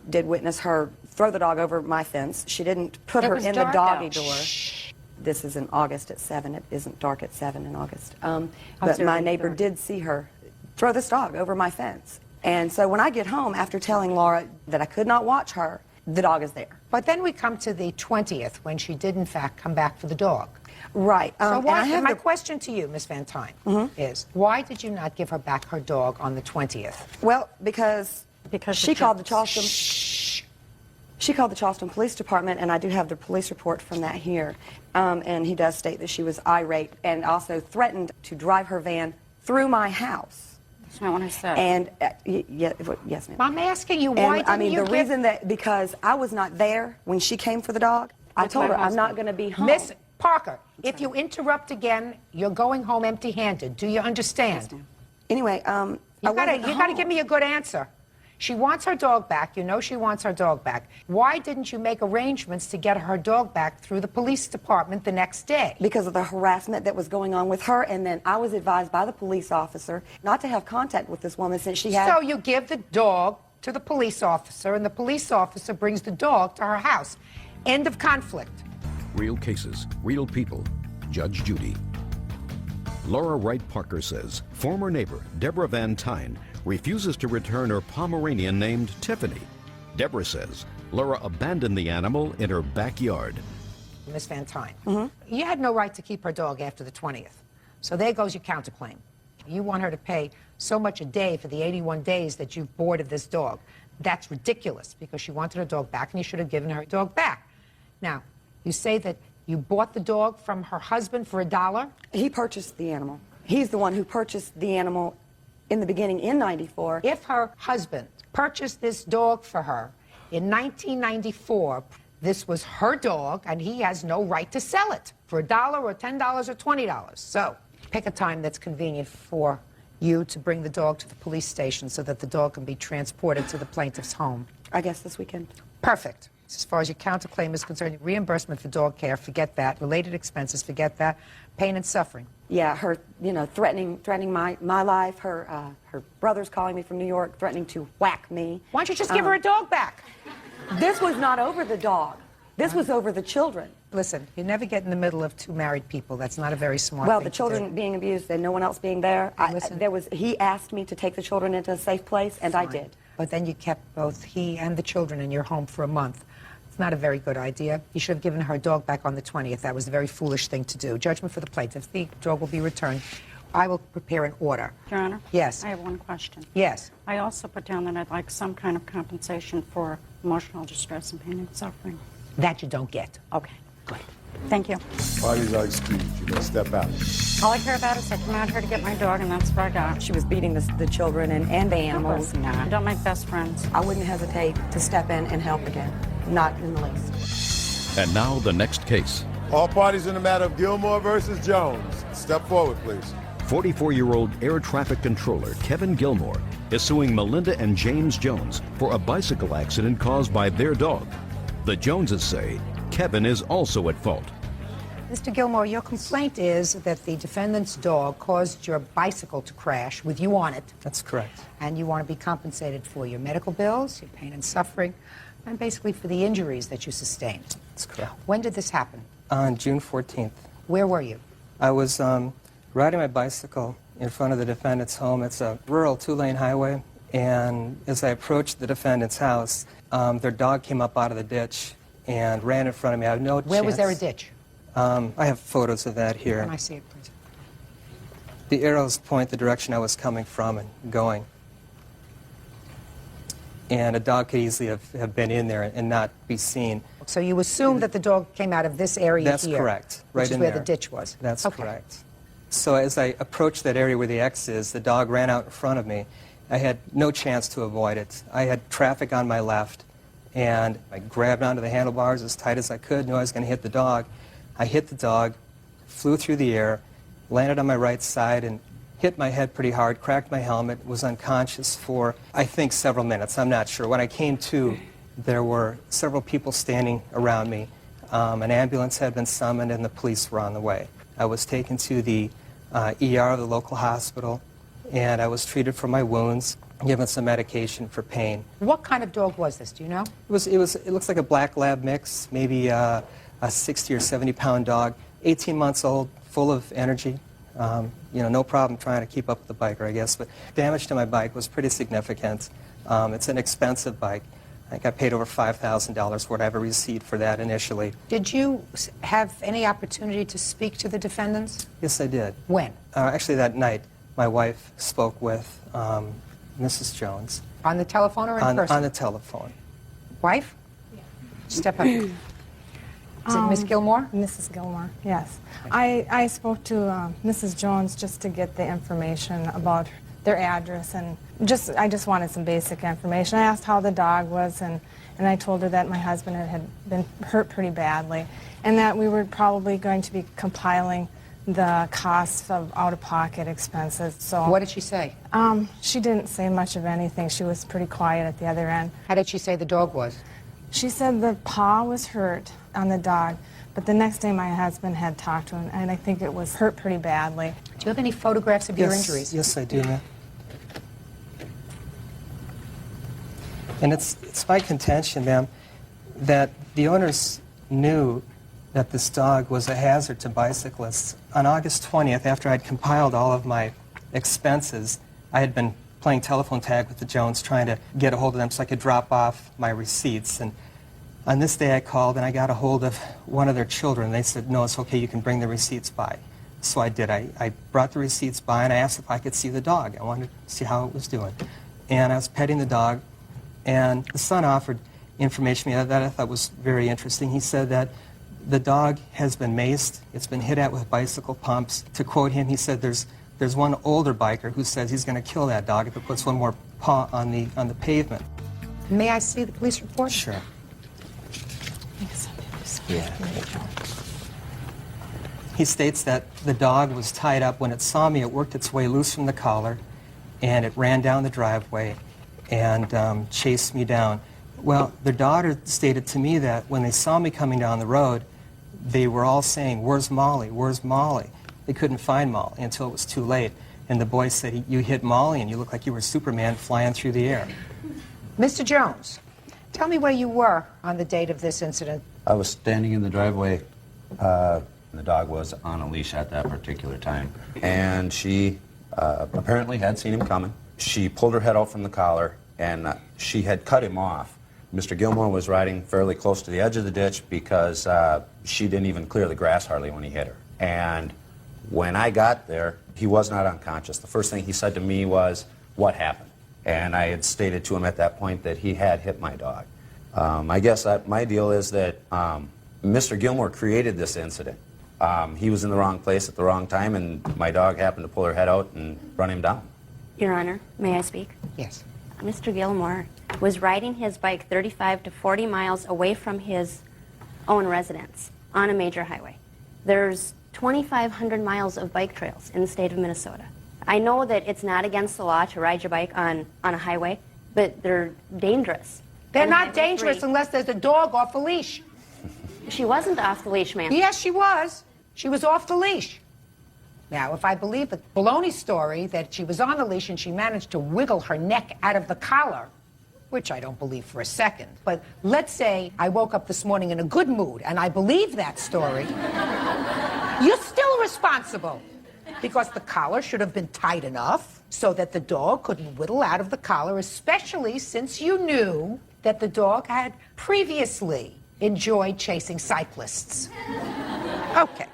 [SPEAKER 9] did witness her throw the dog over my fence. She didn't put her in the doggy door. This is in August at 7. It isn't dark at 7 in August. But my neighbor did see her throw this dog over my fence. And so when I get home, after telling Laura that I could not watch her, the dog is there.
[SPEAKER 2] But then we come to the 20th, when she did, in fact, come back for the dog.
[SPEAKER 9] Right.
[SPEAKER 2] So my question to you, Ms. Van Tine, is why did you not give her back her dog on the 20th?
[SPEAKER 9] Well, because she called the Charleston... She called the Charleston Police Department, and I do have the police report from that here. And he does state that she was irate and also threatened to drive her van through my house.
[SPEAKER 10] That's not what I said.
[SPEAKER 9] And, yes, ma'am.
[SPEAKER 2] I'm asking you, why didn't you
[SPEAKER 9] the reason that, because I was not there when she came for the dog, I told her I'm not going to be home.
[SPEAKER 2] Miss Parker, if you interrupt again, you're going home empty-handed. Do you understand?
[SPEAKER 9] Anyway,
[SPEAKER 2] you gotta give me a good answer. She wants her dog back. You know she wants her dog back. Why didn't you make arrangements to get her dog back through the police department the next day?
[SPEAKER 9] Because of the harassment that was going on with her, and then I was advised by the police officer not to have contact with this woman since she had...
[SPEAKER 2] So you give the dog to the police officer, and the police officer brings the dog to her house. End of conflict.
[SPEAKER 1] Real cases, real people. Judge Judy. Laura Wright Parker says former neighbor Deborah Van Tine refuses to return her Pomeranian named Tiffany. Deborah says Laura abandoned the animal in her backyard.
[SPEAKER 2] Miss Van Tine, you had no right to keep her dog after the 20th. So there goes your counterclaim. You want her to pay so much a day for the 81 days that you've boarded this dog. That's ridiculous, because she wanted her dog back, and you should have given her dog back. Now, you say that you bought the dog from her husband for $1?
[SPEAKER 9] He purchased the animal. He's the one who purchased the animal in the beginning in '94.
[SPEAKER 2] If her husband purchased this dog for her in 1994, this was her dog, and he has no right to sell it for $1 or $10 or $20. So pick a time that's convenient for you to bring the dog to the police station so that the dog can be transported to the plaintiff's home.
[SPEAKER 9] I guess this weekend.
[SPEAKER 2] Perfect. As far as your counterclaim is concerned, reimbursement for dog care, forget that. Related expenses, forget that. Pain and suffering.
[SPEAKER 9] Yeah, her, threatening my life. Her brother's calling me from New York, threatening to whack me.
[SPEAKER 2] Why don't you just give her a dog back?
[SPEAKER 9] This was not over the dog. This was over the children.
[SPEAKER 2] Listen, you never get in the middle of two married people. That's not a very smart
[SPEAKER 9] Well,
[SPEAKER 2] thing
[SPEAKER 9] the children being abused and no one else being there. He asked me to take the children into a safe place, and I did.
[SPEAKER 2] But then you kept both he and the children in your home for a month. It's not a very good idea. You should have given her dog back on the 20th. That was a very foolish thing to do. Judgment for the plaintiff. The dog will be returned. I will prepare an order.
[SPEAKER 10] Your Honor?
[SPEAKER 2] Yes.
[SPEAKER 10] I have one question.
[SPEAKER 2] Yes.
[SPEAKER 10] I also put down that I'd like some kind of compensation for emotional distress and pain and suffering.
[SPEAKER 2] That you don't get.
[SPEAKER 10] Okay, good. Thank you.
[SPEAKER 6] Parties are excused. You may step out.
[SPEAKER 10] All I care about is I came out here to get my dog, and that's what I got.
[SPEAKER 9] She was beating the children and the animals.
[SPEAKER 10] You don't make best friends.
[SPEAKER 9] I wouldn't hesitate to step in and help again. Not in the least.
[SPEAKER 1] And now the next case.
[SPEAKER 6] All parties in the matter of Gilmore versus Jones. Step forward, please.
[SPEAKER 1] 44-year-old air traffic controller Kevin Gilmore is suing Melinda and James Jones for a bicycle accident caused by their dog. The Joneses say Kevin is also at fault.
[SPEAKER 2] Mr. Gilmore, your complaint is that the defendant's dog caused your bicycle to crash with you on it.
[SPEAKER 23] That's correct.
[SPEAKER 2] And you want to be compensated for your medical bills, your pain and suffering, and basically for the injuries that you sustained.
[SPEAKER 23] That's correct.
[SPEAKER 2] When did this happen?
[SPEAKER 23] On June 14th.
[SPEAKER 2] Where were you?
[SPEAKER 23] I was riding my bicycle
[SPEAKER 5] in front of the defendant's home. It's a rural two-lane highway, and as I approached the defendant's house, their dog came up out of the ditch and ran in front of me. I have no chance.
[SPEAKER 2] Where was there a ditch?
[SPEAKER 5] I have photos of that here.
[SPEAKER 2] Can I see it, please?
[SPEAKER 5] The arrows point the direction I was coming from and going. And a dog could easily have been in there and not be seen.
[SPEAKER 2] So you assume that the dog came out of this area
[SPEAKER 5] That's
[SPEAKER 2] here?
[SPEAKER 5] correct.
[SPEAKER 2] Which
[SPEAKER 5] Right
[SPEAKER 2] is
[SPEAKER 5] in
[SPEAKER 2] where
[SPEAKER 5] there.
[SPEAKER 2] the ditch was?
[SPEAKER 5] That's
[SPEAKER 2] Okay.
[SPEAKER 5] correct. So as I approached that area where the X is, the dog ran out in front of me. I had no chance to avoid it. I had traffic on my left, and I grabbed onto the handlebars as tight as I could, knew I was going to hit the dog. I hit the dog, flew through the air, landed on my right side, and hit my head pretty hard, cracked my helmet, was unconscious for, I think, several minutes. I'm not sure. When I came to, there were several people standing around me. An ambulance had been summoned, and the police were on the way. I was taken to the ER of the local hospital, and I was treated for my wounds, given some medication for pain.
[SPEAKER 2] What kind of dog was this? Do you know?
[SPEAKER 5] It looks like a black lab mix, maybe a 60 or 70 pound dog, 18 months old, full of energy. No problem trying to keep up with the biker, I guess, but damage to my bike was pretty significant. It's an expensive bike. I think I paid over $5,000 for it. I have a receipt for that initially.
[SPEAKER 2] Did you have any opportunity to speak to the defendants?
[SPEAKER 5] Yes, I did.
[SPEAKER 2] When?
[SPEAKER 5] Actually, that night, my wife spoke with Mrs. Jones.
[SPEAKER 2] On the telephone or in person?
[SPEAKER 5] On the telephone.
[SPEAKER 2] Wife? Yeah. Step up. Is it Miss Gilmore?
[SPEAKER 14] Mrs. Gilmore, yes. I spoke to Mrs. Jones just to get the information about their address, and I just wanted some basic information. I asked how the dog was, and I told her that my husband had been hurt pretty badly, and that we were probably going to be compiling the costs of out-of-pocket expenses. So
[SPEAKER 2] What did she say?
[SPEAKER 14] She didn't say much of anything. She was pretty quiet at the other end.
[SPEAKER 2] How did she say the dog was?
[SPEAKER 14] She said the paw was hurt on the dog, but the next day my husband had talked to him, and I think it was hurt pretty badly.
[SPEAKER 2] Do you have any photographs of your injuries?
[SPEAKER 5] Yes, I do, ma'am. And it's my contention, ma'am, that the owners knew that this dog was a hazard to bicyclists. On August 20th, after I'd compiled all of my expenses, I had been playing telephone tag with the Jones, trying to get a hold of them so I could drop off my receipts. And on this day I called and I got a hold of one of their children. They said, no, it's okay, you can bring the receipts by. So I did. I brought the receipts by and I asked if I could see the dog. I wanted to see how it was doing. And I was petting the dog, and the son offered information to me that I thought was very interesting. He said that the dog has been maced, it's been hit at with bicycle pumps. To quote him, he said there's one older biker who says he's going to kill that dog if it puts one more paw on the pavement.
[SPEAKER 2] May I see the police report?
[SPEAKER 5] Sure.
[SPEAKER 14] Yeah.
[SPEAKER 5] He states that the dog was tied up. When it saw me, it worked its way loose from the collar, and it ran down the driveway and chased me down. Well, their daughter stated to me that when they saw me coming down the road, they were all saying, "Where's Molly? Where's Molly?" They couldn't find Molly until it was too late. And the boy said, "You hit Molly and you look like you were Superman flying through the air."
[SPEAKER 2] Mr. Jones, tell me where you were on the date of this incident.
[SPEAKER 23] I was standing in the driveway. The dog was on a leash at that particular time. And she apparently had seen him coming. She pulled her head out from the collar, and she had cut him off. Mr. Gilmore was riding fairly close to the edge of the ditch because she didn't even clear the grass hardly when he hit her. And when I got there, he was not unconscious. The first thing he said to me was, "What happened?" And I had stated to him at that point that he had hit my dog. I guess my deal is that Mr. Gilmore created this incident. He was in the wrong place at the wrong time, and my dog happened to pull her head out and run him down.
[SPEAKER 24] Your Honor, may I speak?
[SPEAKER 2] Yes.
[SPEAKER 24] Mr. Gilmore was riding his bike 35 to 40 miles away from his own residence on a major highway. There's 2,500 miles of bike trails in the state of Minnesota. I know that it's not against the law to ride your bike on a highway, but they're dangerous.
[SPEAKER 2] They're
[SPEAKER 24] And
[SPEAKER 2] not
[SPEAKER 24] Highway
[SPEAKER 2] dangerous
[SPEAKER 24] 3
[SPEAKER 2] unless there's a dog off a leash.
[SPEAKER 24] She wasn't off the leash, ma'am.
[SPEAKER 2] Yes, she was. She was off the leash. Now, if I believe the baloney story that she was on the leash and she managed to wiggle her neck out of the collar, which I don't believe for a second, but let's say I woke up this morning in a good mood and I believe that story, you're still responsible. because the collar should have been tight enough so that the dog couldn't whittle out of the collar, especially since you knew that the dog had previously enjoyed chasing cyclists. Okay.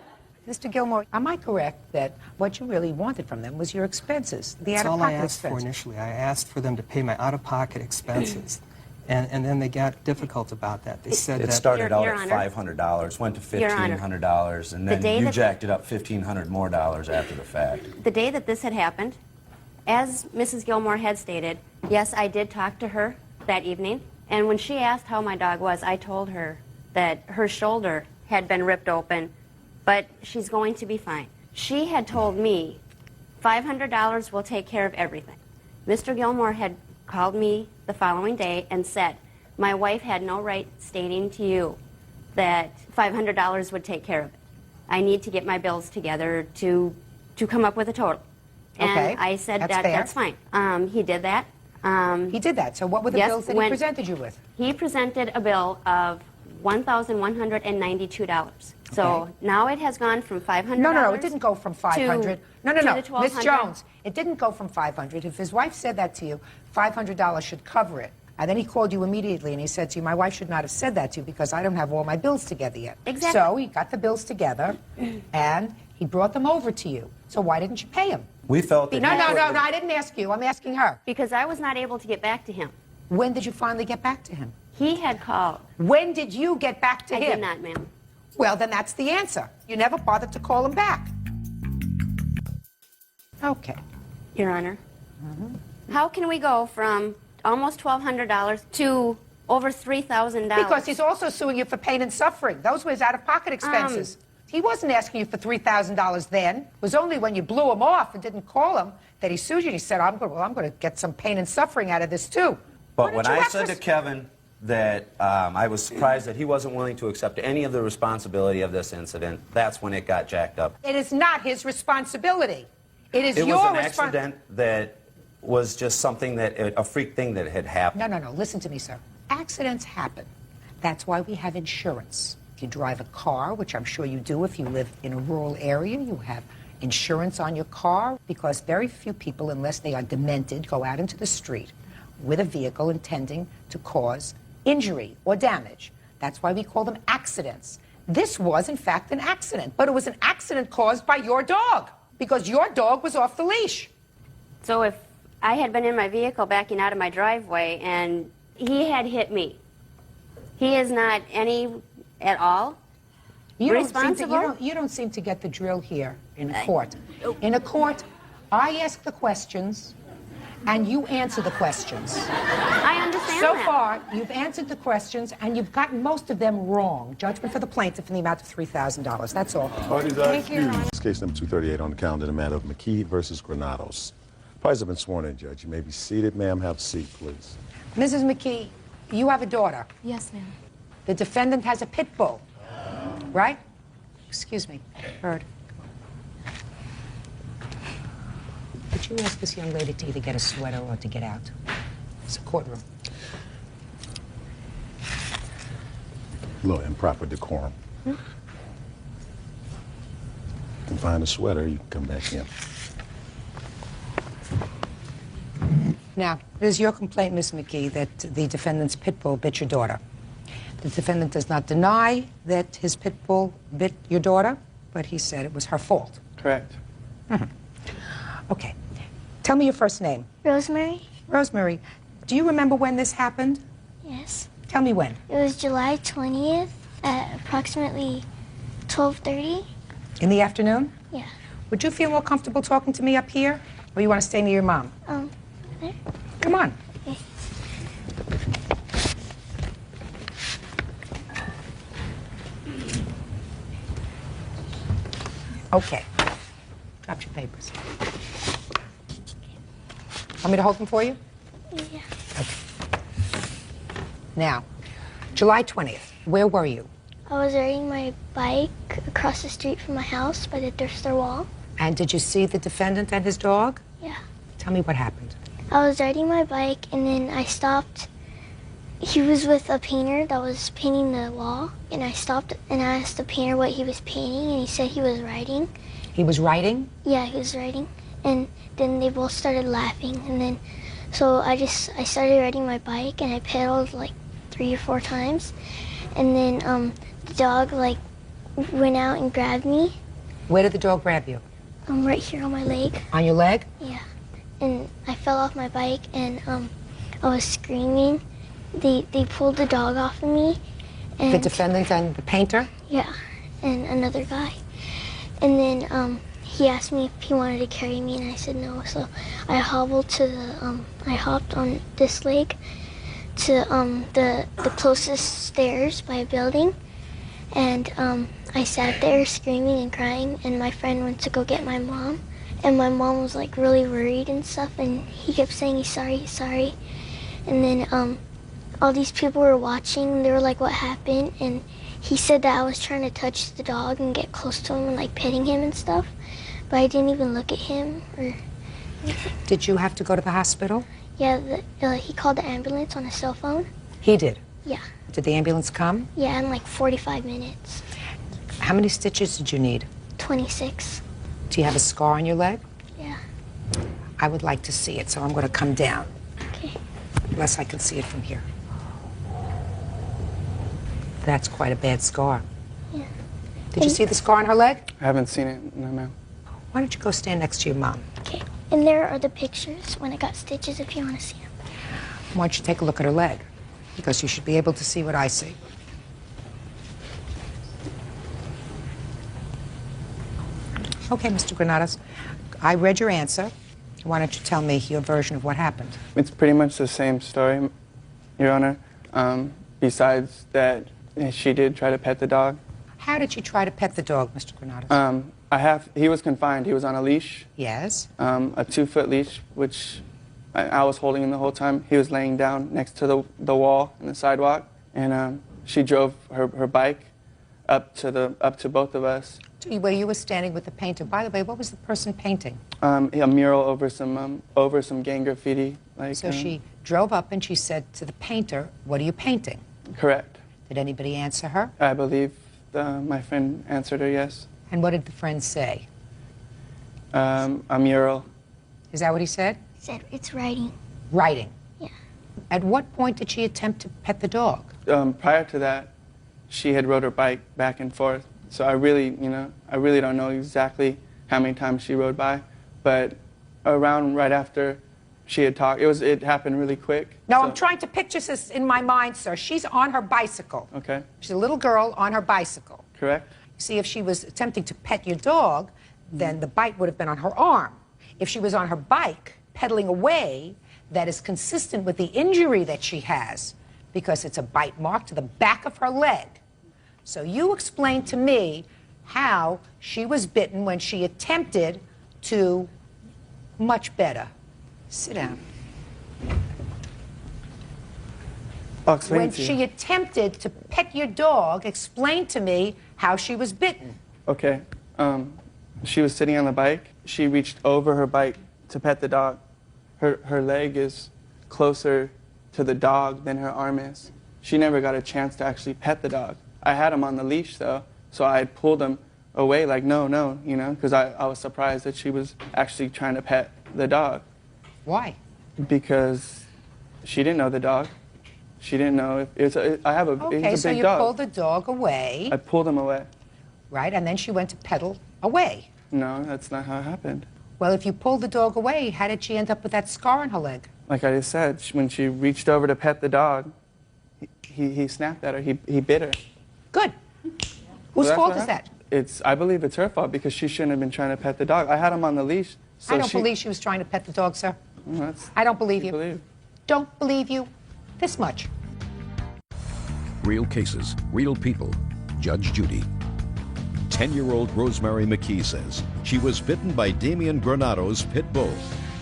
[SPEAKER 2] Mr. Gilmore, am I correct that what you really wanted from them was your expenses, the
[SPEAKER 5] That's all I
[SPEAKER 2] out-of-pocket
[SPEAKER 5] asked for
[SPEAKER 2] expenses?
[SPEAKER 5] initially. I asked for them to pay my out-of-pocket expenses. And then they got difficult about that. They said
[SPEAKER 23] It
[SPEAKER 5] that...
[SPEAKER 23] started out
[SPEAKER 24] Your
[SPEAKER 23] at
[SPEAKER 24] Honor.
[SPEAKER 23] $500, went to
[SPEAKER 24] Your Honor.
[SPEAKER 23] $1,500, and
[SPEAKER 24] The
[SPEAKER 23] then
[SPEAKER 24] day
[SPEAKER 23] you
[SPEAKER 24] that-
[SPEAKER 23] jacked it up $1,500 more after the fact.
[SPEAKER 24] The day that this had happened, as Mrs. Gilmore had stated, yes, I did talk to her that evening. And when she asked how my dog was, I told her that her shoulder had been ripped open, but she's going to be fine. She had told me $500 will take care of everything. Mr. Gilmore had called me the following day and said, my wife had no right stating to you that $500 would take care of it. I need to get my bills together to come up with a total. And
[SPEAKER 2] Okay,
[SPEAKER 24] I said
[SPEAKER 2] that's
[SPEAKER 24] that
[SPEAKER 2] fair.
[SPEAKER 24] that's fine. He did that.
[SPEAKER 2] He did that. So what were the
[SPEAKER 24] yes,
[SPEAKER 2] bills that he
[SPEAKER 24] when-
[SPEAKER 2] presented you with?
[SPEAKER 24] He presented a bill of $1,192. So
[SPEAKER 2] Okay.
[SPEAKER 24] now it has gone from $500.
[SPEAKER 2] No, it didn't go from 500. No,
[SPEAKER 24] to the
[SPEAKER 2] Miss
[SPEAKER 24] 1,200.
[SPEAKER 2] Jones, it didn't go from 500. If his wife said that to you, $500 should cover it. And then he called you immediately and he said to you, my wife should not have said that to you because I don't have all my bills together yet.
[SPEAKER 24] Exactly.
[SPEAKER 2] So he got the bills together and he brought them over to you. So why didn't you pay him?
[SPEAKER 23] We felt that
[SPEAKER 2] No,
[SPEAKER 23] he couldn't-
[SPEAKER 2] I didn't ask you. I'm asking her.
[SPEAKER 24] Because I was not able to get back to him.
[SPEAKER 2] When did you finally get back to him?
[SPEAKER 24] He had called.
[SPEAKER 2] When did you get back to
[SPEAKER 24] I
[SPEAKER 2] him?
[SPEAKER 24] did not, ma'am.
[SPEAKER 2] Well, then that's the answer. You never bothered to call him back. Okay.
[SPEAKER 24] Your Honor. How can we go from almost $1,200 to over $3,000?
[SPEAKER 2] Because he's also suing you for pain and suffering. Those were his out-of-pocket expenses. He wasn't asking you for $3,000 then. It was only when you blew him off and didn't call him that he sued you. And he said, I'm going to get some pain and suffering out of this, too.
[SPEAKER 23] But
[SPEAKER 2] Why
[SPEAKER 23] when
[SPEAKER 2] don't you
[SPEAKER 23] I
[SPEAKER 2] have
[SPEAKER 23] said
[SPEAKER 2] to-
[SPEAKER 23] to Kevin that I was surprised that he wasn't willing to accept any of the responsibility of this incident, that's when it got jacked up.
[SPEAKER 2] It is not his responsibility. It is
[SPEAKER 23] It
[SPEAKER 2] your
[SPEAKER 23] was an
[SPEAKER 2] responsibility.
[SPEAKER 23] accident that was just something that, a freak thing that had happened.
[SPEAKER 2] No. Listen to me, sir. Accidents happen. That's why we have insurance. If you drive a car, which I'm sure you do if you live in a rural area, you have insurance on your car because very few people, unless they are demented, go out into the street with a vehicle intending to cause injury or damage. That's why we call them accidents. This was, in fact, an accident, but it was an accident caused by your dog because your dog was off the leash.
[SPEAKER 24] So if I had been in my vehicle backing out of my driveway and he had hit me, he is not any at all responsible?
[SPEAKER 2] You don't seem to get the drill here in a court. In a court, I ask the questions and you answer the questions.
[SPEAKER 24] I understand
[SPEAKER 2] So
[SPEAKER 24] that.
[SPEAKER 2] far, you've answered the questions and you've gotten most of them wrong. Judgment for the plaintiff in the amount of $3,000. That's all.
[SPEAKER 6] Parties are excused. This case number 238 on the calendar, the matter of McKee versus Granados. Parties have been sworn in, Judge. You may be seated. Ma'am, have a seat, please.
[SPEAKER 2] Mrs. McKee, you have a daughter.
[SPEAKER 3] Yes, ma'am.
[SPEAKER 2] The defendant has a pit bull, right? Excuse me, Bird. Could you ask this young lady to either get a sweater or to get out? It's a courtroom.
[SPEAKER 6] A little improper decorum. You can find a sweater, you can come back in.
[SPEAKER 2] Now, it is your complaint, Ms. McKee, that the defendant's pit bull bit your daughter. The defendant does not deny that his pit bull bit your daughter, but he said it was her fault.
[SPEAKER 8] Correct.
[SPEAKER 2] Okay. Tell me your first name.
[SPEAKER 19] Rosemary?
[SPEAKER 2] Rosemary, do you remember when this happened?
[SPEAKER 19] Yes.
[SPEAKER 2] Tell me when.
[SPEAKER 19] It was July 20th at approximately 12:30.
[SPEAKER 2] In the afternoon?
[SPEAKER 19] Yeah.
[SPEAKER 2] Would you feel more comfortable talking to me up here, or you want to stay near your mom?
[SPEAKER 19] There.
[SPEAKER 2] Come on.
[SPEAKER 19] Okay.
[SPEAKER 2] Okay. Drop your papers. Want me to hold them for you?
[SPEAKER 19] Yeah.
[SPEAKER 2] Okay. Now, July 20th, where were you?
[SPEAKER 19] I was riding my bike across the street from my house by the thrift store wall.
[SPEAKER 2] And did you see the defendant and his dog?
[SPEAKER 19] Yeah.
[SPEAKER 2] Tell me what happened.
[SPEAKER 19] I was riding my bike and then I stopped. He was with a painter that was painting the wall, and I stopped and I asked the painter what he was painting, and he said he was writing.
[SPEAKER 2] He was writing?
[SPEAKER 19] Yeah, he was writing. And then they both started laughing. And then, so I started riding my bike and I pedaled like 3 or 4 times. And then the dog like went out and grabbed me.
[SPEAKER 2] Where did the dog grab you?
[SPEAKER 19] Right here on my leg.
[SPEAKER 2] On your leg?
[SPEAKER 19] Yeah. And I fell off my bike and I was screaming. They pulled the dog off of me. And
[SPEAKER 2] The defendant and the painter?
[SPEAKER 19] yeah, and another guy. And then he asked me if he wanted to carry me, and I said no. So I hobbled to I hopped on this leg to the closest stairs by a building, and I sat there screaming and crying. And my friend went to go get my mom, and my mom was like really worried and stuff. And he kept saying he's sorry, he's sorry. And then all these people were watching. They were like, "What happened?" And he said that I was trying to touch the dog and get close to him and like petting him and stuff, but I didn't even look at him or anything.
[SPEAKER 2] Did you have to go to the hospital?
[SPEAKER 19] Yeah, he called the ambulance on his cell phone.
[SPEAKER 2] He did.
[SPEAKER 19] Yeah.
[SPEAKER 2] Did the ambulance come?
[SPEAKER 19] Yeah, in like 45 minutes.
[SPEAKER 2] How many stitches did you need?
[SPEAKER 19] 26.
[SPEAKER 2] Do you have a scar on your leg?
[SPEAKER 19] Yeah.
[SPEAKER 2] I would like to see it, so I'm going to come down.
[SPEAKER 19] Okay.
[SPEAKER 2] Unless I can see it from here. That's quite a bad scar.
[SPEAKER 19] Yeah.
[SPEAKER 2] Did you see the scar on her leg?
[SPEAKER 4] I haven't seen it, no, ma'am.
[SPEAKER 2] Why don't you go stand next to your mom?
[SPEAKER 19] Okay. And there are the pictures when I got stitches if you want to see them.
[SPEAKER 2] Why don't you take a look at her leg? Because you should be able to see what I see. Okay, Mr. Granados, I read your answer. Why don't you tell me your version of what happened?
[SPEAKER 4] It's pretty much the same story, Your Honor. Besides that, she did try to pet the dog.
[SPEAKER 2] How did she try to pet the dog, Mr. Granados?
[SPEAKER 4] He was confined. He was on a leash.
[SPEAKER 2] Yes.
[SPEAKER 4] A 2-foot leash, which I was holding him the whole time. He was laying down next to the wall in the sidewalk, and she drove her bike up to both of us.
[SPEAKER 2] Where you were standing with the painter. By the way, what was the person painting?
[SPEAKER 4] A mural over some gang graffiti.
[SPEAKER 2] So she drove up and she said to the painter, "What are you painting?"
[SPEAKER 4] Correct.
[SPEAKER 2] Did anybody answer her?
[SPEAKER 4] I believe my friend answered her yes.
[SPEAKER 2] And what did the friend say?
[SPEAKER 4] A mural.
[SPEAKER 19] Is that what he said? He said it's writing.
[SPEAKER 2] Writing?
[SPEAKER 19] Yeah.
[SPEAKER 2] At what point did she attempt to pet the dog?
[SPEAKER 4] Prior to that, she had rode her bike back and forth. So I really don't know exactly how many times she rode by, but around right after she had talked, it happened really quick.
[SPEAKER 2] No, I'm trying to picture this in my mind, sir. She's on her bicycle.
[SPEAKER 4] Okay.
[SPEAKER 2] She's a little girl on her bicycle.
[SPEAKER 4] Correct.
[SPEAKER 2] See, if she was attempting to pet your dog, then the bite would have been on her arm. If she was on her bike, pedaling away, that is consistent with the injury that she has, because it's a bite mark to the back of her leg. So you explain to me how she was bitten when she attempted to, much better. Sit down.
[SPEAKER 4] I'll explain
[SPEAKER 2] When
[SPEAKER 4] it to you.
[SPEAKER 2] she attempted to pet your dog, explain to me how she was bitten.
[SPEAKER 4] Okay. She was sitting on the bike. She reached over her bike to pet the dog. Her leg is closer to the dog than her arm is. She never got a chance to actually pet the dog. I had him on the leash, though, so I pulled him away like, no, because I was surprised that she was actually trying to pet the dog.
[SPEAKER 2] Why?
[SPEAKER 4] Because she didn't know the dog. She didn't know if it's a big dog.
[SPEAKER 2] Okay, so you pulled the dog away.
[SPEAKER 4] I pulled him away.
[SPEAKER 2] Right, and then she went to pedal away.
[SPEAKER 4] No, that's not how it happened.
[SPEAKER 2] Well, if you pulled the dog away, how did she end up with that scar on her leg?
[SPEAKER 4] Like I just said, when she reached over to pet the dog, he snapped at her. He bit her.
[SPEAKER 2] Good. Whose fault is that?
[SPEAKER 4] I believe it's her fault because she shouldn't have been trying to pet the dog. I had him on the leash. So
[SPEAKER 2] I don't believe she was trying to pet the dog, sir.
[SPEAKER 4] Well,
[SPEAKER 2] I don't believe you. Don't believe you this much.
[SPEAKER 1] Real cases, real people. Judge Judy. 10-year-old Rosemary McKee says she was bitten by Damian Granado's pit bull.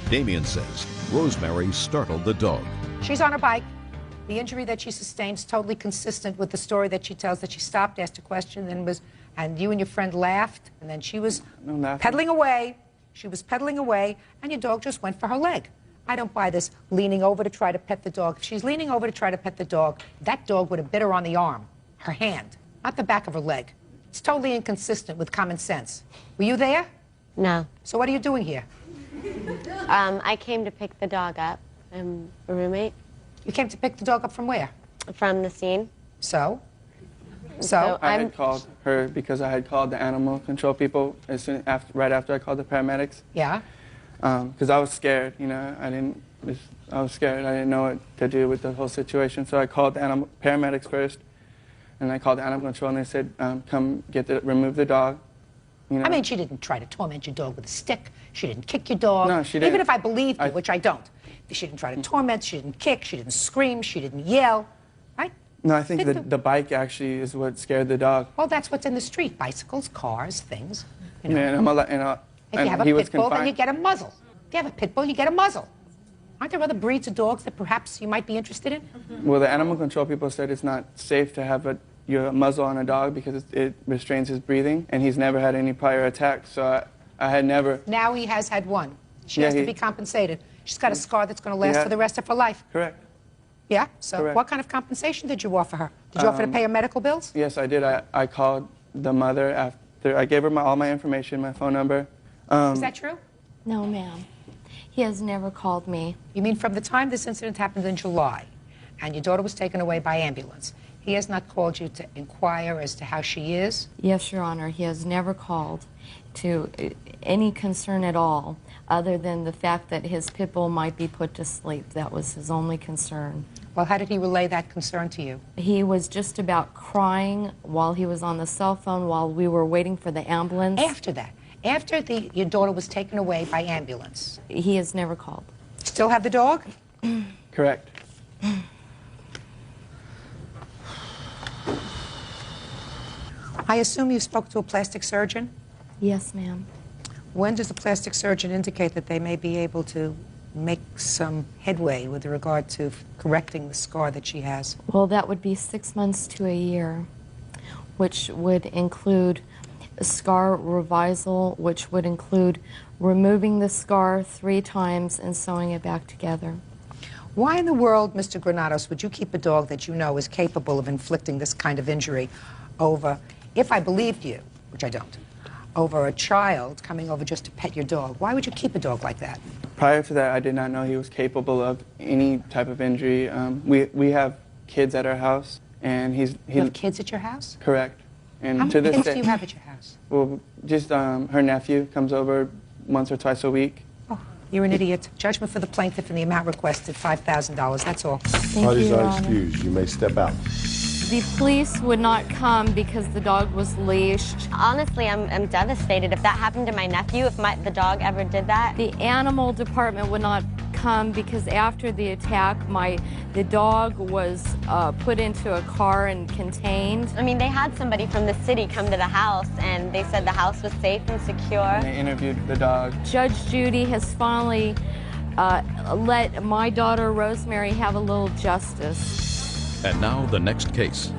[SPEAKER 1] Damian says Rosemary startled the dog.
[SPEAKER 2] She's on her bike. The injury that she sustained is totally consistent with the story that she tells, that she stopped, asked a question, and you and your friend laughed, and then she was pedaling away. She was pedaling away, and your dog just went for her leg. I don't buy this leaning over to try to pet the dog. If she's leaning over to try to pet the dog, that dog would have bit her on the arm, her hand, not the back of her leg. It's totally inconsistent with common sense. Were you there?
[SPEAKER 12] No.
[SPEAKER 2] So what are you doing here?
[SPEAKER 12] I came to pick the dog up. I'm a roommate.
[SPEAKER 2] You came to pick the dog up from where?
[SPEAKER 12] From the scene.
[SPEAKER 2] So? So?
[SPEAKER 4] I had called her because I had called the animal control people right after I called the paramedics.
[SPEAKER 2] Yeah?
[SPEAKER 4] Because I was scared, you know. I was scared. I didn't know what to do with the whole situation. So I called the paramedics first, and I called the animal control, and they said, come remove the dog. You know?
[SPEAKER 2] I mean, she didn't try to torment your dog with a stick. She didn't kick your dog.
[SPEAKER 4] No, she didn't.
[SPEAKER 2] Even if I believed you, which I don't. She didn't try to torment, she didn't kick, she didn't scream, she didn't yell. Right?
[SPEAKER 4] No, I think the bike actually is what scared the dog.
[SPEAKER 2] Well, that's what's in the street. Bicycles, cars, things. You know.
[SPEAKER 4] Yeah,
[SPEAKER 2] If you have a pit bull, then you get a muzzle. If you have a pit bull, you get a muzzle. Aren't there other breeds of dogs that perhaps you might be interested in?
[SPEAKER 4] Well, the animal control people said it's not safe to have your muzzle on a dog because it restrains his breathing, and he's never had any prior attacks, so I had never...
[SPEAKER 2] Now he has had one. She has to be compensated. She's got a scar that's going to last for the rest of her life.
[SPEAKER 4] Correct.
[SPEAKER 2] Yeah? So
[SPEAKER 4] Correct.
[SPEAKER 2] What kind of compensation did you offer her? Did you offer to pay her medical bills?
[SPEAKER 4] Yes, I did. I called the mother after. I gave her all my information, my phone number.
[SPEAKER 2] Is that true?
[SPEAKER 13] No, ma'am. He has never called me.
[SPEAKER 2] You mean from the time this incident happened in July and your daughter was taken away by ambulance, he has not called you to inquire as to how she is?
[SPEAKER 13] Yes, Your Honor. He has never called to any concern at all, other than the fact that his pit bull might be put to sleep. That was his only concern.
[SPEAKER 2] Well, how did he relay that concern to you?
[SPEAKER 13] He was just about crying while he was on the cell phone while we were waiting for the ambulance.
[SPEAKER 2] After that? After your daughter was taken away by ambulance?
[SPEAKER 13] He has never called.
[SPEAKER 2] Still have the dog?
[SPEAKER 4] Correct.
[SPEAKER 2] I assume you spoke to a plastic surgeon?
[SPEAKER 13] Yes, ma'am.
[SPEAKER 2] When does the plastic surgeon indicate that they may be able to make some headway with regard to correcting the scar that she has?
[SPEAKER 13] Well, that would be 6 months to a year, which would include scar revisal, which would include removing the scar 3 times and sewing it back together.
[SPEAKER 2] Why in the world, Mr. Granados, would you keep a dog that you know is capable of inflicting this kind of injury over, if I believed you, which I don't, over a child coming over just to pet your dog? Why would you keep a dog like that?
[SPEAKER 4] Prior to that, I did not know he was capable of any type of injury. We have kids at our house, and you
[SPEAKER 2] have kids at your house?
[SPEAKER 4] Correct. And
[SPEAKER 2] How
[SPEAKER 4] to
[SPEAKER 2] many
[SPEAKER 4] this
[SPEAKER 2] kids do you
[SPEAKER 4] day,
[SPEAKER 2] have at your house?
[SPEAKER 4] well, just her nephew comes over once or twice a week.
[SPEAKER 2] Oh, you're an idiot. Judgment for the plaintiff and the amount requested, $5,000. That's all.
[SPEAKER 6] Parties are excused. You may step out.
[SPEAKER 13] The police would not come because the dog was leashed.
[SPEAKER 12] Honestly, I'm devastated. If that happened to my nephew, if the dog ever did that.
[SPEAKER 13] The animal department would not come because after the attack, the dog was put into a car and contained.
[SPEAKER 12] I mean, they had somebody from the city come to the house, and they said the house was safe and secure.
[SPEAKER 4] And they interviewed the dog.
[SPEAKER 13] Judge Judy has finally let my daughter Rosemary have a little justice.
[SPEAKER 1] And now the next case.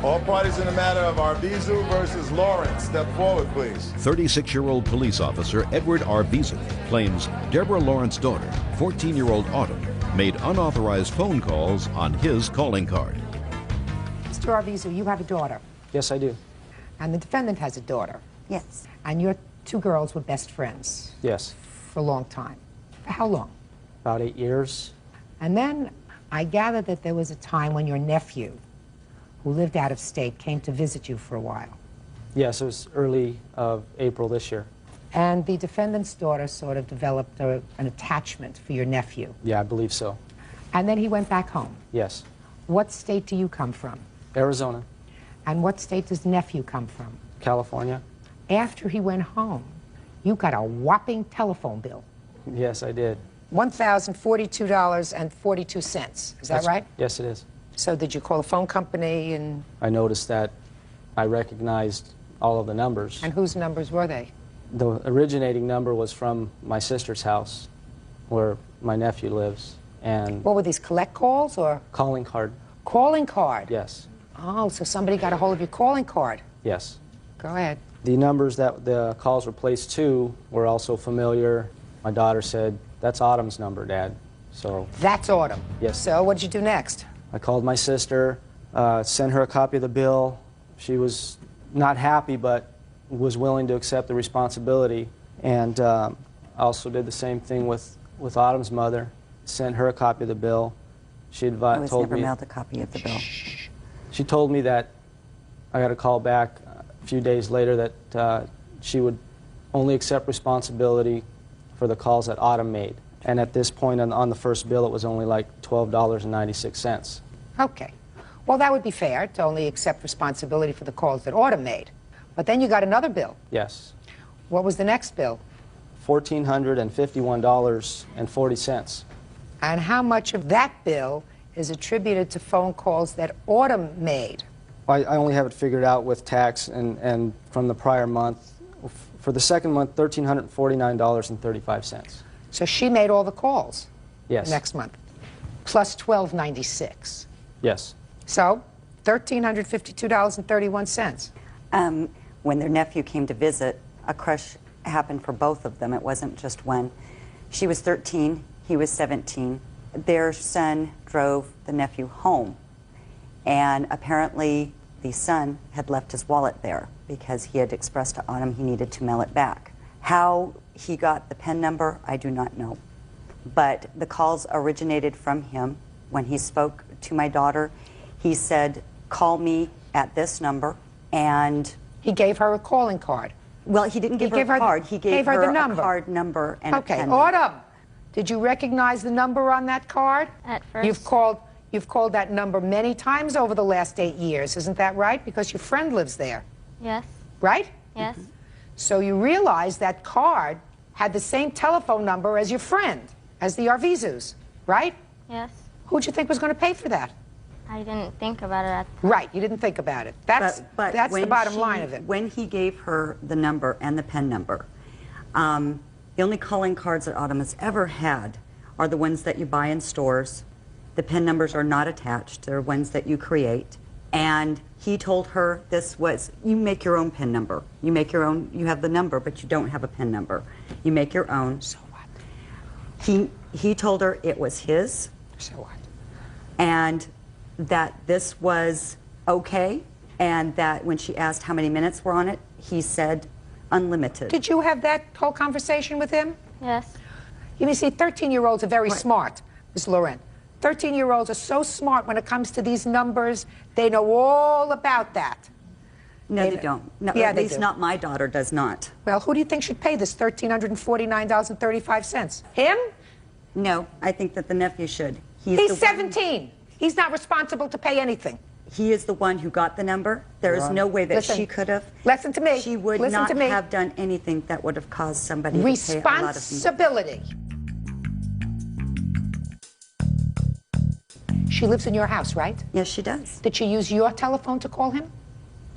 [SPEAKER 16] All parties in the matter of Arvizu versus Lawrence. Step forward, please.
[SPEAKER 1] 36-year-old police officer Edward Arvizu claims Deborah Lawrence's daughter, 14-year-old Autumn, made unauthorized phone calls on his calling card.
[SPEAKER 2] Mr. Arvizu, you have a daughter.
[SPEAKER 5] Yes, I do.
[SPEAKER 2] And the defendant has a daughter.
[SPEAKER 9] Yes.
[SPEAKER 2] And your 2 girls were best friends
[SPEAKER 5] Yes.
[SPEAKER 2] for a long time. For how long?
[SPEAKER 5] About 8 years.
[SPEAKER 2] And then I gather that there was a time when your nephew, who lived out of state, came to visit you for a while.
[SPEAKER 5] Yes, it was early of April this year.
[SPEAKER 2] And the defendant's daughter sort of developed an attachment for your nephew.
[SPEAKER 5] Yeah, I believe so.
[SPEAKER 2] And then he went back home.
[SPEAKER 5] Yes.
[SPEAKER 2] What state do you come from?
[SPEAKER 5] Arizona.
[SPEAKER 2] And what state does nephew come from?
[SPEAKER 5] California.
[SPEAKER 2] After he went home, you got a whopping telephone bill.
[SPEAKER 5] Yes, I did.
[SPEAKER 2] $1,042.42. Is that right?
[SPEAKER 5] Yes, it is.
[SPEAKER 2] So did you call the phone company and...
[SPEAKER 5] I noticed that I recognized all of the numbers.
[SPEAKER 2] And whose numbers were they?
[SPEAKER 5] The originating number was from my sister's house, where my nephew lives, and...
[SPEAKER 2] What were these, collect calls or...?
[SPEAKER 5] Calling card.
[SPEAKER 2] Calling card?
[SPEAKER 5] Yes.
[SPEAKER 2] Oh, so somebody got a hold of your calling card.
[SPEAKER 5] Yes.
[SPEAKER 2] Go ahead.
[SPEAKER 5] The numbers that the calls were placed to were also familiar. My daughter said, "That's Autumn's number, Dad." So...
[SPEAKER 2] That's Autumn?
[SPEAKER 5] Yes.
[SPEAKER 2] So what did you do next?
[SPEAKER 5] I called my sister, sent her a copy of the bill. She was not happy, but was willing to accept the responsibility.
[SPEAKER 11] And I also did the same thing with Autumn's mother, sent her a copy of the bill. She
[SPEAKER 15] I was
[SPEAKER 11] told
[SPEAKER 15] never
[SPEAKER 11] me,
[SPEAKER 15] mailed a copy of the bill.
[SPEAKER 11] she told me that I got a call back a few days later that she would only accept responsibility for the calls that Autumn made. And at this point on the first bill, it was only like $12.96.
[SPEAKER 2] Okay. Well, that would be fair, to only accept responsibility for the calls that Autumn made. But then you got another bill.
[SPEAKER 11] Yes.
[SPEAKER 2] What was the next bill?
[SPEAKER 11] $1,451.40.
[SPEAKER 2] And how much of that bill is attributed to phone calls that Autumn made?
[SPEAKER 11] I only have it figured out with tax and from the prior month. For the second month, $1,349.35.
[SPEAKER 2] So she made all the calls.
[SPEAKER 11] Yes.
[SPEAKER 2] Next month, plus $1,296.
[SPEAKER 11] Yes.
[SPEAKER 2] So $1,352.31.
[SPEAKER 15] When their nephew came to visit, a crush happened for both of them. It wasn't just one. She was 13, he was 17. Their son drove the nephew home, and apparently the son had left his wallet there because he had expressed to Autumn he needed to mail it back. How he got the PIN number, I do not know. But the calls originated from him. When he spoke to my daughter, he said, "Call me at this number," and
[SPEAKER 2] he gave her a calling card.
[SPEAKER 15] Well, he didn't give her a card. He gave her
[SPEAKER 2] the number.
[SPEAKER 15] a card number and a
[SPEAKER 2] okay,
[SPEAKER 15] pen
[SPEAKER 2] Autumn,
[SPEAKER 15] number.
[SPEAKER 2] did you recognize the number on that card?
[SPEAKER 12] At first.
[SPEAKER 2] You've called that number many times over the last 8 years, isn't that right? Because your friend lives there,
[SPEAKER 12] Yes.
[SPEAKER 2] right?
[SPEAKER 12] Yes.
[SPEAKER 2] So you realize that card had the same telephone number as your friend, as the Arvizus, right?
[SPEAKER 12] Yes.
[SPEAKER 2] Who'd you think was going to pay for that?
[SPEAKER 12] I didn't think about it at
[SPEAKER 2] Right, you didn't think about it. That's the
[SPEAKER 15] when
[SPEAKER 2] bottom line of it.
[SPEAKER 15] When he gave her the number and the pen number, the only calling cards that Autumn has ever had are the ones that you buy in stores. The pen numbers are not attached. They're ones that you create. And he told her this was, you make your own pen number. You make your own, you have the number, but you don't have a pen number. You make your own.
[SPEAKER 2] So what?
[SPEAKER 15] He told her it was his.
[SPEAKER 2] So what?
[SPEAKER 15] And that this was okay, and that when she asked how many minutes were on it, he said unlimited.
[SPEAKER 2] Did you have that whole conversation with him?
[SPEAKER 12] Yes.
[SPEAKER 2] You see, 13-year-olds are very smart, Ms. Laurent. 13-year-olds are so smart when it comes to these numbers. They know all about that.
[SPEAKER 15] No, they don't. No,
[SPEAKER 2] yeah,
[SPEAKER 15] at least not my daughter does not.
[SPEAKER 2] Well, who do you think should pay this $1,349.35? Him?
[SPEAKER 15] No, I think that the nephew should.
[SPEAKER 2] He's 17. He's not responsible to pay anything.
[SPEAKER 15] He is the one who got the number. There is no way that she could have.
[SPEAKER 2] Listen to me.
[SPEAKER 15] She would not have done anything that would have caused somebody to pay a lot of money.
[SPEAKER 2] Responsibility. She lives in your house, right?
[SPEAKER 15] Yes, she does.
[SPEAKER 2] Did she use your telephone to call him?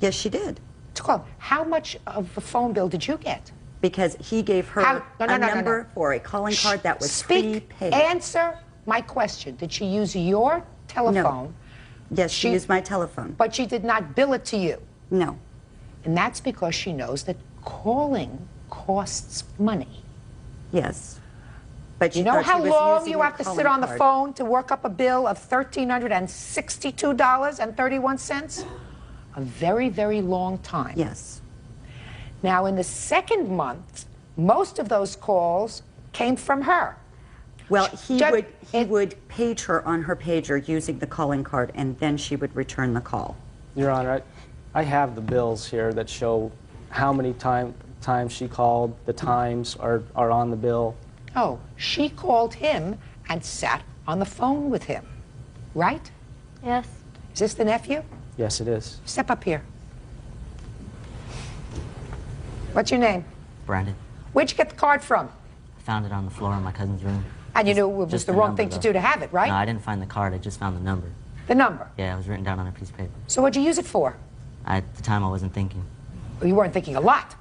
[SPEAKER 15] Yes, she did.
[SPEAKER 2] To call him. How much of a phone bill did you get?
[SPEAKER 15] Because he gave her a number for a calling card that was prepaid.
[SPEAKER 2] Answer my question. Did she use your telephone?
[SPEAKER 15] No. Yes, she used my telephone.
[SPEAKER 2] But she did not bill it to you?
[SPEAKER 15] No.
[SPEAKER 2] And that's because she knows that calling costs money.
[SPEAKER 15] Yes. But
[SPEAKER 2] you know how long you have to sit on the phone to work up a bill of $1,362.31? A very, very long time.
[SPEAKER 15] Yes.
[SPEAKER 2] Now, in the second month, most of those calls came from her.
[SPEAKER 15] Well, he would page her on her pager using the calling card, and then she would return the call.
[SPEAKER 11] Your Honor, I have the bills here that show how many times she called. The times are on the bill.
[SPEAKER 2] Oh, she called him and sat on the phone with him, right?
[SPEAKER 12] Yes.
[SPEAKER 2] Is this the nephew?
[SPEAKER 11] Yes, it is.
[SPEAKER 2] Step up here. What's your name?
[SPEAKER 18] Brandon.
[SPEAKER 2] Where'd you get the card from?
[SPEAKER 18] I found it on the floor in my cousin's room.
[SPEAKER 2] And you knew it was the wrong thing to do to have it, right?
[SPEAKER 18] No, I didn't find the card. I just found the number.
[SPEAKER 2] The number?
[SPEAKER 18] Yeah, it was written down on a piece of paper.
[SPEAKER 2] So what'd you use it for?
[SPEAKER 18] At the time, I wasn't thinking.
[SPEAKER 2] Well, you weren't thinking a lot.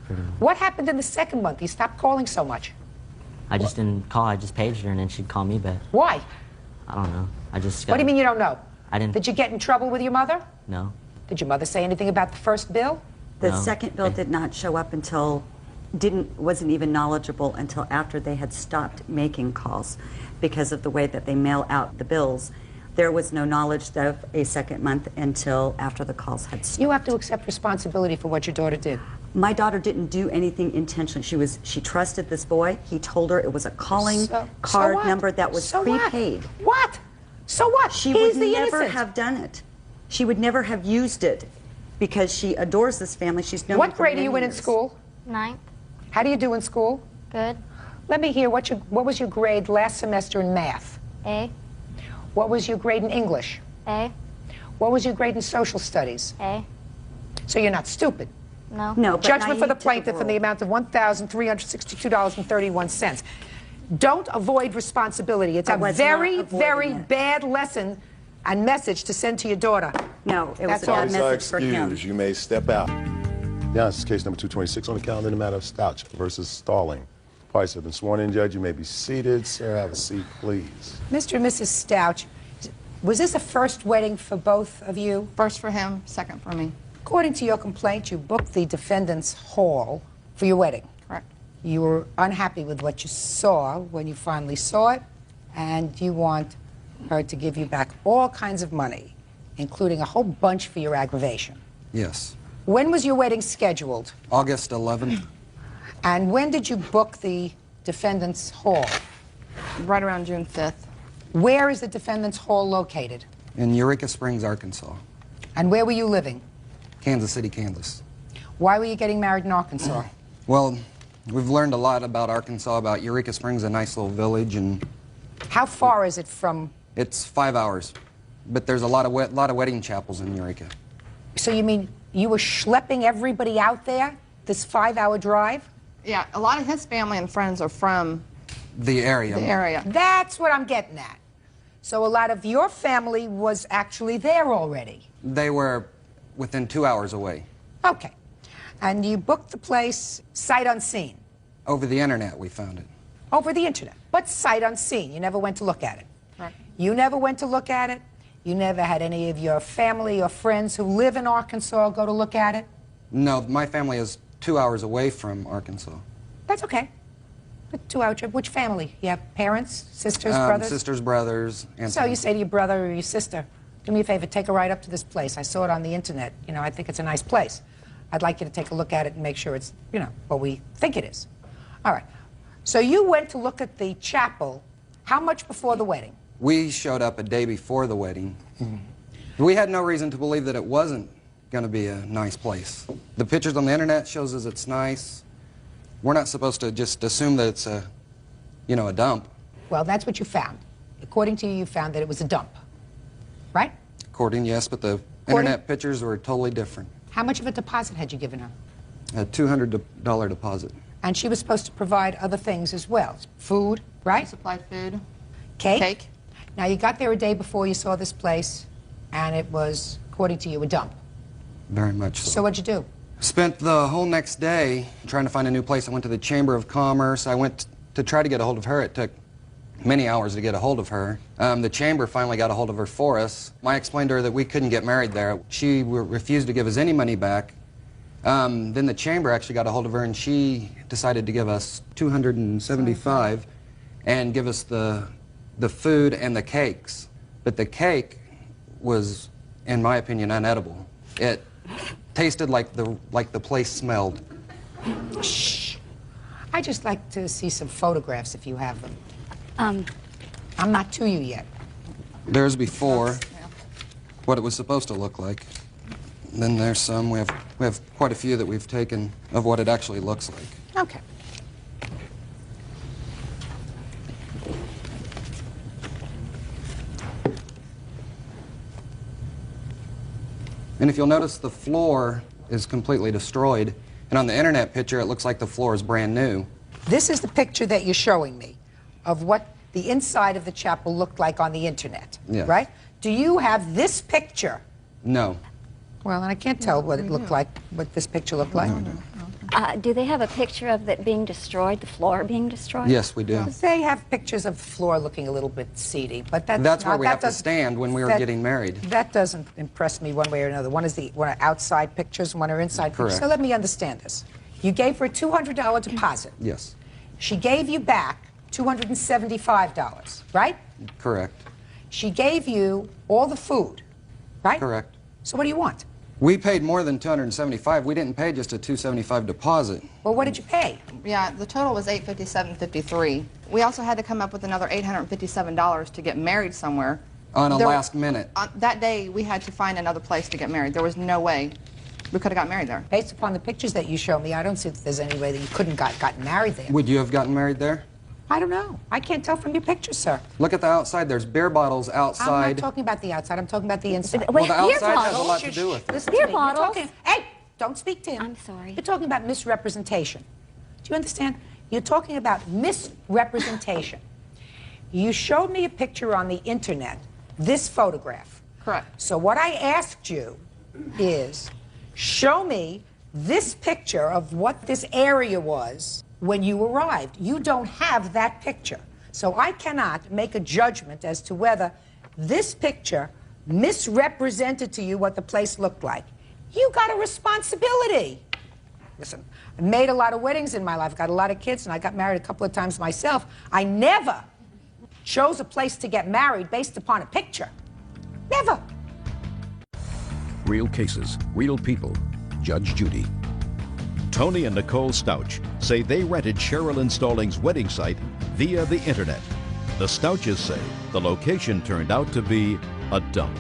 [SPEAKER 18] Pretty much.
[SPEAKER 2] What happened in the second month? You stopped calling so much.
[SPEAKER 18] I just didn't call. I just paged her, and then she'd call me back.
[SPEAKER 2] Why?
[SPEAKER 18] I don't know. I just.
[SPEAKER 2] What do you mean you don't know?
[SPEAKER 18] I didn't.
[SPEAKER 2] Did you get in trouble with your mother?
[SPEAKER 18] No.
[SPEAKER 2] Did your mother say anything about the first bill?
[SPEAKER 15] The second bill did not show up until, wasn't even knowledgeable until after they had stopped making calls because of the way that they mail out the bills. There was no knowledge of a second month until after the calls had stopped.
[SPEAKER 2] You have to accept responsibility for what your daughter did.
[SPEAKER 15] My daughter didn't do anything intentionally. She trusted this boy. He told her it was a calling card
[SPEAKER 2] what?
[SPEAKER 15] number that was
[SPEAKER 2] So what?
[SPEAKER 15] prepaid.
[SPEAKER 2] What? So what?
[SPEAKER 15] She
[SPEAKER 2] He's
[SPEAKER 15] would
[SPEAKER 2] the
[SPEAKER 15] never
[SPEAKER 2] innocent.
[SPEAKER 15] have done it. She would never have used it because she adores this family. She's known
[SPEAKER 2] What
[SPEAKER 15] them for
[SPEAKER 2] grade are you
[SPEAKER 15] many
[SPEAKER 2] in
[SPEAKER 15] years.
[SPEAKER 2] school?
[SPEAKER 19] 9th.
[SPEAKER 2] How do you do in school?
[SPEAKER 19] Good.
[SPEAKER 2] Let me hear what was your grade last semester in math?
[SPEAKER 19] A.
[SPEAKER 2] What was your grade in English?
[SPEAKER 19] A.
[SPEAKER 2] What was your grade in social studies?
[SPEAKER 19] A.
[SPEAKER 2] So you're not stupid.
[SPEAKER 19] No.
[SPEAKER 15] No, but
[SPEAKER 2] Judgment for the
[SPEAKER 15] naive to the
[SPEAKER 2] plaintiff in the
[SPEAKER 15] world.
[SPEAKER 2] amount of $1,362.31. Don't avoid responsibility. It's
[SPEAKER 15] I
[SPEAKER 2] a
[SPEAKER 15] was
[SPEAKER 2] very,
[SPEAKER 15] not avoiding
[SPEAKER 2] very
[SPEAKER 15] it.
[SPEAKER 2] bad lesson and message to send to your daughter.
[SPEAKER 15] No, it
[SPEAKER 2] That's
[SPEAKER 15] was a
[SPEAKER 2] all.
[SPEAKER 15] bad
[SPEAKER 6] Parties are
[SPEAKER 15] message for him.
[SPEAKER 6] excused. You may step out. Now, this is case number 226 on the calendar in the matter of Stouch versus Stalling. Parties have been sworn in, Judge. You may be seated. Sir, have a seat, please.
[SPEAKER 2] Mr. and Mrs. Stouch, was this a first wedding for both of you?
[SPEAKER 7] First for him, second for me.
[SPEAKER 2] According to your complaint, you booked the defendant's hall for your wedding.
[SPEAKER 7] Correct.
[SPEAKER 2] You were unhappy with what you saw when you finally saw it, and you want her to give you back all kinds of money, including a whole bunch for your aggravation.
[SPEAKER 17] Yes.
[SPEAKER 2] When was your wedding scheduled?
[SPEAKER 17] August 11th.
[SPEAKER 2] And when did you book the defendant's hall?
[SPEAKER 7] Right around June 5th.
[SPEAKER 2] Where is the defendant's hall located?
[SPEAKER 17] In Eureka Springs, Arkansas.
[SPEAKER 2] And where were you living?
[SPEAKER 17] Kansas City, Kansas.
[SPEAKER 2] Why were you getting married in Arkansas?
[SPEAKER 17] Well, we've learned a lot about Arkansas, about Eureka Springs, a nice little village, and
[SPEAKER 2] How far is it from...
[SPEAKER 17] it's 5 hours. But there's a lot of wedding chapels in Eureka.
[SPEAKER 2] So you mean you were schlepping everybody out there, this 5-hour drive?
[SPEAKER 7] Yeah, a lot of his family and friends are from
[SPEAKER 17] The area.
[SPEAKER 7] the area.
[SPEAKER 2] That's what I'm getting at. So a lot of your family was actually there already.
[SPEAKER 17] They were within 2 hours away.
[SPEAKER 2] Okay. And you booked the place sight unseen.
[SPEAKER 17] Over the internet, we found it.
[SPEAKER 2] Over the internet, but sight unseen. You never went to look at it.
[SPEAKER 7] Correct.
[SPEAKER 2] You never went to look at it. You never had any of your family or friends who live in Arkansas go to look at it.
[SPEAKER 17] No, my family is 2 hours away from Arkansas.
[SPEAKER 2] That's okay. A 2-hour trip. Which family? You have parents, sisters, brothers?
[SPEAKER 17] Sisters, brothers, and
[SPEAKER 2] So you say to your brother or your sister, do me a favor, take a ride up to this place. I saw it on the internet. You know, I think it's a nice place. I'd like you to take a look at it and make sure it's, you know, what we think it is. All right. So you went to look at the chapel how much before the wedding?
[SPEAKER 17] We showed up a day before the wedding. We had no reason to believe that it wasn't going to be a nice place. The pictures on the internet shows us it's nice. We're not supposed to just assume that it's a, you know, a dump.
[SPEAKER 2] Well, that's what you found. According to you, you found that it was a dump, right?
[SPEAKER 17] According, yes, but the internet pictures were totally different.
[SPEAKER 2] How much of a deposit had you given her?
[SPEAKER 17] A $200 deposit.
[SPEAKER 2] And she was supposed to provide other things as well. Food, right?
[SPEAKER 7] Supply food.
[SPEAKER 2] Cake?
[SPEAKER 7] Cake.
[SPEAKER 2] Now, you got there a day before you saw this place, and it was, according to you, a dump.
[SPEAKER 17] Very much so.
[SPEAKER 2] So what'd you do?
[SPEAKER 17] Spent the whole next day trying to find a new place. I went to the Chamber of Commerce. I went to try to get a hold of her. It took many hours to get a hold of her. The Chamber finally got a hold of her for us. I explained to her that we couldn't get married there. She refused to give us any money back. Then the Chamber actually got a hold of her, and she decided to give us $275 and give us the food and the cakes. But the cake was, in my opinion, unedible. It tasted like the place smelled.
[SPEAKER 2] Shh. I'd just like to see some photographs if you have them. I'm not to you yet.
[SPEAKER 17] There's before, what it was supposed to look like. Then there's some. We have quite a few that we've taken of what it actually looks like.
[SPEAKER 2] Okay.
[SPEAKER 17] And if you'll notice, the floor is completely destroyed. And on the internet picture, it looks like the floor is brand new.
[SPEAKER 2] This is the picture that you're showing me of what the inside of the chapel looked like on the internet,
[SPEAKER 17] Yes.
[SPEAKER 2] right? Do you have this picture?
[SPEAKER 17] No.
[SPEAKER 2] Well, and I can't tell what it looked like, what this picture looked like.
[SPEAKER 24] Do they have a picture of it being destroyed, the floor being destroyed?
[SPEAKER 17] Yes, we do.
[SPEAKER 2] They have pictures of the floor looking a little bit seedy, but
[SPEAKER 17] That's where
[SPEAKER 2] no,
[SPEAKER 17] we
[SPEAKER 2] that
[SPEAKER 17] have to
[SPEAKER 2] doesn't-
[SPEAKER 17] stand when we were
[SPEAKER 2] that-
[SPEAKER 17] getting married.
[SPEAKER 2] That doesn't impress me one way or another. One are outside pictures and one are inside pictures.
[SPEAKER 17] Correct.
[SPEAKER 2] So let me understand this. You gave her a $200 deposit.
[SPEAKER 17] Yes,
[SPEAKER 2] She gave you back $275, right?
[SPEAKER 17] correct.
[SPEAKER 2] She gave you all the food, right?
[SPEAKER 17] Correct.
[SPEAKER 2] So what do you want?
[SPEAKER 17] We paid more than $275. We didn't pay just a $275 deposit.
[SPEAKER 2] Well, what did you pay?
[SPEAKER 7] Yeah, the total was $857.53. We also had to come up with another $857 to get married somewhere.
[SPEAKER 17] On a last minute.
[SPEAKER 7] That day, we had to find another place to get married. There was no way we could have got married there.
[SPEAKER 2] Based upon the pictures that you show me, I don't see that there's any way that you couldn't gotten married there.
[SPEAKER 17] Would you have gotten married there?
[SPEAKER 2] I don't know. I can't tell from your pictures, sir.
[SPEAKER 17] Look at the outside. There's beer bottles outside.
[SPEAKER 2] I'm not talking about the outside. I'm talking about the inside.
[SPEAKER 17] Well, the outside has a lot to do with it.
[SPEAKER 2] Listen to me. You're talking, hey, don't speak to him.
[SPEAKER 19] I'm sorry.
[SPEAKER 2] You're talking about misrepresentation. Do you understand? You're talking about misrepresentation. You showed me a picture on the internet, this photograph.
[SPEAKER 7] Correct.
[SPEAKER 2] So what I asked you is, show me this picture of what this area was when you arrived. You don't have that picture. So I cannot make a judgment as to whether this picture misrepresented to you what the place looked like. You got a responsibility. Listen, I made a lot of weddings in my life, got a lot of kids, and I got married a couple of times myself. I never chose a place to get married based upon a picture. Never.
[SPEAKER 1] Real cases, real people. Judge Judy. Tony and Nicole Stouch say they rented Sheindlin Stalling's wedding site via the internet. The Stouches say the location turned out to be a dump.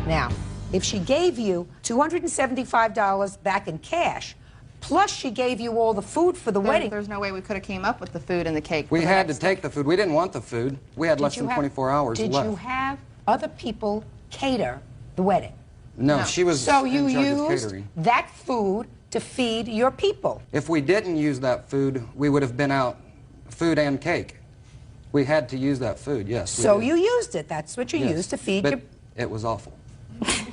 [SPEAKER 2] Now, if she gave you $275 back in cash, plus she gave you all the food for the wedding.
[SPEAKER 7] There's no way we could have came up with the food and the cake.
[SPEAKER 17] We had to take the food. We didn't want the food. We had less than 24 hours left.
[SPEAKER 2] Did you have other people cater the wedding?
[SPEAKER 17] No, she was
[SPEAKER 2] So you
[SPEAKER 17] in charge of
[SPEAKER 2] used
[SPEAKER 17] catering.
[SPEAKER 2] that food to feed your people.
[SPEAKER 17] If we didn't use that food, we would have been out food and cake. We had to use that food, yes. we
[SPEAKER 2] So
[SPEAKER 17] did.
[SPEAKER 2] you used it. That's what you
[SPEAKER 17] Yes,
[SPEAKER 2] used to feed
[SPEAKER 17] but
[SPEAKER 2] your...
[SPEAKER 17] it was awful.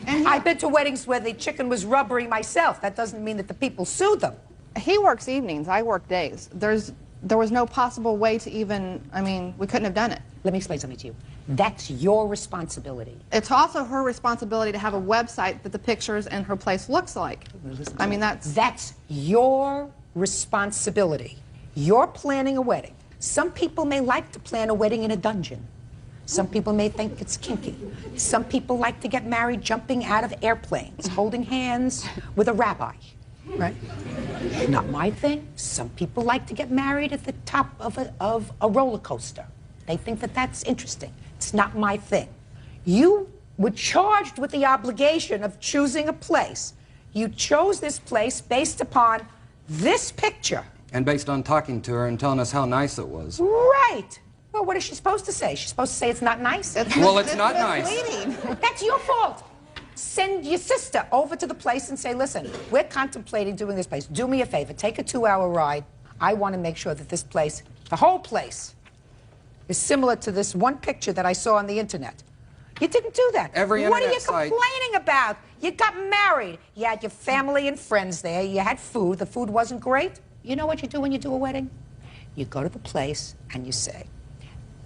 [SPEAKER 2] I've been to weddings where the chicken was rubbery myself. That doesn't mean that the people sued them.
[SPEAKER 7] He works evenings, I work days. There was no possible way to even, I mean, we couldn't have done it.
[SPEAKER 2] Let me explain something to you. That's your responsibility.
[SPEAKER 7] It's also her responsibility to have a website that the pictures and her place looks like. I mean,
[SPEAKER 2] That's your responsibility. You're planning a wedding. Some people may like to plan a wedding in a dungeon. Some people may think it's kinky. Some people like to get married jumping out of airplanes, holding hands with a rabbi. Right? Not my thing. Some people like to get married at the top of a roller coaster. They think that that's interesting. It's not my thing. You were charged with the obligation of choosing a place. You chose this place based upon this picture.
[SPEAKER 17] And based on talking to her and telling us how nice it was.
[SPEAKER 2] Right. Well, what is she supposed to say? She's supposed to say it's not nice?
[SPEAKER 17] Well, it's not nice.
[SPEAKER 2] That's your fault. Send your sister over to the place and say, listen, we're contemplating doing this place. Do me a favor. Take a 2-hour ride. I want to make sure that this place, the whole place, is similar to this one picture that I saw on the internet. You didn't do that.
[SPEAKER 17] Every
[SPEAKER 2] What are you
[SPEAKER 17] internet site-
[SPEAKER 2] complaining about? You got married. You had your family and friends there. You had food. The food wasn't great. You know what you do when you do a wedding? You go to the place and you say,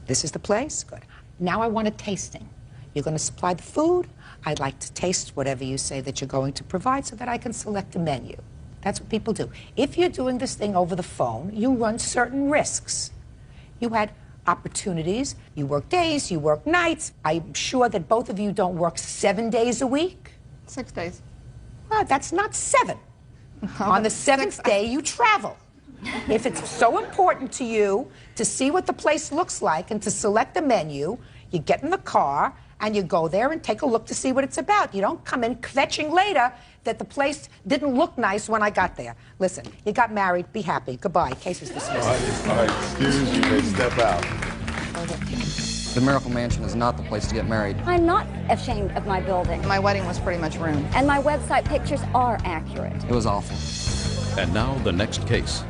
[SPEAKER 2] this is the place? Good. Now I want a tasting. You're going to supply the food. I'd like to taste whatever you say that you're going to provide so that I can select a menu. That's what people do. If you're doing this thing over the phone, you run certain risks. You had opportunities. You work days, you work nights. I'm sure that both of you don't work 7 days a week.
[SPEAKER 7] 6 days.
[SPEAKER 2] Well, that's not 7. On the 7th day, you travel. If it's so important to you to see what the place looks like and to select the menu, you get in the car and you go there and take a look to see what it's about. You don't come in kvetching later that the place didn't look nice when I got there. Listen, you got married, be happy. Goodbye. Case is dismissed.
[SPEAKER 16] All right, excuse you, may step out.
[SPEAKER 17] The Miracle Mansion is not the place to get married.
[SPEAKER 10] I'm not ashamed of my building.
[SPEAKER 7] My wedding was pretty much ruined.
[SPEAKER 10] And my website pictures are accurate.
[SPEAKER 17] It was awful.
[SPEAKER 1] And now the next case.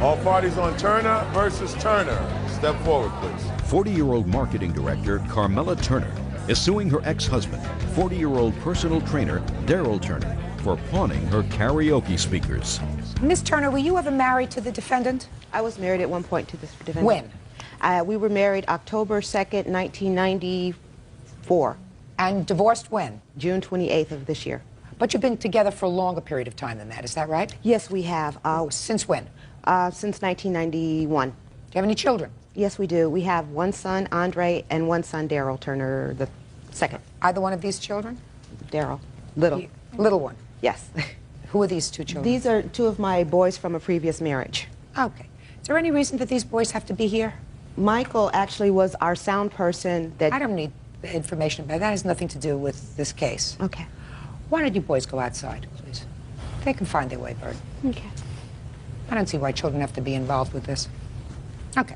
[SPEAKER 16] All parties on Turner versus Turner. Step forward, please.
[SPEAKER 1] 40-year-old marketing director Carmela Turner is suing her ex-husband, 40-year-old personal trainer Daryl Turner, for pawning her karaoke speakers.
[SPEAKER 2] Miss Turner, were you ever married to the defendant?
[SPEAKER 20] I was married at one point to the defendant.
[SPEAKER 2] When?
[SPEAKER 20] We were married October 2nd, 1994.
[SPEAKER 2] And divorced when?
[SPEAKER 20] June 28th of this year.
[SPEAKER 2] But you've been together for a longer period of time than that, is that right?
[SPEAKER 20] Yes, we have.
[SPEAKER 2] Since when?
[SPEAKER 20] Since 1991.
[SPEAKER 2] Do you have any children?
[SPEAKER 20] Yes, we do. We have one son, Andre, and one son, Daryl Turner, the second.
[SPEAKER 2] Either one of these children?
[SPEAKER 20] Daryl. Little.
[SPEAKER 2] Little one.
[SPEAKER 20] Yes.
[SPEAKER 2] Who are these two children?
[SPEAKER 20] These are two of my boys from a previous marriage.
[SPEAKER 2] Okay. Is there any reason that these boys have to be here?
[SPEAKER 20] Michael actually was our sound person that...
[SPEAKER 2] I don't need the information about that. That has nothing to do with this case.
[SPEAKER 20] Okay.
[SPEAKER 2] Why don't you boys go outside, please? They can find their way, Bird.
[SPEAKER 20] Okay.
[SPEAKER 2] I don't see why children have to be involved with this. Okay.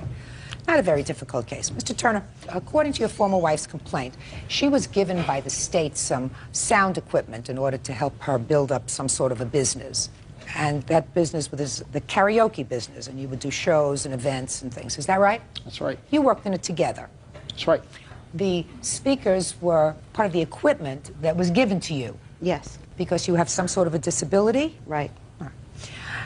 [SPEAKER 2] Not a very difficult case. Mr. Turner, according to your former wife's complaint, she was given by the state some sound equipment in order to help her build up some sort of a business. And that business was the karaoke business, and you would do shows and events and things. Is that right?
[SPEAKER 14] That's right.
[SPEAKER 2] You worked in it together.
[SPEAKER 14] That's right.
[SPEAKER 2] The speakers were part of the equipment that was given to you.
[SPEAKER 20] Yes.
[SPEAKER 2] Because you have some sort of a disability?
[SPEAKER 20] Right.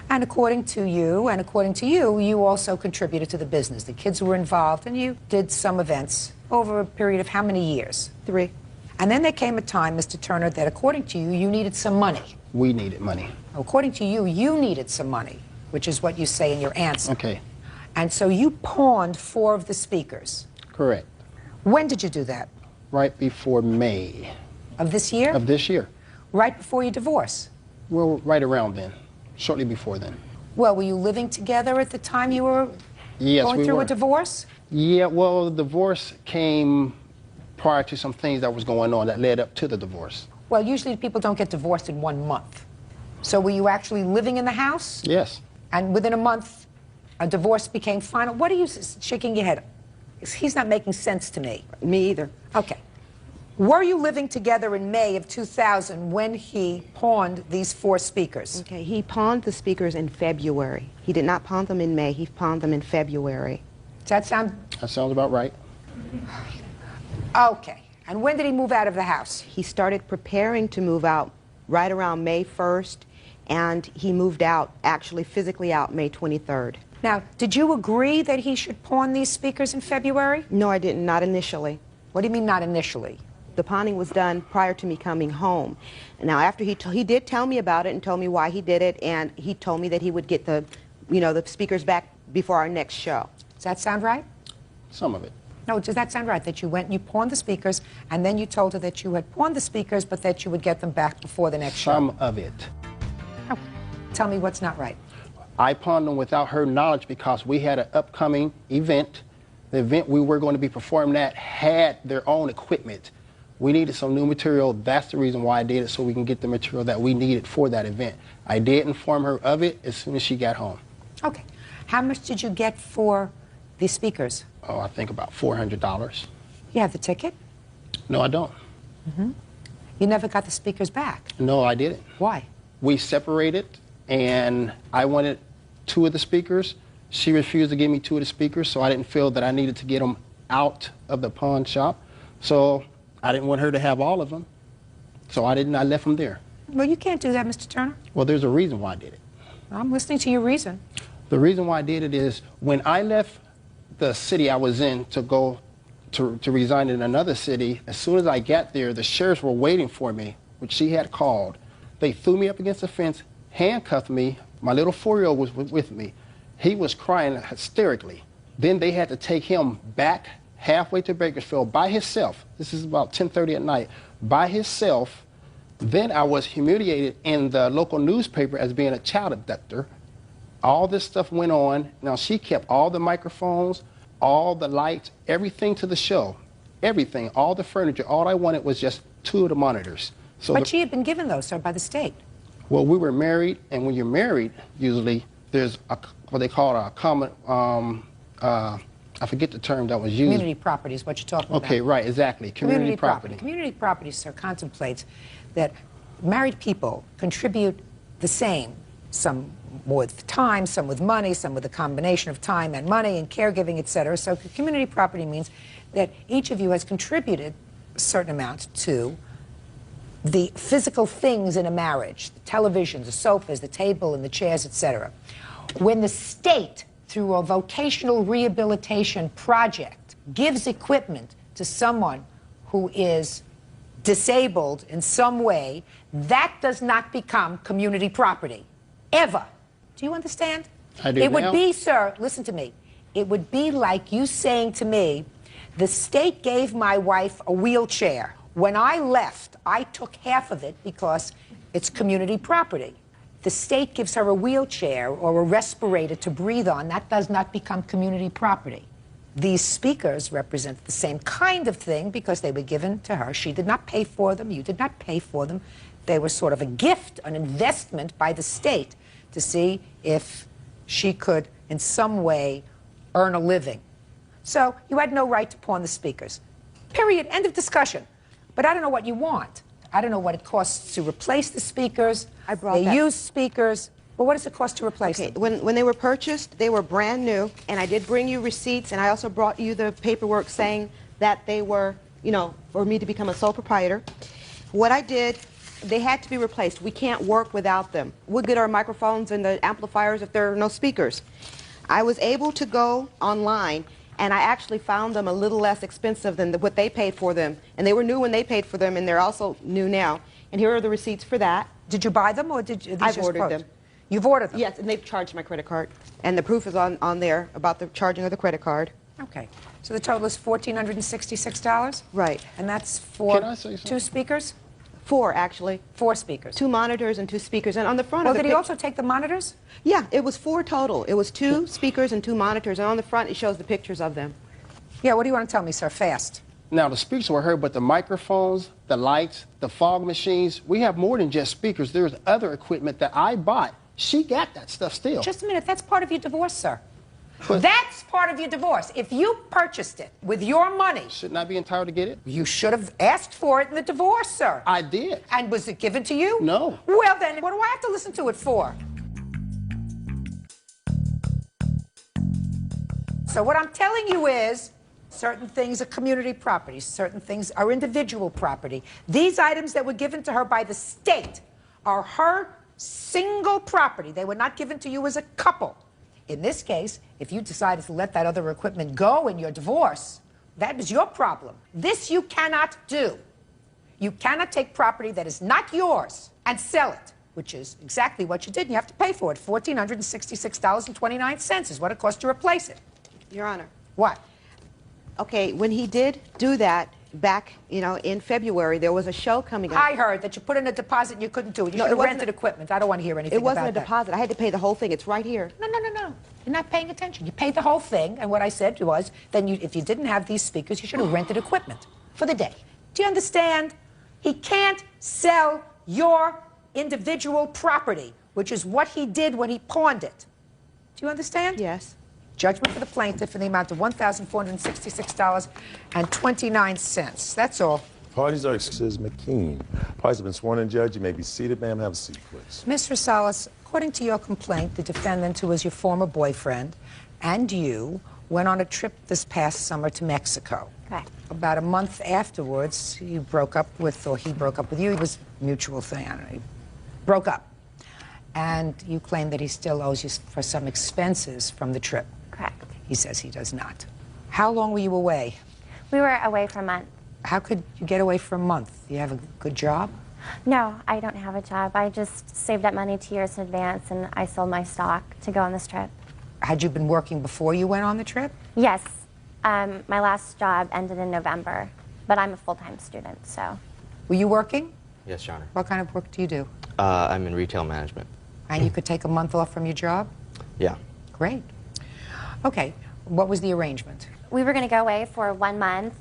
[SPEAKER 2] And according to you, you also contributed to the business. The kids were involved, and you did some events over a period of how many years?
[SPEAKER 20] 3.
[SPEAKER 2] And then there came a time, Mr. Turner, that according to you, you needed some money.
[SPEAKER 14] We needed money.
[SPEAKER 2] According to you, you needed some money, which is what you say in your answer.
[SPEAKER 14] Okay.
[SPEAKER 2] And so you pawned 4 of the speakers.
[SPEAKER 14] Correct.
[SPEAKER 2] When did you do that?
[SPEAKER 14] Right before May.
[SPEAKER 2] Of this year?
[SPEAKER 14] Of this year.
[SPEAKER 2] Right before your divorce?
[SPEAKER 14] Well, right around then. Shortly before then.
[SPEAKER 2] Well, were you living together at the time you were going through a divorce?
[SPEAKER 14] Yeah, well, the divorce came prior to some things that was going on that led up to the divorce.
[SPEAKER 2] Well, usually people don't get divorced in 1 month. So were you actually living in the house?
[SPEAKER 14] Yes.
[SPEAKER 2] And within a month, a divorce became final? What are you shaking your head? He's not making sense to me.
[SPEAKER 20] Me either.
[SPEAKER 2] Okay. Were you living together in May of 2000 when he pawned these 4 speakers?
[SPEAKER 20] Okay, he pawned the speakers in February. He did not pawn them in May, he pawned them in February.
[SPEAKER 2] Does that sound?
[SPEAKER 14] That sounds about right.
[SPEAKER 2] Okay. And when did he move out of the house?
[SPEAKER 20] He started preparing to move out right around May 1st, and he moved out, actually physically out, May 23rd.
[SPEAKER 2] Now, did you agree that he should pawn these speakers in February?
[SPEAKER 20] No, I didn't, not initially.
[SPEAKER 2] What do you mean not initially?
[SPEAKER 20] The pawning was done prior to me coming home. Now, after he did tell me about it and told me why he did it, and he told me that he would get the speakers back before our next show.
[SPEAKER 2] Does that sound right?
[SPEAKER 14] Some of it.
[SPEAKER 2] No, does that sound right? That you went and you pawned the speakers, and then you told her that you had pawned the speakers, but that you would get them back before the next show?
[SPEAKER 14] Some of it.
[SPEAKER 2] Oh, tell me what's not right.
[SPEAKER 14] I pawned them without her knowledge because we had an upcoming event. The event we were going to be performing at had their own equipment. We needed some new material. That's the reason why I did it, so we can get the material that we needed for that event. I did inform her of it as soon as she got home.
[SPEAKER 2] Okay. How much did you get for the speakers?
[SPEAKER 14] Oh, I think about $400.
[SPEAKER 2] You have the ticket?
[SPEAKER 14] No, I don't.
[SPEAKER 2] Mm-hmm. You never got the speakers back?
[SPEAKER 14] No, I didn't.
[SPEAKER 2] Why?
[SPEAKER 14] We separated, and I wanted 2 of the speakers. She refused to give me 2 of the speakers, so I didn't feel that I needed to get them out of the pawn shop. So I didn't want her to have all of them, so I left them there.
[SPEAKER 2] Well, you can't do that, Mr. Turner.
[SPEAKER 14] Well, there's a reason why I did it.
[SPEAKER 2] I'm listening to your reason.
[SPEAKER 14] The reason why I did it is when I left the city I was in to go to resign in another city, as soon as I got there, the sheriffs were waiting for me, which she had called. They threw me up against the fence, handcuffed me. My little 4-year-old was with me. He was crying hysterically. Then they had to take him back halfway to Bakersfield by himself. This is about 10:30 at night. By himself. Then I was humiliated in the local newspaper as being a child abductor. All this stuff went on. Now, she kept all the microphones, all the lights, everything to the show. Everything, all the furniture. All I wanted was just 2 of the monitors. So
[SPEAKER 2] but she had been given those, sir, by the state.
[SPEAKER 14] Well, we were married, and when you're married, usually there's what they call a common, I forget the term that was used.
[SPEAKER 2] Community property is what you're talking about.
[SPEAKER 14] Okay, right, exactly. Community property.
[SPEAKER 2] Community property, sir, contemplates that married people contribute the same, some with time, some with money, some with a combination of time and money and caregiving, etc. So community property means that each of you has contributed a certain amount to the physical things in a marriage, the televisions, the sofas, the table and the chairs, etc. When the state, through a vocational rehabilitation project, gives equipment to someone who is disabled in some way, that does not become community property, ever. Do you understand?
[SPEAKER 14] I do.
[SPEAKER 2] It would be, sir, listen to me, it would be like you saying to me, the state gave my wife a wheelchair. When I left, I took half of it because It's community property. The state gives her a wheelchair or a respirator to breathe on. That does not become community property. These speakers represent the same kind of thing because they were given to her. She did not pay for them. You did not pay for them. They were sort of a gift, an investment by the state to see if she could in some way earn a living. So you had no right to pawn the speakers. Period. End of discussion. But I don't know what you want. I don't know what it costs to replace the speakers. They use speakers. Well, what does it cost to replace them?
[SPEAKER 20] When they were purchased, they were brand new, and I did bring you receipts, and I also brought you the paperwork saying that they were, you know, for me to become a sole proprietor. What I did, they had to be replaced. We can't work without them. We'll get our microphones and the amplifiers if there are no speakers. I was able to go online, and I actually found them a little less expensive than what they paid for them. And they were new when they paid for them, and they're also new now. And here are the receipts for that.
[SPEAKER 2] Did you buy them, or did you?
[SPEAKER 20] I've ordered them.
[SPEAKER 2] You've ordered them?
[SPEAKER 20] Yes, and they've charged my credit card. And the proof is on there about the charging of the credit card.
[SPEAKER 2] Okay. So the total is $1,466?
[SPEAKER 20] Right.
[SPEAKER 2] And that's for
[SPEAKER 20] Can I say something?
[SPEAKER 2] 2 speakers?
[SPEAKER 20] 4, actually.
[SPEAKER 2] 4 speakers.
[SPEAKER 20] 2 monitors and 2 speakers. And on the front
[SPEAKER 2] Well,
[SPEAKER 20] of the
[SPEAKER 2] did he also take the monitors?
[SPEAKER 20] Yeah, it was 4 total. It was 2 speakers and 2 monitors. And on the front, it shows the pictures of them.
[SPEAKER 2] Yeah, what do you want to tell me, sir? Fast.
[SPEAKER 14] Now, the speakers were heard, but the microphones, the lights, the fog machines, we have more than just speakers. There's other equipment that I bought. She got that stuff still.
[SPEAKER 2] Just a minute. That's part of your divorce, sir. That's part of your divorce. If you purchased it with your money...
[SPEAKER 14] Shouldn't I be entitled to get it?
[SPEAKER 2] You should have asked for it in the divorce, sir.
[SPEAKER 14] I did.
[SPEAKER 2] And was it given to you?
[SPEAKER 14] No.
[SPEAKER 2] Well, then, what do I have to listen to it for? So what I'm telling you is, certain things are community property, certain things are individual property. These items that were given to her by the state are her single property. They were not given to you as a couple. In this case, if you decided to let that other equipment go in your divorce, that is your problem. This you cannot do. You cannot take property that is not yours and sell it, which is exactly what you did, and you have to pay for it. $1,466.29 is what it costs to replace it.
[SPEAKER 20] Your Honor.
[SPEAKER 2] What?
[SPEAKER 20] Okay, when he did do that back, you know, in February, there was a show coming up.
[SPEAKER 2] I heard that you put in a deposit and you couldn't do it. You should have rented equipment. I don't want to hear anything
[SPEAKER 20] It wasn't
[SPEAKER 2] about
[SPEAKER 20] a deposit. I had to pay the whole thing. It's right here.
[SPEAKER 2] No. You're not paying attention. You paid the whole thing, and what I said was, then if you didn't have these speakers, you should have rented equipment for the day. Do you understand? He can't sell your individual property, which is what he did when he pawned it. Do you understand?
[SPEAKER 20] Yes.
[SPEAKER 2] Judgment for the plaintiff in the amount of $1,466.29. That's all.
[SPEAKER 6] Parties are Mrs. McKean. Parties have been sworn in, Judge. You may be seated, ma'am. Have a seat, please.
[SPEAKER 2] Ms. Rosales, according to your complaint, the defendant, who was your former boyfriend, and you went on a trip this past summer to Mexico.
[SPEAKER 24] Correct.
[SPEAKER 2] About a month afterwards, you broke up with, or he broke up with you. It was a mutual thing. I don't know. You broke up. And you claim that he still owes you for some expenses from the trip.
[SPEAKER 24] Correct.
[SPEAKER 2] He says he does not. How long were you away?
[SPEAKER 12] We were away for a month.
[SPEAKER 2] How could you get away for a month? You have a good job?
[SPEAKER 12] No, I don't have a job. I just saved up money 2 years in advance, and I sold my stock to go on this trip.
[SPEAKER 2] Had you been working before you went on the trip?
[SPEAKER 12] Yes. My last job ended in November, but I'm a full-time student, so.
[SPEAKER 2] Were you working?
[SPEAKER 3] Yes, Your Honor.
[SPEAKER 2] What kind of work do you do?
[SPEAKER 3] I'm in retail management.
[SPEAKER 2] And you could take a month off from your job?
[SPEAKER 3] Yeah.
[SPEAKER 2] Great. Okay, what was the arrangement?
[SPEAKER 12] We were going to go away for 1 month,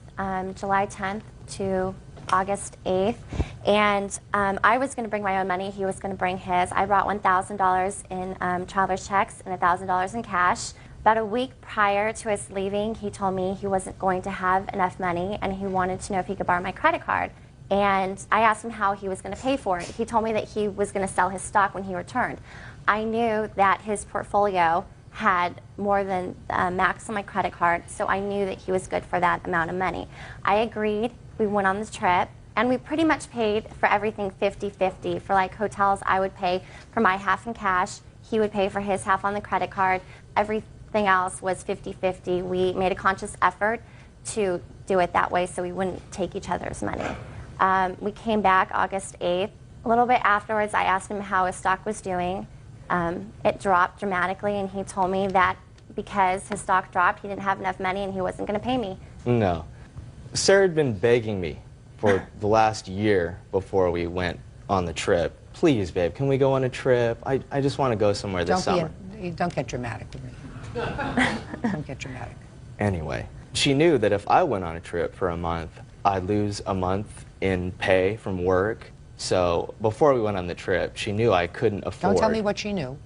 [SPEAKER 12] July 10th to August 8th, and I was going to bring my own money. He was going to bring his. I brought $1,000 in traveler's checks and $1,000 in cash. About a week prior to us leaving, he told me he wasn't going to have enough money, and he wanted to know if he could borrow my credit card. And I asked him how he was going to pay for it. He told me that he was going to sell his stock when he returned. I knew that his portfolio had more than max on my credit card, so I knew that he was good for that amount of money. I agreed. We went on the trip, and we pretty much paid for everything 50-50. For like hotels, I would pay for my half in cash. He would pay for his half on the credit card. Everything else was 50-50. We made a conscious effort to do it that way so we wouldn't take each other's money. We came back August 8th. A little bit afterwards, I asked him how his stock was doing. It dropped dramatically, and he told me that because his stock dropped, he didn't have enough money and he wasn't going to pay me.
[SPEAKER 3] No. Sarah had been begging me for the last year before we went on the trip. Please, babe, can we go on a trip? I just want to go somewhere this summer.
[SPEAKER 2] Don't get dramatic with me. Don't get dramatic.
[SPEAKER 3] Anyway, she knew that if I went on a trip for a month, I'd lose a month in pay from work. So before we went on the trip, she knew I couldn't afford.
[SPEAKER 2] Don't tell me what she knew.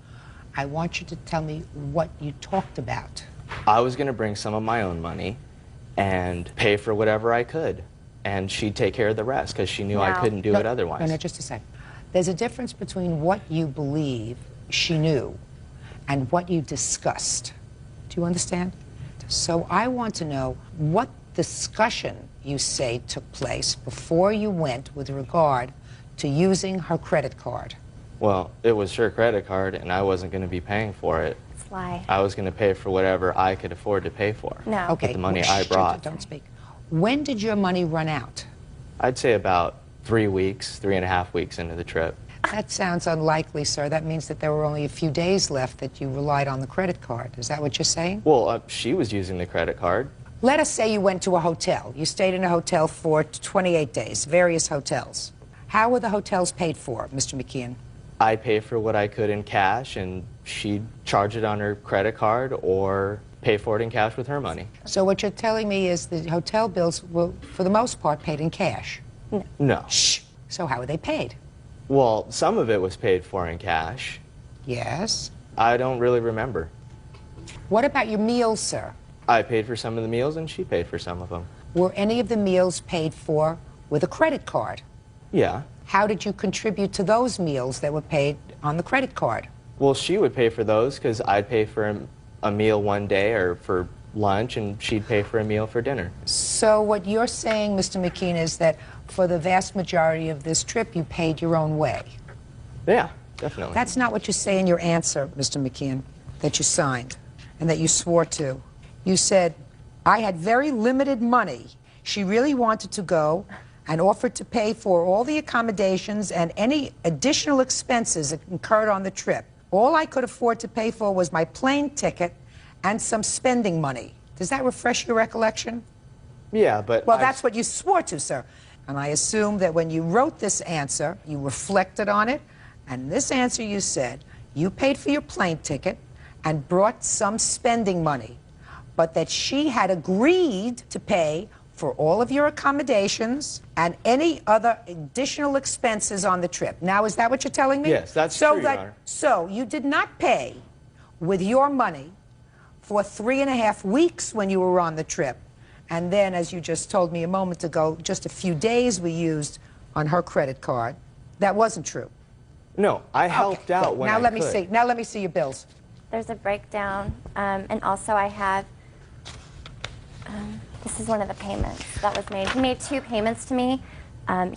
[SPEAKER 2] I want you to tell me what you talked about.
[SPEAKER 3] I was going to bring some of my own money and pay for whatever I could. And she'd take care of the rest because she knew I couldn't do it otherwise.
[SPEAKER 2] No, just a sec. There's a difference between what you believe she knew and what you discussed. Do you understand? So I want to know what discussion you say took place before you went with regard to using her credit card.
[SPEAKER 3] Well, it was her credit card, and I wasn't going to be paying for it.
[SPEAKER 12] It's a lie.
[SPEAKER 3] I was going to pay for whatever I could afford to pay for.
[SPEAKER 12] No.
[SPEAKER 2] Okay.
[SPEAKER 3] With the money I brought.
[SPEAKER 2] Don't speak. When did your money run out?
[SPEAKER 3] I'd say about 3 weeks, 3.5 weeks into the trip.
[SPEAKER 2] That sounds unlikely, sir. That means that there were only a few days left that you relied on the credit card. Is that what you're saying?
[SPEAKER 3] Well, she was using the credit card.
[SPEAKER 2] Let us say you went to a hotel. You stayed in a hotel for 28 days, various hotels. How were the hotels paid for, Mr. McKeon?
[SPEAKER 3] I'd pay for what I could in cash, and she'd charge it on her credit card or pay for it in cash with her money.
[SPEAKER 2] So what you're telling me is the hotel bills were, for the most part, paid in cash?
[SPEAKER 3] No.
[SPEAKER 2] Shh. So how were they paid?
[SPEAKER 3] Well, some of it was paid for in cash.
[SPEAKER 2] Yes.
[SPEAKER 3] I don't really remember.
[SPEAKER 2] What about your meals, sir?
[SPEAKER 3] I paid for some of the meals, and she paid for some of them.
[SPEAKER 2] Were any of the meals paid for with a credit card?
[SPEAKER 3] Yeah.
[SPEAKER 2] How did you contribute to those meals that were paid on the credit card?
[SPEAKER 3] Well, she would pay for those because I'd pay for a meal one day or for lunch, and she'd pay for a meal for dinner.
[SPEAKER 2] So what you're saying, Mr. McKeon, is that for the vast majority of this trip, you paid your own way?
[SPEAKER 3] Yeah, definitely.
[SPEAKER 2] That's not what you say in your answer, Mr. McKeon, that you signed and that you swore to. You said, I had very limited money. She really wanted to go and offered to pay for all the accommodations and any additional expenses incurred on the trip. All I could afford to pay for was my plane ticket and some spending money. Does that refresh your recollection?
[SPEAKER 3] Yeah, but...
[SPEAKER 2] Well, that's what you swore to, sir. And I assume that when you wrote this answer, you reflected on it, and in this answer you said you paid for your plane ticket and brought some spending money, but that she had agreed to pay for all of your accommodations and any other additional expenses on the trip. Now, is that what you're telling me?
[SPEAKER 3] Yes, that's true, Your Honor.
[SPEAKER 2] So you did not pay with your money for 3.5 weeks when you were on the trip. And then, as you just told me a moment ago, just a few days we used on her credit card. That wasn't true.
[SPEAKER 3] No, I helped out when
[SPEAKER 2] now
[SPEAKER 3] I
[SPEAKER 2] let me
[SPEAKER 3] could.
[SPEAKER 2] see. Now let me see your bills.
[SPEAKER 12] There's a breakdown, and also I have, this is one of the payments that was made. He made 2 payments to me.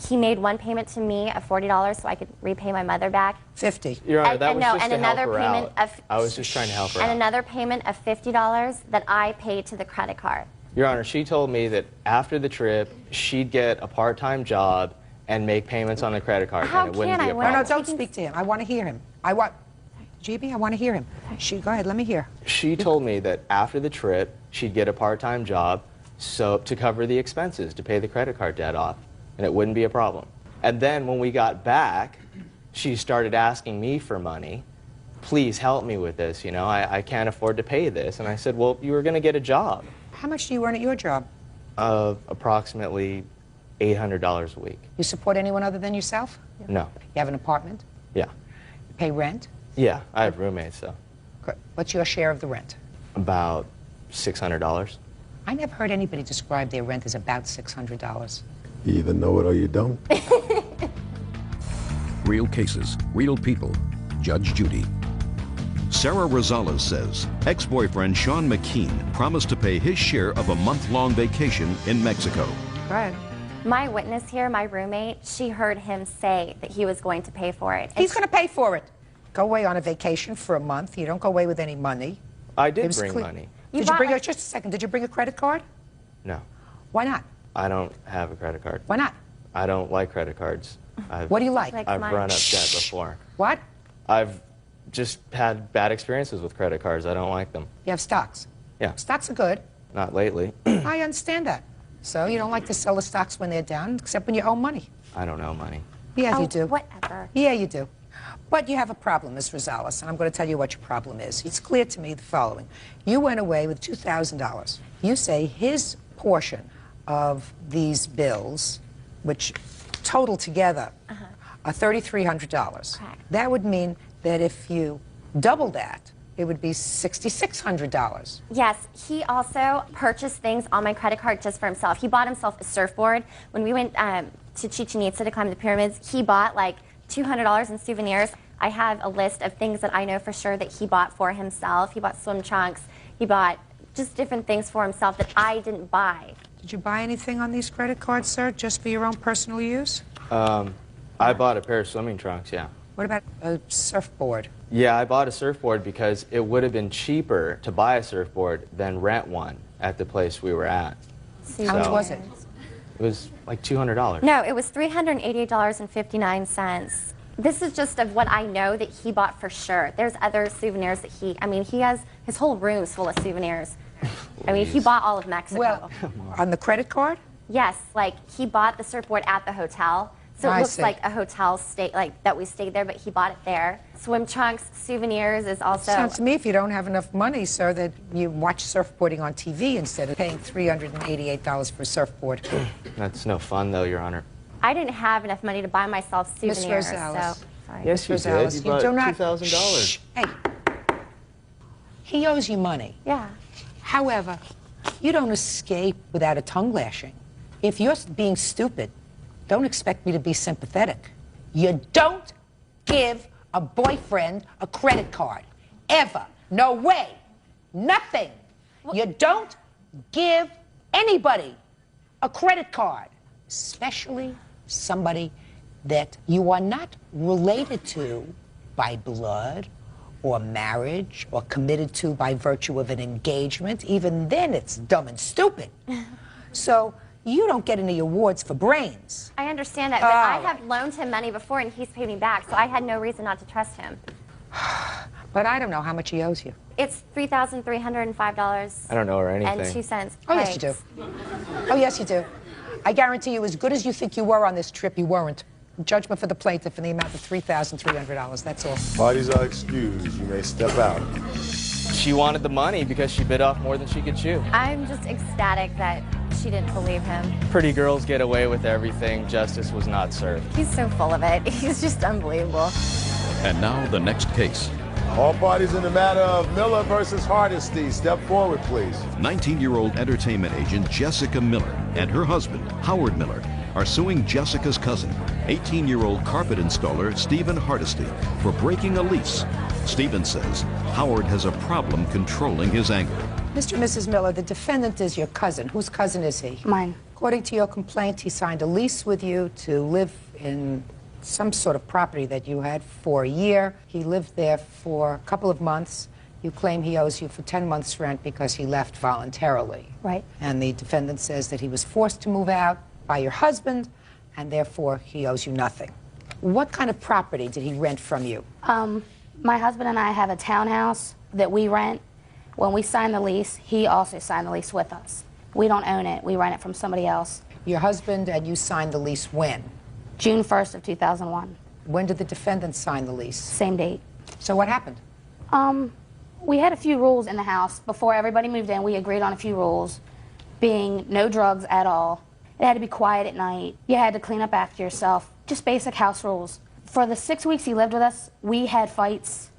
[SPEAKER 12] He made one payment to me of $40 so I could repay my mother back.
[SPEAKER 2] 50.
[SPEAKER 3] Your Honor, that was
[SPEAKER 12] no,
[SPEAKER 3] just
[SPEAKER 12] and
[SPEAKER 3] to help
[SPEAKER 12] another
[SPEAKER 3] her
[SPEAKER 12] payment
[SPEAKER 3] out.
[SPEAKER 12] of,
[SPEAKER 3] I was just trying to help her
[SPEAKER 12] and
[SPEAKER 3] out.
[SPEAKER 12] another payment of $50 that I paid to the credit card.
[SPEAKER 3] Your Honor, she told me that after the trip, she'd get a part-time job and make payments on the credit card,
[SPEAKER 12] How
[SPEAKER 3] and it wouldn't
[SPEAKER 12] can
[SPEAKER 3] be a
[SPEAKER 12] I?
[SPEAKER 3] problem.
[SPEAKER 2] No, don't speak to him. I want to hear him. GB, I want to hear him. Go ahead, let me hear.
[SPEAKER 3] She told me that after the trip, she'd get a part-time job to cover the expenses, to pay the credit card debt off, and it wouldn't be a problem. And then when we got back, she started asking me for money. Please help me with this, you know, I can't afford to pay this. And I said, well, you were going to get a job.
[SPEAKER 2] How much do you earn at your job?
[SPEAKER 3] Approximately $800 a week.
[SPEAKER 2] You support anyone other than yourself?
[SPEAKER 3] No.
[SPEAKER 2] You have an apartment?
[SPEAKER 3] Yeah.
[SPEAKER 2] You pay rent?
[SPEAKER 3] Yeah, I have roommates, though.
[SPEAKER 2] Good. What's your share of the rent?
[SPEAKER 3] About $600.
[SPEAKER 2] I never heard anybody describe their rent as about $600.
[SPEAKER 6] You either know it or you don't.
[SPEAKER 1] Real cases, real people. Judge Judy. Sarah Rosales says ex-boyfriend Sean McKean promised to pay his share of a month-long vacation in Mexico.
[SPEAKER 2] Go ahead.
[SPEAKER 12] My witness here, my roommate, she heard him say that he was going to pay for it.
[SPEAKER 2] He's going to pay for it. Go away on a vacation for a month. You don't go away with any money.
[SPEAKER 3] I did bring money.
[SPEAKER 2] Did you bring just a second, did you bring a credit card?
[SPEAKER 3] No.
[SPEAKER 2] Why not?
[SPEAKER 3] I don't have a credit card.
[SPEAKER 2] Why not?
[SPEAKER 3] I don't like credit cards.
[SPEAKER 2] What do you like?
[SPEAKER 3] I've run up debt before.
[SPEAKER 2] What?
[SPEAKER 3] I've just had bad experiences with credit cards. I don't like them.
[SPEAKER 2] You have stocks?
[SPEAKER 3] Yeah.
[SPEAKER 2] Stocks are good.
[SPEAKER 3] Not lately.
[SPEAKER 2] I understand that. So you don't like to sell the stocks when they're down, except when you owe money.
[SPEAKER 3] I don't owe money.
[SPEAKER 2] Yeah,
[SPEAKER 12] Oh,
[SPEAKER 2] you do.
[SPEAKER 12] whatever.
[SPEAKER 2] Yeah, you do. But you have a problem, Ms. Rosales, and I'm going to tell you what your problem is. It's clear to me the following. You went away with $2,000. You say his portion of these bills, which total together are $3,300.
[SPEAKER 12] Correct.
[SPEAKER 2] That would mean that if you double that, it would be $6,600.
[SPEAKER 12] Yes, he also purchased things on my credit card just for himself. He bought himself a surfboard. When we went to Chichen Itza to climb the pyramids, he bought like $200 in souvenirs. I have a list of things that I know for sure that he bought for himself. He bought swim trunks. He bought just different things for himself that I didn't buy.
[SPEAKER 2] Did you buy anything on these credit cards, sir, just for your own personal use?
[SPEAKER 3] I bought a pair of swimming trunks, yeah.
[SPEAKER 2] What about a surfboard?
[SPEAKER 3] Yeah, I bought a surfboard because it would have been cheaper to buy a surfboard than rent one at the place we were at.
[SPEAKER 2] How much was it?
[SPEAKER 3] It was like $200.
[SPEAKER 12] No, it was $388.59. This is just of what I know that he bought for sure. There's other souvenirs that he has his whole room's full of souvenirs. I mean, he bought all of Mexico.
[SPEAKER 2] Well, on the credit card?
[SPEAKER 12] Yes, like he bought the surfboard at the hotel. So it
[SPEAKER 2] I
[SPEAKER 12] looks
[SPEAKER 2] see.
[SPEAKER 12] like a hotel stay, like that we stayed there, but he bought it there. Swim trunks, souvenirs is also.
[SPEAKER 2] Sounds to me if you don't have enough money, sir, that you watch surfboarding on TV instead of paying $388 for a surfboard.
[SPEAKER 3] That's no fun, though, Your Honor.
[SPEAKER 12] I didn't have enough money to buy myself
[SPEAKER 2] Miss
[SPEAKER 12] souvenirs.
[SPEAKER 2] Rosales.
[SPEAKER 12] So, sorry.
[SPEAKER 3] Yes, you
[SPEAKER 2] Ms.
[SPEAKER 3] did.
[SPEAKER 2] Rosales,
[SPEAKER 3] You bought
[SPEAKER 2] do not-
[SPEAKER 3] $2,000.
[SPEAKER 2] Shh. Hey, he owes you money.
[SPEAKER 12] Yeah.
[SPEAKER 2] However, you don't escape without a tongue lashing. If you're being stupid, don't expect me to be sympathetic. You don't give a boyfriend a credit card. Ever. No way. Nothing. You don't give anybody a credit card, especially somebody that you are not related to by blood or marriage or committed to by virtue of an engagement. Even then, it's dumb and stupid. So you don't get any awards for brains.
[SPEAKER 12] I understand that, but I have loaned him money before and he's paid me back, so I had no reason not to trust him.
[SPEAKER 2] But I don't know how much he owes you.
[SPEAKER 12] It's $3,305.
[SPEAKER 3] I don't know or anything.
[SPEAKER 12] And 2 cents.
[SPEAKER 2] Oh, yes, you do. Oh, yes, you do. I guarantee you, as good as you think you were on this trip, you weren't. Judgment for the plaintiff in the amount of $3,300. That's all.
[SPEAKER 6] Parties are excused. You may step out.
[SPEAKER 3] She wanted the money because she bit off more than she could chew.
[SPEAKER 12] I'm just ecstatic that she didn't believe him.
[SPEAKER 3] Pretty girls get away with everything. Justice was not served.
[SPEAKER 12] He's so full of it. He's just unbelievable.
[SPEAKER 1] And now the next case.
[SPEAKER 16] All parties in the matter of Miller versus Hardesty, step forward, please.
[SPEAKER 1] 19-year-old entertainment agent Jessica Miller and her husband, Howard Miller, are suing Jessica's cousin, 18-year-old carpet installer Stephen Hardesty, for breaking a lease. Stephen says Howard has a problem controlling his anger.
[SPEAKER 2] Mr. and Mrs. Miller, the defendant is your cousin. Whose cousin is he?
[SPEAKER 24] Mine.
[SPEAKER 2] According to your complaint, he signed a lease with you to live in some sort of property that you had for a year. He lived there for a couple of months. You claim he owes you for 10 months' rent because he left voluntarily.
[SPEAKER 24] Right.
[SPEAKER 2] And the defendant says that he was forced to move out by your husband, and therefore he owes you nothing. What kind of property did he rent from you?
[SPEAKER 24] My husband and I have a townhouse that we rent. When we signed the lease, he also signed the lease with us. We don't own it. We rent it from somebody else.
[SPEAKER 2] Your husband and you signed the lease when?
[SPEAKER 24] June 1st of 2001.
[SPEAKER 2] When did the defendant sign the lease?
[SPEAKER 24] Same date.
[SPEAKER 2] So what happened?
[SPEAKER 24] We had a few rules in the house. Before everybody moved in, we agreed on a few rules, being no drugs at all. It had to be quiet at night. You had to clean up after yourself. Just basic house rules. For the 6 weeks he lived with us, we had fights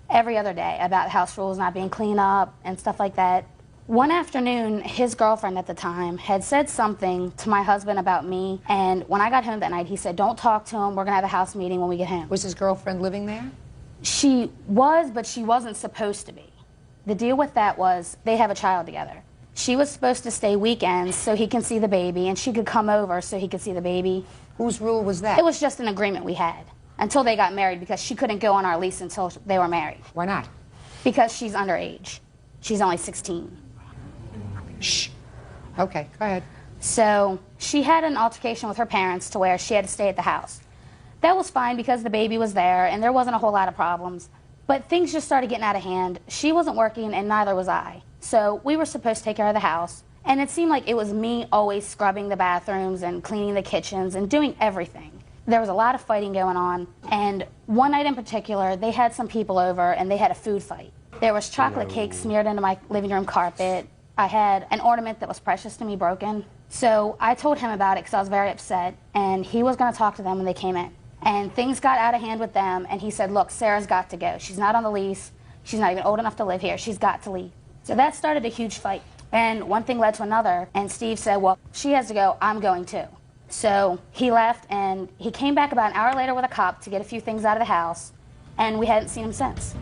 [SPEAKER 24] every other day about house rules not being cleaned up and stuff like that. One afternoon, his girlfriend at the time had said something to my husband about me, and when I got home that night, he said, "Don't talk to him. We're going to have a house meeting when we get home."
[SPEAKER 2] Was his girlfriend living there?
[SPEAKER 24] She was, but she wasn't supposed to be. The deal with that was they have a child together. She was supposed to stay weekends so he can see the baby, and she could come over so he could see the baby.
[SPEAKER 2] Whose rule was that?
[SPEAKER 24] It was just an agreement we had until they got married, because she couldn't go on our lease until they were married.
[SPEAKER 2] Why not?
[SPEAKER 24] Because she's underage. She's only 16.
[SPEAKER 2] Shh. Okay, go ahead.
[SPEAKER 24] So she had an altercation with her parents to where she had to stay at the house. That was fine because the baby was there and there wasn't a whole lot of problems. But things just started getting out of hand. She wasn't working and neither was I. So we were supposed to take care of the house. And it seemed like it was me always scrubbing the bathrooms and cleaning the kitchens and doing everything.
[SPEAKER 8] There was a lot of fighting going on, and one night in particular, they had some people over and they had a food fight. There was chocolate cake smeared into my living room carpet. I had an ornament that was precious to me broken. So I told him about it because I was very upset, and he was going to talk to them when they came in. And things got out of hand with them, and he said, look, Sarah's got to go. She's not on the lease. She's not even old enough to live here. She's got to leave. So that started a huge fight. And one thing led to another, and Steve said, well, she has to go, I'm going too. So he left, and he came back about an hour later with a cop to get a few things out of the house, and we hadn't seen him since.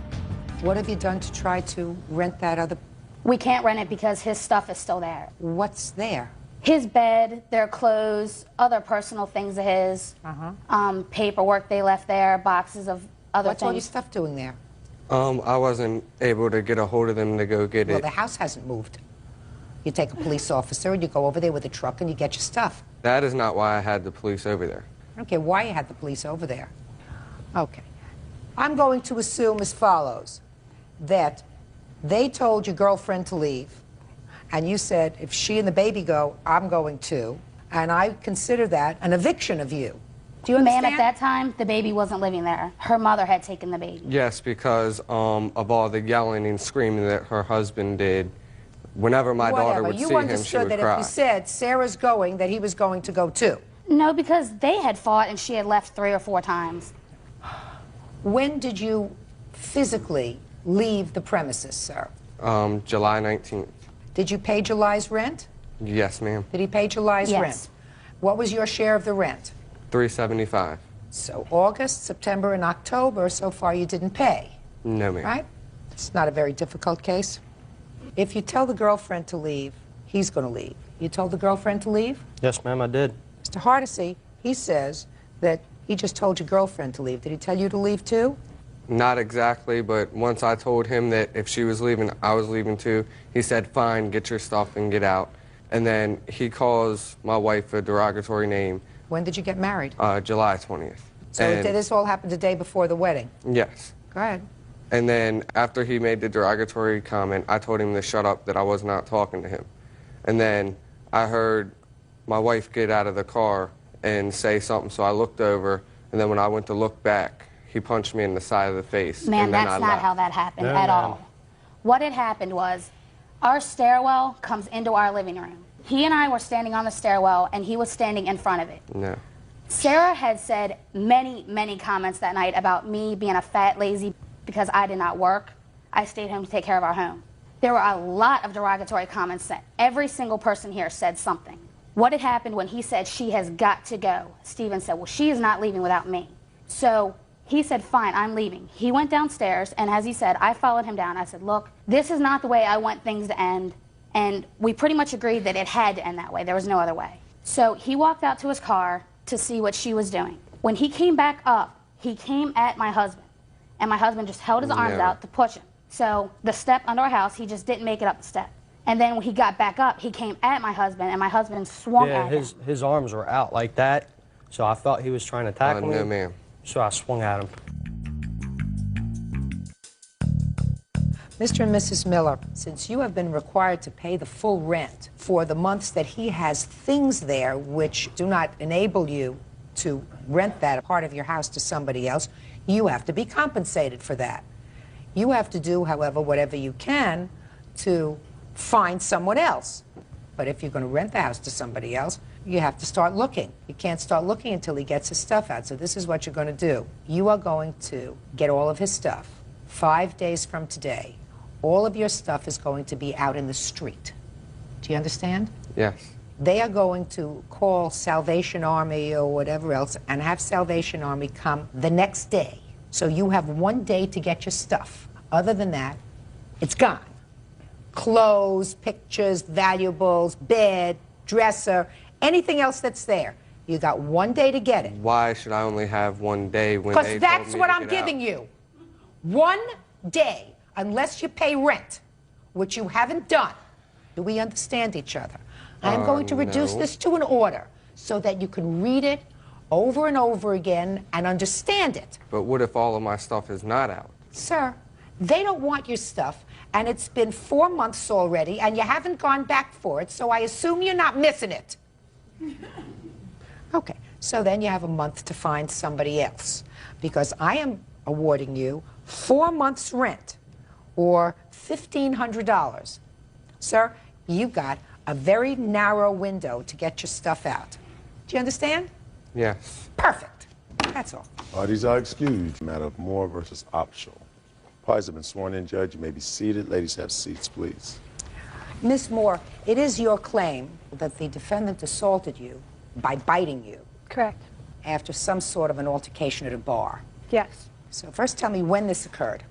[SPEAKER 2] What have you done to try to rent that other?
[SPEAKER 8] We can't rent it because his stuff is still there.
[SPEAKER 2] What's there?
[SPEAKER 8] His bed, their clothes, other personal things of his, paperwork they left there, boxes of other
[SPEAKER 2] What's
[SPEAKER 8] things.
[SPEAKER 2] all your stuff doing there?
[SPEAKER 21] I wasn't able to get a hold of them to go get
[SPEAKER 2] Well,
[SPEAKER 21] it.
[SPEAKER 2] the house hasn't moved. You take a police officer and you go over there with a truck and you get your stuff.
[SPEAKER 21] That is not why I had the police over there.
[SPEAKER 2] I don't care why you had the police over there. Okay. I'm going to assume as follows, that they told your girlfriend to leave, and you said, if she and the baby go, I'm going too, and I consider that an eviction of you. Do you understand?
[SPEAKER 8] Ma'am, at that time, the baby wasn't living there. Her mother had taken the baby.
[SPEAKER 21] Yes, because of all the yelling and screaming that her husband did. Whenever my daughter would see him, she
[SPEAKER 2] You
[SPEAKER 21] would
[SPEAKER 2] understood that
[SPEAKER 21] cry.
[SPEAKER 2] if you said Sarah's going, that he was going to go too.
[SPEAKER 8] No, because they had fought and she had left 3 or 4 times.
[SPEAKER 2] When did you physically leave the premises, sir?
[SPEAKER 21] July 19th.
[SPEAKER 2] Did you pay July's rent?
[SPEAKER 21] Yes, ma'am.
[SPEAKER 2] Did he pay July's
[SPEAKER 8] Yes.
[SPEAKER 2] rent? What was your share of the rent?
[SPEAKER 21] $375.
[SPEAKER 2] So August, September, and October, so far you didn't pay,
[SPEAKER 21] No, ma'am.
[SPEAKER 2] right? It's not a very difficult case. If you tell the girlfriend to leave, he's going to leave. You told the girlfriend to leave?
[SPEAKER 22] Yes, ma'am, I did.
[SPEAKER 2] Mr. Hardesty, he says that he just told your girlfriend to leave. Did he tell you to leave too?
[SPEAKER 21] Not exactly, but once I told him that if she was leaving, I was leaving too, he said, fine, get your stuff and get out. And then he calls my wife a derogatory name.
[SPEAKER 2] When did you get married?
[SPEAKER 21] July 20th.
[SPEAKER 2] So
[SPEAKER 21] And-
[SPEAKER 2] this all happened the day before the wedding?
[SPEAKER 21] Yes.
[SPEAKER 2] Go ahead.
[SPEAKER 21] And then after he made the derogatory comment, I told him to shut up, that I was not talking to him. And then I heard my wife get out of the car and say something, so I looked over, and then when I went to look back, he punched me in the side of the face.
[SPEAKER 8] Ma'am,
[SPEAKER 21] and then
[SPEAKER 8] that's
[SPEAKER 21] I
[SPEAKER 8] not
[SPEAKER 21] left.
[SPEAKER 8] how that happened
[SPEAKER 21] No,
[SPEAKER 8] at
[SPEAKER 21] ma'am.
[SPEAKER 8] all. What had happened was our stairwell comes into our living room. He and I were standing on the stairwell, and he was standing in front of it.
[SPEAKER 21] No.
[SPEAKER 8] Sarah had said many, many comments that night about me being a fat, lazy, because I did not work. I stayed home to take care of our home. There were a lot of derogatory comments that every single person here said something. What had happened when he said she has got to go, Stephen said, well, she is not leaving without me. So he said, fine, I'm leaving. He went downstairs, and as he said, I followed him down. I said, look, this is not the way I want things to end. And we pretty much agreed that it had to end that way. There was no other way. So he walked out to his car to see what she was doing. When he came back up, he came at my husband. And my husband just held his arms
[SPEAKER 21] Yeah.
[SPEAKER 8] out to push him. So the step under our house, he just didn't make it up the step. And then when he got back up, he came at my husband, and my husband swung
[SPEAKER 22] Yeah,
[SPEAKER 8] at him.
[SPEAKER 22] his arms were out like that, so I thought he was trying to tackle me.
[SPEAKER 21] No, ma'am.
[SPEAKER 22] So I swung at him.
[SPEAKER 2] Mr. and Mrs. Miller, since you have been required to pay the full rent for the months that he has things there which do not enable you to rent that part of your house to somebody else, you have to be compensated for that. You have to do, however, whatever you can to find someone else. But if you're going to rent the house to somebody else, you have to start looking. You can't start looking until he gets his stuff out. So this is what you're going to do. You are going to get all of his stuff. 5 days from today, all of your stuff is going to be out in the street. Do you understand?
[SPEAKER 21] Yes.
[SPEAKER 2] They are going to call Salvation Army or whatever else and have Salvation Army come the next day. So you have 1 day to get your stuff. Other than that, it's gone. Clothes, pictures, valuables, bed, dresser, anything else that's there. You got 1 day to get it.
[SPEAKER 21] Why should I only have 1 day when they
[SPEAKER 2] Because
[SPEAKER 21] told
[SPEAKER 2] that's
[SPEAKER 21] me
[SPEAKER 2] what
[SPEAKER 21] to
[SPEAKER 2] I'm
[SPEAKER 21] get
[SPEAKER 2] giving
[SPEAKER 21] out?
[SPEAKER 2] you. 1 day, unless you pay rent, which you haven't done. Do we understand each other? I'm going to reduce
[SPEAKER 21] no.
[SPEAKER 2] this to an order so that you can read it over and over again and understand it.
[SPEAKER 21] But what if all of my stuff is not out?
[SPEAKER 2] Sir, they don't want your stuff, and it's been 4 months already, and you haven't gone back for it, so I assume you're not missing it. Okay, So then you have a month to find somebody else, because I am awarding you 4 months' rent, or $1,500. Sir, you got a very narrow window to get your stuff out. Do you understand?
[SPEAKER 21] Yes.
[SPEAKER 2] Perfect. That's all.
[SPEAKER 6] Parties are excused. Matter of Moore versus Optional. Parties have been sworn in, Judge. You may be seated. Ladies, have seats, please.
[SPEAKER 2] Ms. Moore, it is your claim that the defendant assaulted you by biting you.
[SPEAKER 4] Correct.
[SPEAKER 2] After some sort of an altercation at a bar.
[SPEAKER 4] Yes.
[SPEAKER 2] So first tell me when this occurred.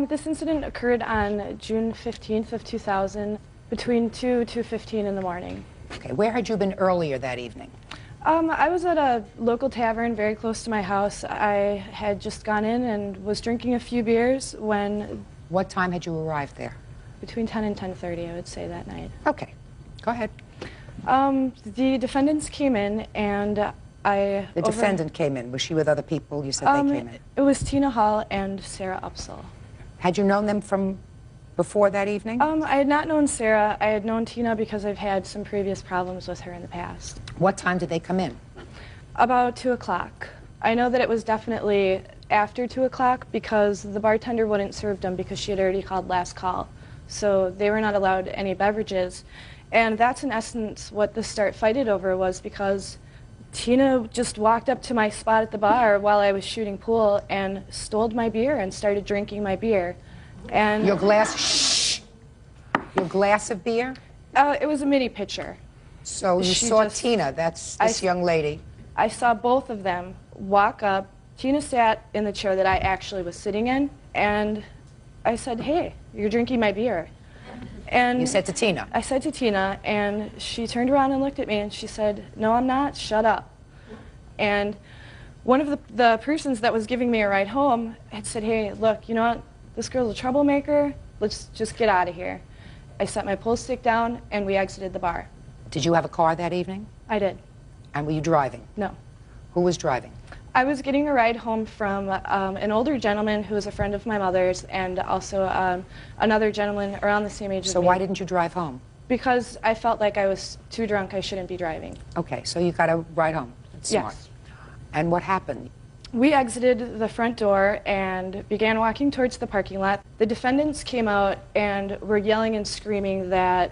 [SPEAKER 4] This incident occurred on June 15th of 2000, between 2:15 in the morning.
[SPEAKER 2] Okay, where had you been earlier that evening?
[SPEAKER 4] I was at a local tavern very close to my house. I had just gone in and was drinking a few beers when...
[SPEAKER 2] What time had you arrived there?
[SPEAKER 4] Between 10 and 10:30, I would say, that night.
[SPEAKER 2] Okay, go ahead.
[SPEAKER 4] The defendants came in and I...
[SPEAKER 2] The defendant came in. Was she with other people? You said they came in.
[SPEAKER 4] It was Tina Hall and Sarah Upsall.
[SPEAKER 2] Had you known them from before that evening?
[SPEAKER 4] I had not known Sarah. I had known Tina because I've had some previous problems with her in the past.
[SPEAKER 2] What time did they come in?
[SPEAKER 4] About 2 o'clock. I know that it was definitely after 2 o'clock because the bartender wouldn't serve them because she had already called last call. So they were not allowed any beverages. And that's in essence what the start fighted over was, because Tina just walked up to my spot at the bar while I was shooting pool and stole my beer and started drinking my beer. And
[SPEAKER 2] your glass, shh, your glass of beer?
[SPEAKER 4] It was a mini pitcher.
[SPEAKER 2] So you saw Tina, that's this young lady.
[SPEAKER 4] I saw both of them walk up. Tina sat in the chair that I actually was sitting in, and I said, "Hey, you're drinking my beer." And
[SPEAKER 2] you said to Tina?
[SPEAKER 4] I said to Tina, and she turned around and looked at me, and she said, "No, I'm not. Shut up." And one of the persons that was giving me a ride home had said, "Hey, look, you know what? This girl's a troublemaker. Let's just get out of here." I set my pull stick down, and we exited the bar.
[SPEAKER 2] Did you have a car that evening?
[SPEAKER 4] I did.
[SPEAKER 2] And were you driving?
[SPEAKER 4] No.
[SPEAKER 2] Who was driving?
[SPEAKER 4] I was getting a ride home from an older gentleman who was a friend of my mother's, and also another gentleman around the same age as me.
[SPEAKER 2] So why didn't you drive home?
[SPEAKER 4] Because I felt like I was too drunk. I shouldn't be driving.
[SPEAKER 2] Okay, so you got a ride home. That's smart.
[SPEAKER 4] Yes.
[SPEAKER 2] And what happened?
[SPEAKER 4] We exited the front door and began walking towards the parking lot. The defendants came out and were yelling and screaming that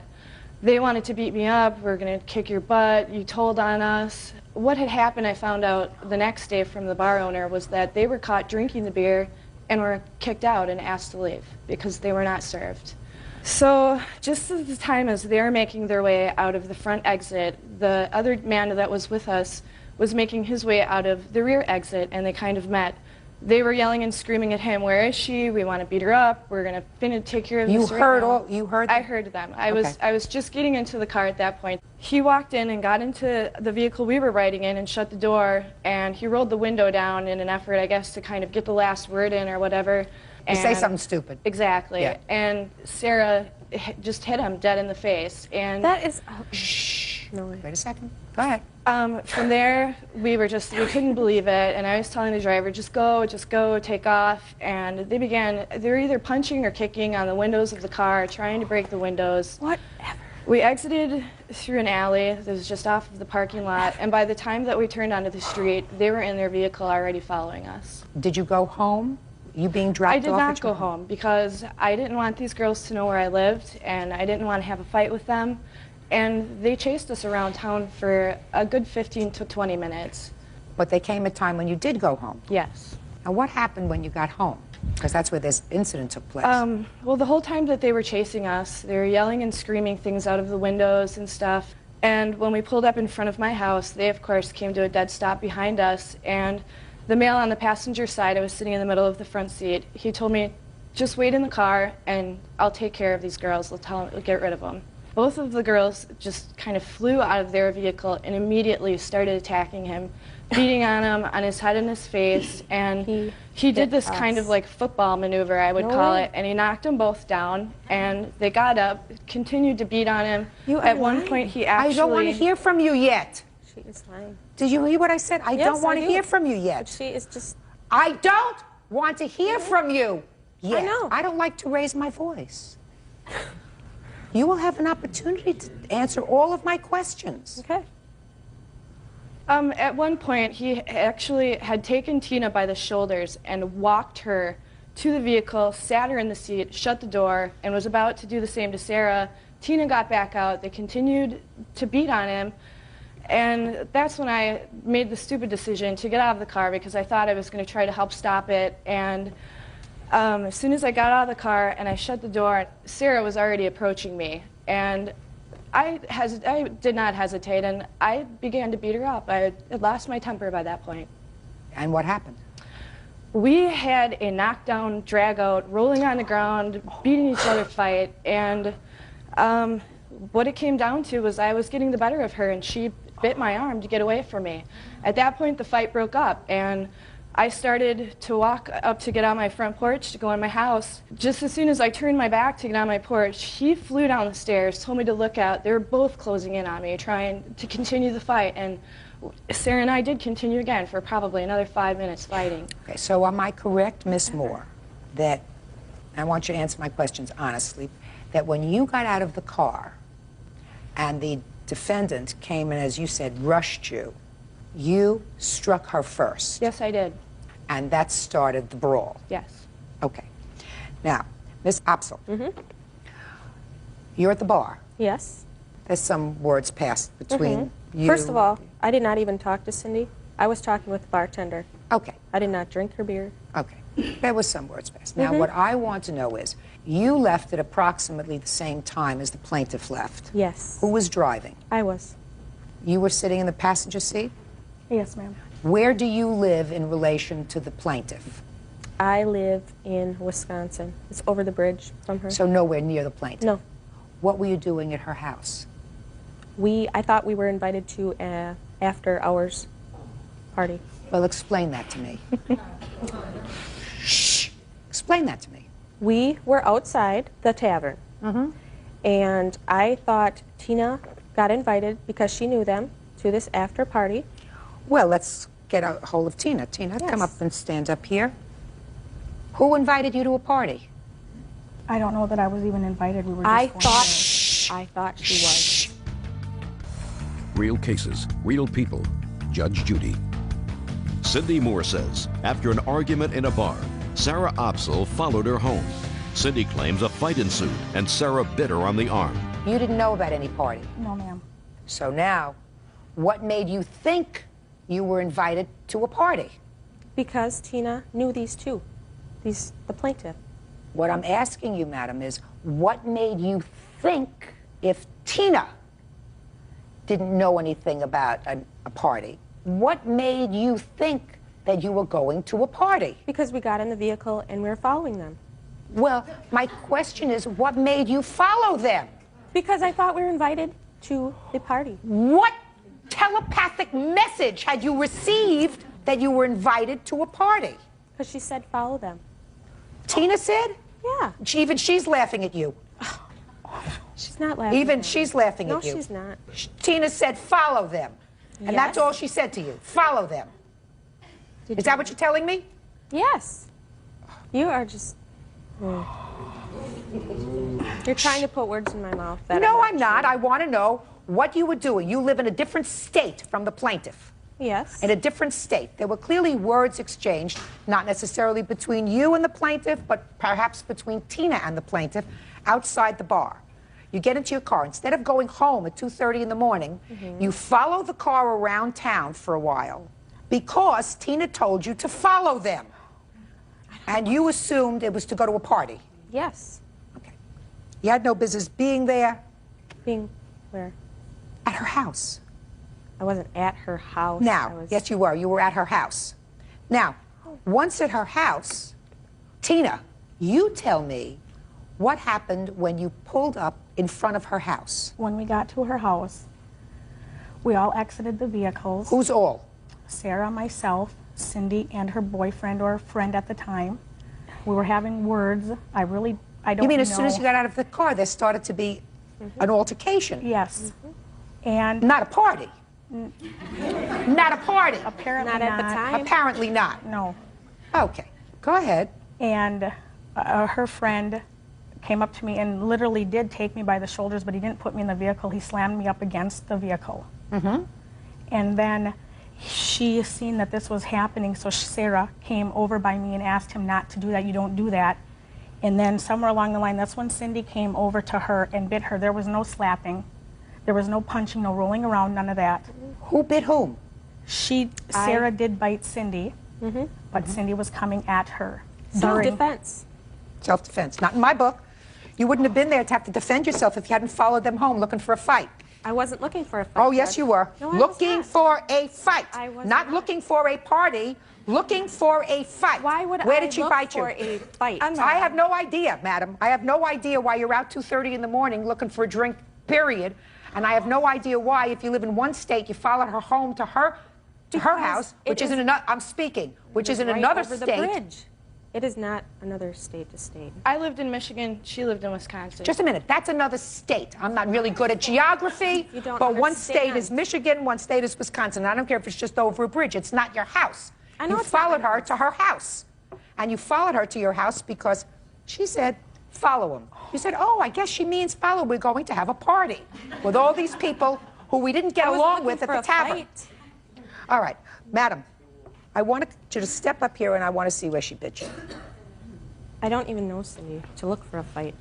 [SPEAKER 4] they wanted to beat me up, we're going to kick your butt, you told on us. What had happened, I found out the next day from the bar owner, was that they were caught drinking the beer and were kicked out and asked to leave because they were not served. So just at the time as they were making their way out of the front exit, the other man that was with us was making his way out of the rear exit, and they kind of met. They were yelling and screaming at him, "Where is she? We want to beat her up. We're going to take care of this right now."
[SPEAKER 2] You heard them?
[SPEAKER 4] I heard them. I was just getting into the car at that point. He walked in and got into the vehicle we were riding in and shut the door, and he rolled the window down in an effort, I guess, to kind of get the last word in or whatever.
[SPEAKER 2] You say something stupid.
[SPEAKER 4] Exactly.
[SPEAKER 2] Yeah.
[SPEAKER 4] And Sarah just hit him dead in the face. And
[SPEAKER 9] that is...
[SPEAKER 2] Shh. No, wait a second. Go ahead.
[SPEAKER 4] From there, we couldn't believe it, and I was telling the driver, just go, take off, and they were either punching or kicking on the windows of the car, trying to break the windows.
[SPEAKER 9] Whatever.
[SPEAKER 4] We exited through an alley that was just off of the parking lot, and by the time that we turned onto the street, they were in their vehicle already following us.
[SPEAKER 2] Did you go home? You being dropped off?
[SPEAKER 4] I did not go home because I didn't want these girls to know where I lived, and I didn't want to have a fight with them. And they chased us around town for a good 15 to 20 minutes.
[SPEAKER 2] But they came at a time when you did go home?
[SPEAKER 4] Yes.
[SPEAKER 2] Now what happened when you got home? Because that's where this incident took place.
[SPEAKER 4] Well, the whole time that they were chasing us, they were yelling and screaming things out of the windows and stuff. And when we pulled up in front of my house, they, of course, came to a dead stop behind us. And the male on the passenger side, I was sitting in the middle of the front seat, he told me, "Just wait in the car, and I'll take care of these girls. We'll get rid of them." Both of the girls just kind of flew out of their vehicle and immediately started attacking him, beating on him, on his head and his face, and he did this kind of like football maneuver, I would call it, and he knocked them both down, and they got up, continued to beat on him. At one point, he actually...
[SPEAKER 2] I don't want to hear from you yet.
[SPEAKER 9] She is lying.
[SPEAKER 2] Did you hear what I said? I don't want to hear from you yet.
[SPEAKER 9] But she is just...
[SPEAKER 2] I don't want to hear from you yet.
[SPEAKER 9] I know.
[SPEAKER 2] I don't like to raise my voice. You will have an opportunity to answer all of my questions.
[SPEAKER 9] Okay.
[SPEAKER 4] At one point, he actually had taken Tina by the shoulders and walked her to the vehicle, sat her in the seat, shut the door, and was about to do the same to Sarah. Tina got back out. They continued to beat on him. And that's when I made the stupid decision to get out of the car because I thought I was going to try to help stop it. And as soon as I got out of the car and I shut the door, Sarah was already approaching me. And I did not hesitate, and I began to beat her up. I had lost my temper by that point.
[SPEAKER 2] And what happened?
[SPEAKER 4] We had a knockdown, drag-out, rolling on the ground, beating each other fight. And what it came down to was I was getting the better of her, and she bit my arm to get away from me. At that point, the fight broke up, and I started to walk up to get on my front porch to go in my house. Just as soon as I turned my back to get on my porch, he flew down the stairs, told me to look out. They were both closing in on me, trying to continue the fight. And Sarah and I did continue again for probably another 5 minutes fighting.
[SPEAKER 2] Okay, so am I correct, Miss Moore, that, I want you to answer my questions honestly, that when you got out of the car and the defendant came and, as you said, rushed you, you struck her first?
[SPEAKER 4] Yes, I did.
[SPEAKER 2] And that started the brawl?
[SPEAKER 4] Yes.
[SPEAKER 2] Okay. Now, Miss Opsel, you're at the bar.
[SPEAKER 5] Yes.
[SPEAKER 2] There's some words passed between you.
[SPEAKER 5] First of all, I did not even talk to Cindy. I was talking with the bartender.
[SPEAKER 2] Okay.
[SPEAKER 5] I did not drink her beer.
[SPEAKER 2] Okay. There was some words passed. Now, what I want to know is, you left at approximately the same time as the plaintiff left.
[SPEAKER 5] Yes.
[SPEAKER 2] Who was driving?
[SPEAKER 5] I was.
[SPEAKER 2] You were sitting in the passenger seat?
[SPEAKER 5] Yes, ma'am.
[SPEAKER 2] Where do you live in relation to the plaintiff?
[SPEAKER 5] I live in Wisconsin. It's over the bridge from her.
[SPEAKER 2] So nowhere near the plaintiff?
[SPEAKER 5] No.
[SPEAKER 2] What were you doing at her house?
[SPEAKER 5] I thought we were invited to an after-hours party.
[SPEAKER 2] Well, explain that to me. Shh. Explain that to me.
[SPEAKER 5] We were outside the tavern, and I thought Tina got invited because she knew them to this after party.
[SPEAKER 2] Well, let's get a hold of Tina. Tina, come up and stand up here. Who invited you to a party?
[SPEAKER 9] I don't know that I was even invited. We were just
[SPEAKER 5] I
[SPEAKER 9] going
[SPEAKER 5] thought she was.
[SPEAKER 1] Real cases, real people. Judge Judy. Cindy Moore says, after an argument in a bar, Sarah Opsel followed her home. Cindy claims a fight ensued, and Sarah bit her on the arm.
[SPEAKER 2] You didn't know about any party?
[SPEAKER 9] No, ma'am.
[SPEAKER 2] So now, what made you think you were invited to a party?
[SPEAKER 5] Because Tina knew these two, the plaintiff.
[SPEAKER 2] What I'm asking you, madam, is what made you think, if Tina didn't know anything about a party, what made you think that you were going to a party?
[SPEAKER 5] Because we got in the vehicle and we were following them.
[SPEAKER 2] Well, my question is, what made you follow them?
[SPEAKER 5] Because I thought we were invited to the party.
[SPEAKER 2] What telepathic message had you received that you were invited to a party?
[SPEAKER 5] Because she said follow them.
[SPEAKER 2] Tina said?
[SPEAKER 5] Yeah.
[SPEAKER 2] Even she's laughing at you.
[SPEAKER 5] She's not laughing.
[SPEAKER 2] Even she's laughing at you.
[SPEAKER 5] No, she's not.
[SPEAKER 2] Tina said follow them. And that's all she said to you. Follow them. Is that what you're telling me?
[SPEAKER 5] Yes. You are just... You're trying to put words in my mouth.
[SPEAKER 2] No, I'm not. I want to know what you were doing. You live in a different state from the plaintiff.
[SPEAKER 5] Yes.
[SPEAKER 2] In a different state. There were clearly words exchanged, not necessarily between you and the plaintiff, but perhaps between Tina and the plaintiff outside the bar. You get into your car. Instead of going home at 2:30 in the morning, you follow the car around town for a while because Tina told you to follow them. And you assumed it was to go to a party.
[SPEAKER 5] Yes.
[SPEAKER 2] Okay. You had no business being there.
[SPEAKER 5] Being where?
[SPEAKER 2] At her house.
[SPEAKER 5] I wasn't at her house.
[SPEAKER 2] Now, yes, you were. You were at her house. Now, once at her house, Tina, you tell me what happened when you pulled up in front of her house.
[SPEAKER 9] When we got to her house, we all exited the vehicles.
[SPEAKER 2] Who's all?
[SPEAKER 9] Sarah, myself, Cindy, and her boyfriend or friend at the time. We were having words. I don't know.
[SPEAKER 2] You mean as soon as you got out of the car, there started to be an altercation?
[SPEAKER 9] Yes. And
[SPEAKER 2] not a party? Not a party?
[SPEAKER 9] Apparently
[SPEAKER 5] not. At the time.
[SPEAKER 2] Apparently not.
[SPEAKER 9] No.
[SPEAKER 2] Okay. Go ahead.
[SPEAKER 9] And her friend came up to me and literally did take me by the shoulders, but he didn't put me in the vehicle. He slammed me up against the vehicle. And then she seen that this was happening, so Sarah came over by me and asked him not to do that. You don't do that. And then somewhere along the line, that's when Cindy came over to her and bit her. There was no slapping. There was no punching, no rolling around, none of that.
[SPEAKER 2] Who bit whom?
[SPEAKER 9] Sarah did bite Cindy, but Cindy was coming at her.
[SPEAKER 5] Self-defense.
[SPEAKER 2] Self-defense. Not in my book. You wouldn't have been there to have to defend yourself if you hadn't followed them home looking for a fight.
[SPEAKER 5] I wasn't looking for a fight.
[SPEAKER 2] Oh, yes,
[SPEAKER 5] Judge.
[SPEAKER 2] you were.
[SPEAKER 5] No, I
[SPEAKER 2] looking
[SPEAKER 5] was
[SPEAKER 2] for a fight.
[SPEAKER 5] I was
[SPEAKER 2] not looking for a party, looking for a fight.
[SPEAKER 5] Why would
[SPEAKER 2] Where
[SPEAKER 5] I
[SPEAKER 2] did she
[SPEAKER 5] look
[SPEAKER 2] bite
[SPEAKER 5] for
[SPEAKER 2] you?
[SPEAKER 5] a fight?
[SPEAKER 2] I have no idea, madam. I have no idea why you're out 2:30 in the morning looking for a drink, period. And I have no idea why, if you live in one state, you followed her home to her house, which is in another. I'm speaking, which is in
[SPEAKER 5] right
[SPEAKER 2] another
[SPEAKER 5] over
[SPEAKER 2] state.
[SPEAKER 5] The bridge. It is not another state to state.
[SPEAKER 4] I lived in Michigan. She lived in Wisconsin.
[SPEAKER 2] Just a minute. That's another state. I'm not really good at geography,
[SPEAKER 5] You don't
[SPEAKER 2] but one state
[SPEAKER 5] understand.
[SPEAKER 2] is Michigan, one state is Wisconsin. I don't care if it's just over a bridge. It's not your house.
[SPEAKER 5] I know
[SPEAKER 2] You
[SPEAKER 5] it's not
[SPEAKER 2] followed
[SPEAKER 5] my
[SPEAKER 2] her to her house. And you followed her to your house because she said, follow him. You said, oh, I guess she means follow. We're going to have a party with all these people who we didn't get
[SPEAKER 5] I was
[SPEAKER 2] along
[SPEAKER 5] looking
[SPEAKER 2] with at
[SPEAKER 5] for
[SPEAKER 2] the
[SPEAKER 5] a
[SPEAKER 2] tavern.
[SPEAKER 5] fight.
[SPEAKER 2] All right. Madam, I want you to step up here and I want to see where she bit you.
[SPEAKER 5] I don't even know Cindy to look for a fight.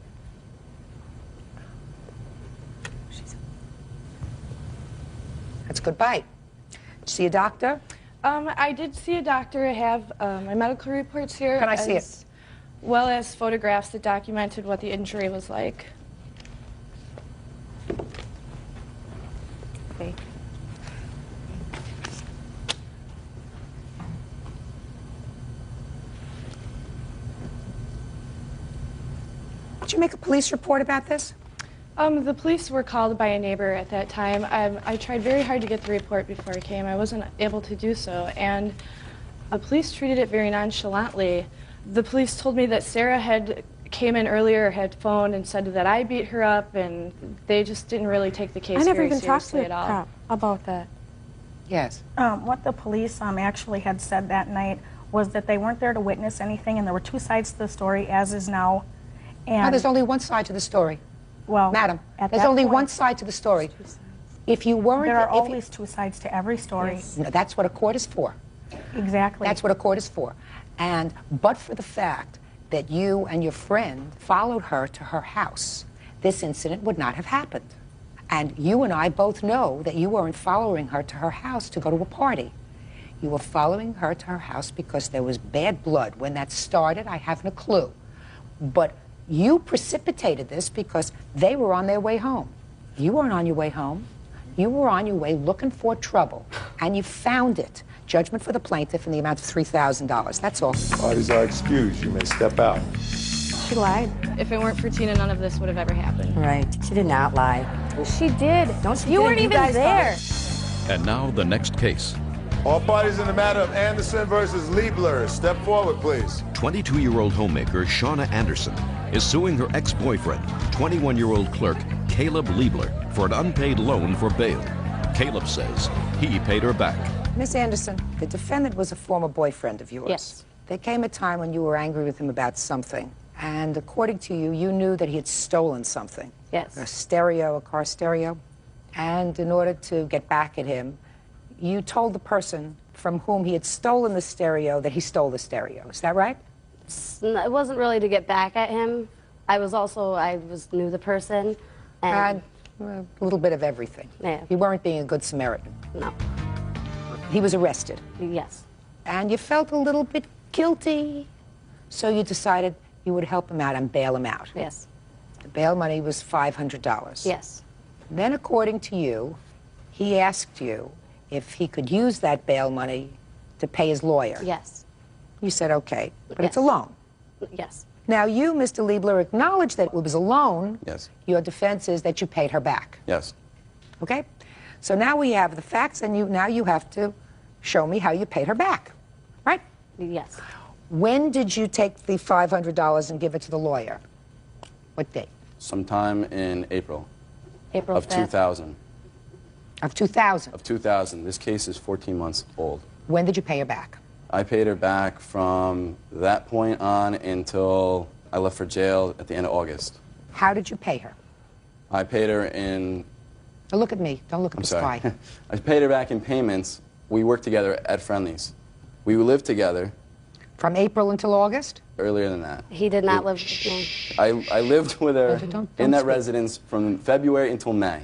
[SPEAKER 2] That's a good bite. Did you see a doctor?
[SPEAKER 4] I did see a doctor. I have my medical reports here.
[SPEAKER 2] Can I see it?
[SPEAKER 4] As well as photographs that documented what the injury was like.
[SPEAKER 5] Okay.
[SPEAKER 2] Did you make a police report about this?
[SPEAKER 4] The police were called by a neighbor at that time. I tried very hard to get the report before it came. I wasn't able to do so, and the police treated it very nonchalantly. The police told me that Sarah had came in earlier, had phoned and said that I beat her up, and they just didn't really take the case
[SPEAKER 5] I never
[SPEAKER 4] very
[SPEAKER 5] even talked to
[SPEAKER 4] seriously
[SPEAKER 5] the
[SPEAKER 4] at all.
[SPEAKER 5] cop about that.
[SPEAKER 2] Yes.
[SPEAKER 9] What the police actually had said that night was that they weren't there to witness anything, and there were two sides to the story, as is now. And
[SPEAKER 2] No, there's only one side to the story.
[SPEAKER 9] well,
[SPEAKER 2] Madam,
[SPEAKER 9] at
[SPEAKER 2] there's
[SPEAKER 9] that
[SPEAKER 2] only
[SPEAKER 9] point,
[SPEAKER 2] one side to the story. If you weren't...
[SPEAKER 9] There are
[SPEAKER 2] if
[SPEAKER 9] always two sides to every story.
[SPEAKER 2] No, that's what a court is for.
[SPEAKER 9] Exactly.
[SPEAKER 2] That's what a court is for. And but for the fact that you and your friend followed her to her house, this incident would not have happened. And you and I both know that you weren't following her to her house to go to a party. You were following her to her house because there was bad blood. When that started, I haven't a clue. But you precipitated this because they were on their way home. You weren't on your way home. You were on your way looking for trouble, and you found it. Judgment for the plaintiff in the amount of $3,000. That's all.
[SPEAKER 6] Parties are excused. You may step out.
[SPEAKER 4] She lied. If it weren't for Tina, none of this would have ever happened.
[SPEAKER 10] Right. She did not lie.
[SPEAKER 4] She did.
[SPEAKER 10] You weren't even there.
[SPEAKER 1] And now the next case.
[SPEAKER 16] All parties in the matter of Anderson versus Liebler, step forward, please.
[SPEAKER 1] 22-year-old homemaker Shauna Anderson is suing her ex-boyfriend, 21-year-old clerk Caleb Liebler, for an unpaid loan for bail. Caleb says he paid her back.
[SPEAKER 2] Miss Anderson, the defendant was a former boyfriend of yours.
[SPEAKER 5] Yes.
[SPEAKER 2] There came a time when you were angry with him about something, and according to you, you knew that he had stolen something.
[SPEAKER 5] Yes.
[SPEAKER 2] A stereo, a car stereo. And in order to get back at him, you told the person from whom he had stolen the stereo that he stole the stereo. Is that right?
[SPEAKER 24] It wasn't really to get back at him. I knew the person. And
[SPEAKER 2] a little bit of everything.
[SPEAKER 24] Yeah.
[SPEAKER 2] You weren't being a good Samaritan.
[SPEAKER 24] No.
[SPEAKER 2] He was arrested.
[SPEAKER 24] Yes.
[SPEAKER 2] And you felt a little bit guilty, so you decided you would help him out and bail him out.
[SPEAKER 24] Yes.
[SPEAKER 2] The bail money was $500.
[SPEAKER 24] Yes.
[SPEAKER 2] Then, according to you, he asked you if he could use that bail money to pay his lawyer.
[SPEAKER 24] Yes.
[SPEAKER 2] You said, okay, but it's a loan.
[SPEAKER 24] Yes.
[SPEAKER 2] Now, you, Mr. Liebler, acknowledged that it was a loan.
[SPEAKER 17] Yes.
[SPEAKER 2] Your defense is that you paid her back.
[SPEAKER 17] Yes.
[SPEAKER 2] Okay? So now we have the facts, and now you have to show me how you paid her back, right?
[SPEAKER 24] Yes.
[SPEAKER 2] When did you take the $500 and give it to the lawyer? What date?
[SPEAKER 11] Sometime in April.
[SPEAKER 24] April
[SPEAKER 11] of
[SPEAKER 24] 5th.
[SPEAKER 11] 2000.
[SPEAKER 2] Of 2000?
[SPEAKER 11] Of 2000. This case is 14 months old.
[SPEAKER 2] When did you pay her back?
[SPEAKER 11] I paid her back from that point on until I left for jail at the end of August.
[SPEAKER 2] How did you pay her?
[SPEAKER 11] I paid her in...
[SPEAKER 2] Don't look at me. Don't look at
[SPEAKER 11] I'm
[SPEAKER 2] the
[SPEAKER 11] sorry.
[SPEAKER 2] sky.
[SPEAKER 11] I paid her back in payments we worked together at Friendly's. We lived together.
[SPEAKER 2] From April until August?
[SPEAKER 11] Earlier than that.
[SPEAKER 8] He did not live with me.
[SPEAKER 11] I lived with her
[SPEAKER 2] Don't
[SPEAKER 11] in that
[SPEAKER 2] speak.
[SPEAKER 11] residence from February until May.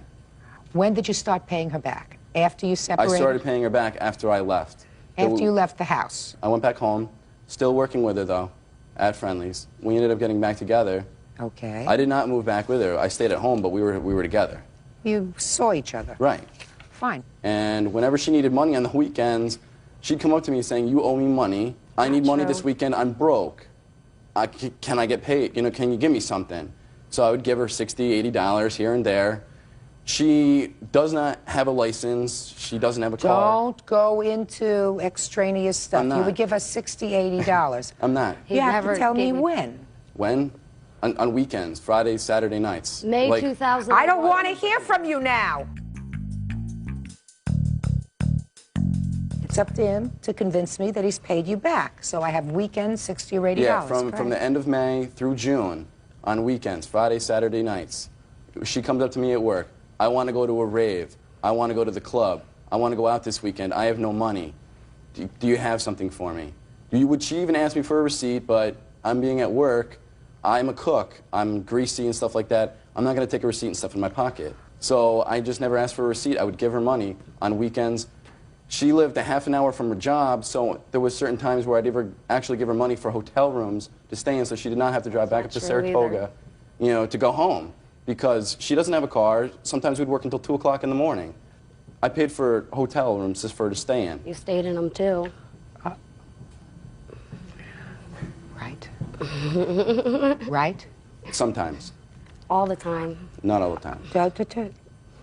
[SPEAKER 2] When did you start paying her back? After you separated?
[SPEAKER 11] I started paying her back after I left.
[SPEAKER 2] After you left the house?
[SPEAKER 11] I went back home, still working with her though, at Friendly's. We ended up getting back together.
[SPEAKER 2] Okay.
[SPEAKER 11] I did not move back with her. I stayed at home, but we were together.
[SPEAKER 2] You saw each other?
[SPEAKER 11] Right.
[SPEAKER 2] Fine.
[SPEAKER 11] And whenever she needed money on the weekends, she'd come up to me saying, "You owe me money. I need money this weekend. I'm broke. Can I get paid? You know, can you give me something?" So I would give her $60, $80 here and there. She does not have a license. She doesn't have a car.
[SPEAKER 2] Don't go into extraneous stuff.
[SPEAKER 11] I'm not.
[SPEAKER 2] You would give us $60, $80.
[SPEAKER 11] I'm not.
[SPEAKER 2] You have to tell me when.
[SPEAKER 11] When? On weekends, Fridays, Saturday nights.
[SPEAKER 8] May
[SPEAKER 11] Like,
[SPEAKER 8] 2000.
[SPEAKER 2] I don't want to hear from you now. It's up to him to convince me that he's paid you back. So I have weekends, $60 or $80.
[SPEAKER 11] Yeah, from the end of May through June, on weekends, Friday, Saturday nights. She comes up to me at work. "I want to go to a rave. I want to go to the club. I want to go out this weekend. I have no money. Do you have something for me?" Would she even ask me for a receipt, but I'm being at work. I'm a cook. I'm greasy and stuff like that. I'm not going to take a receipt and stuff in my pocket. So I just never asked for a receipt. I would give her money on weekends. She lived a half an hour from her job, so there was certain times where I'd actually give her money for hotel rooms to stay in, so she did not have to drive back up to Saratoga, you know, to go home, because she doesn't have a car. Sometimes we'd work until 2 o'clock in the morning. I paid for hotel rooms just for her to stay in.
[SPEAKER 8] You stayed in them too.
[SPEAKER 2] Right. Right?
[SPEAKER 11] Sometimes.
[SPEAKER 8] All the time.
[SPEAKER 11] Not all the time.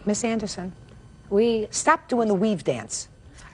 [SPEAKER 2] Miss Anderson,
[SPEAKER 8] we
[SPEAKER 2] stop doing the weave dance.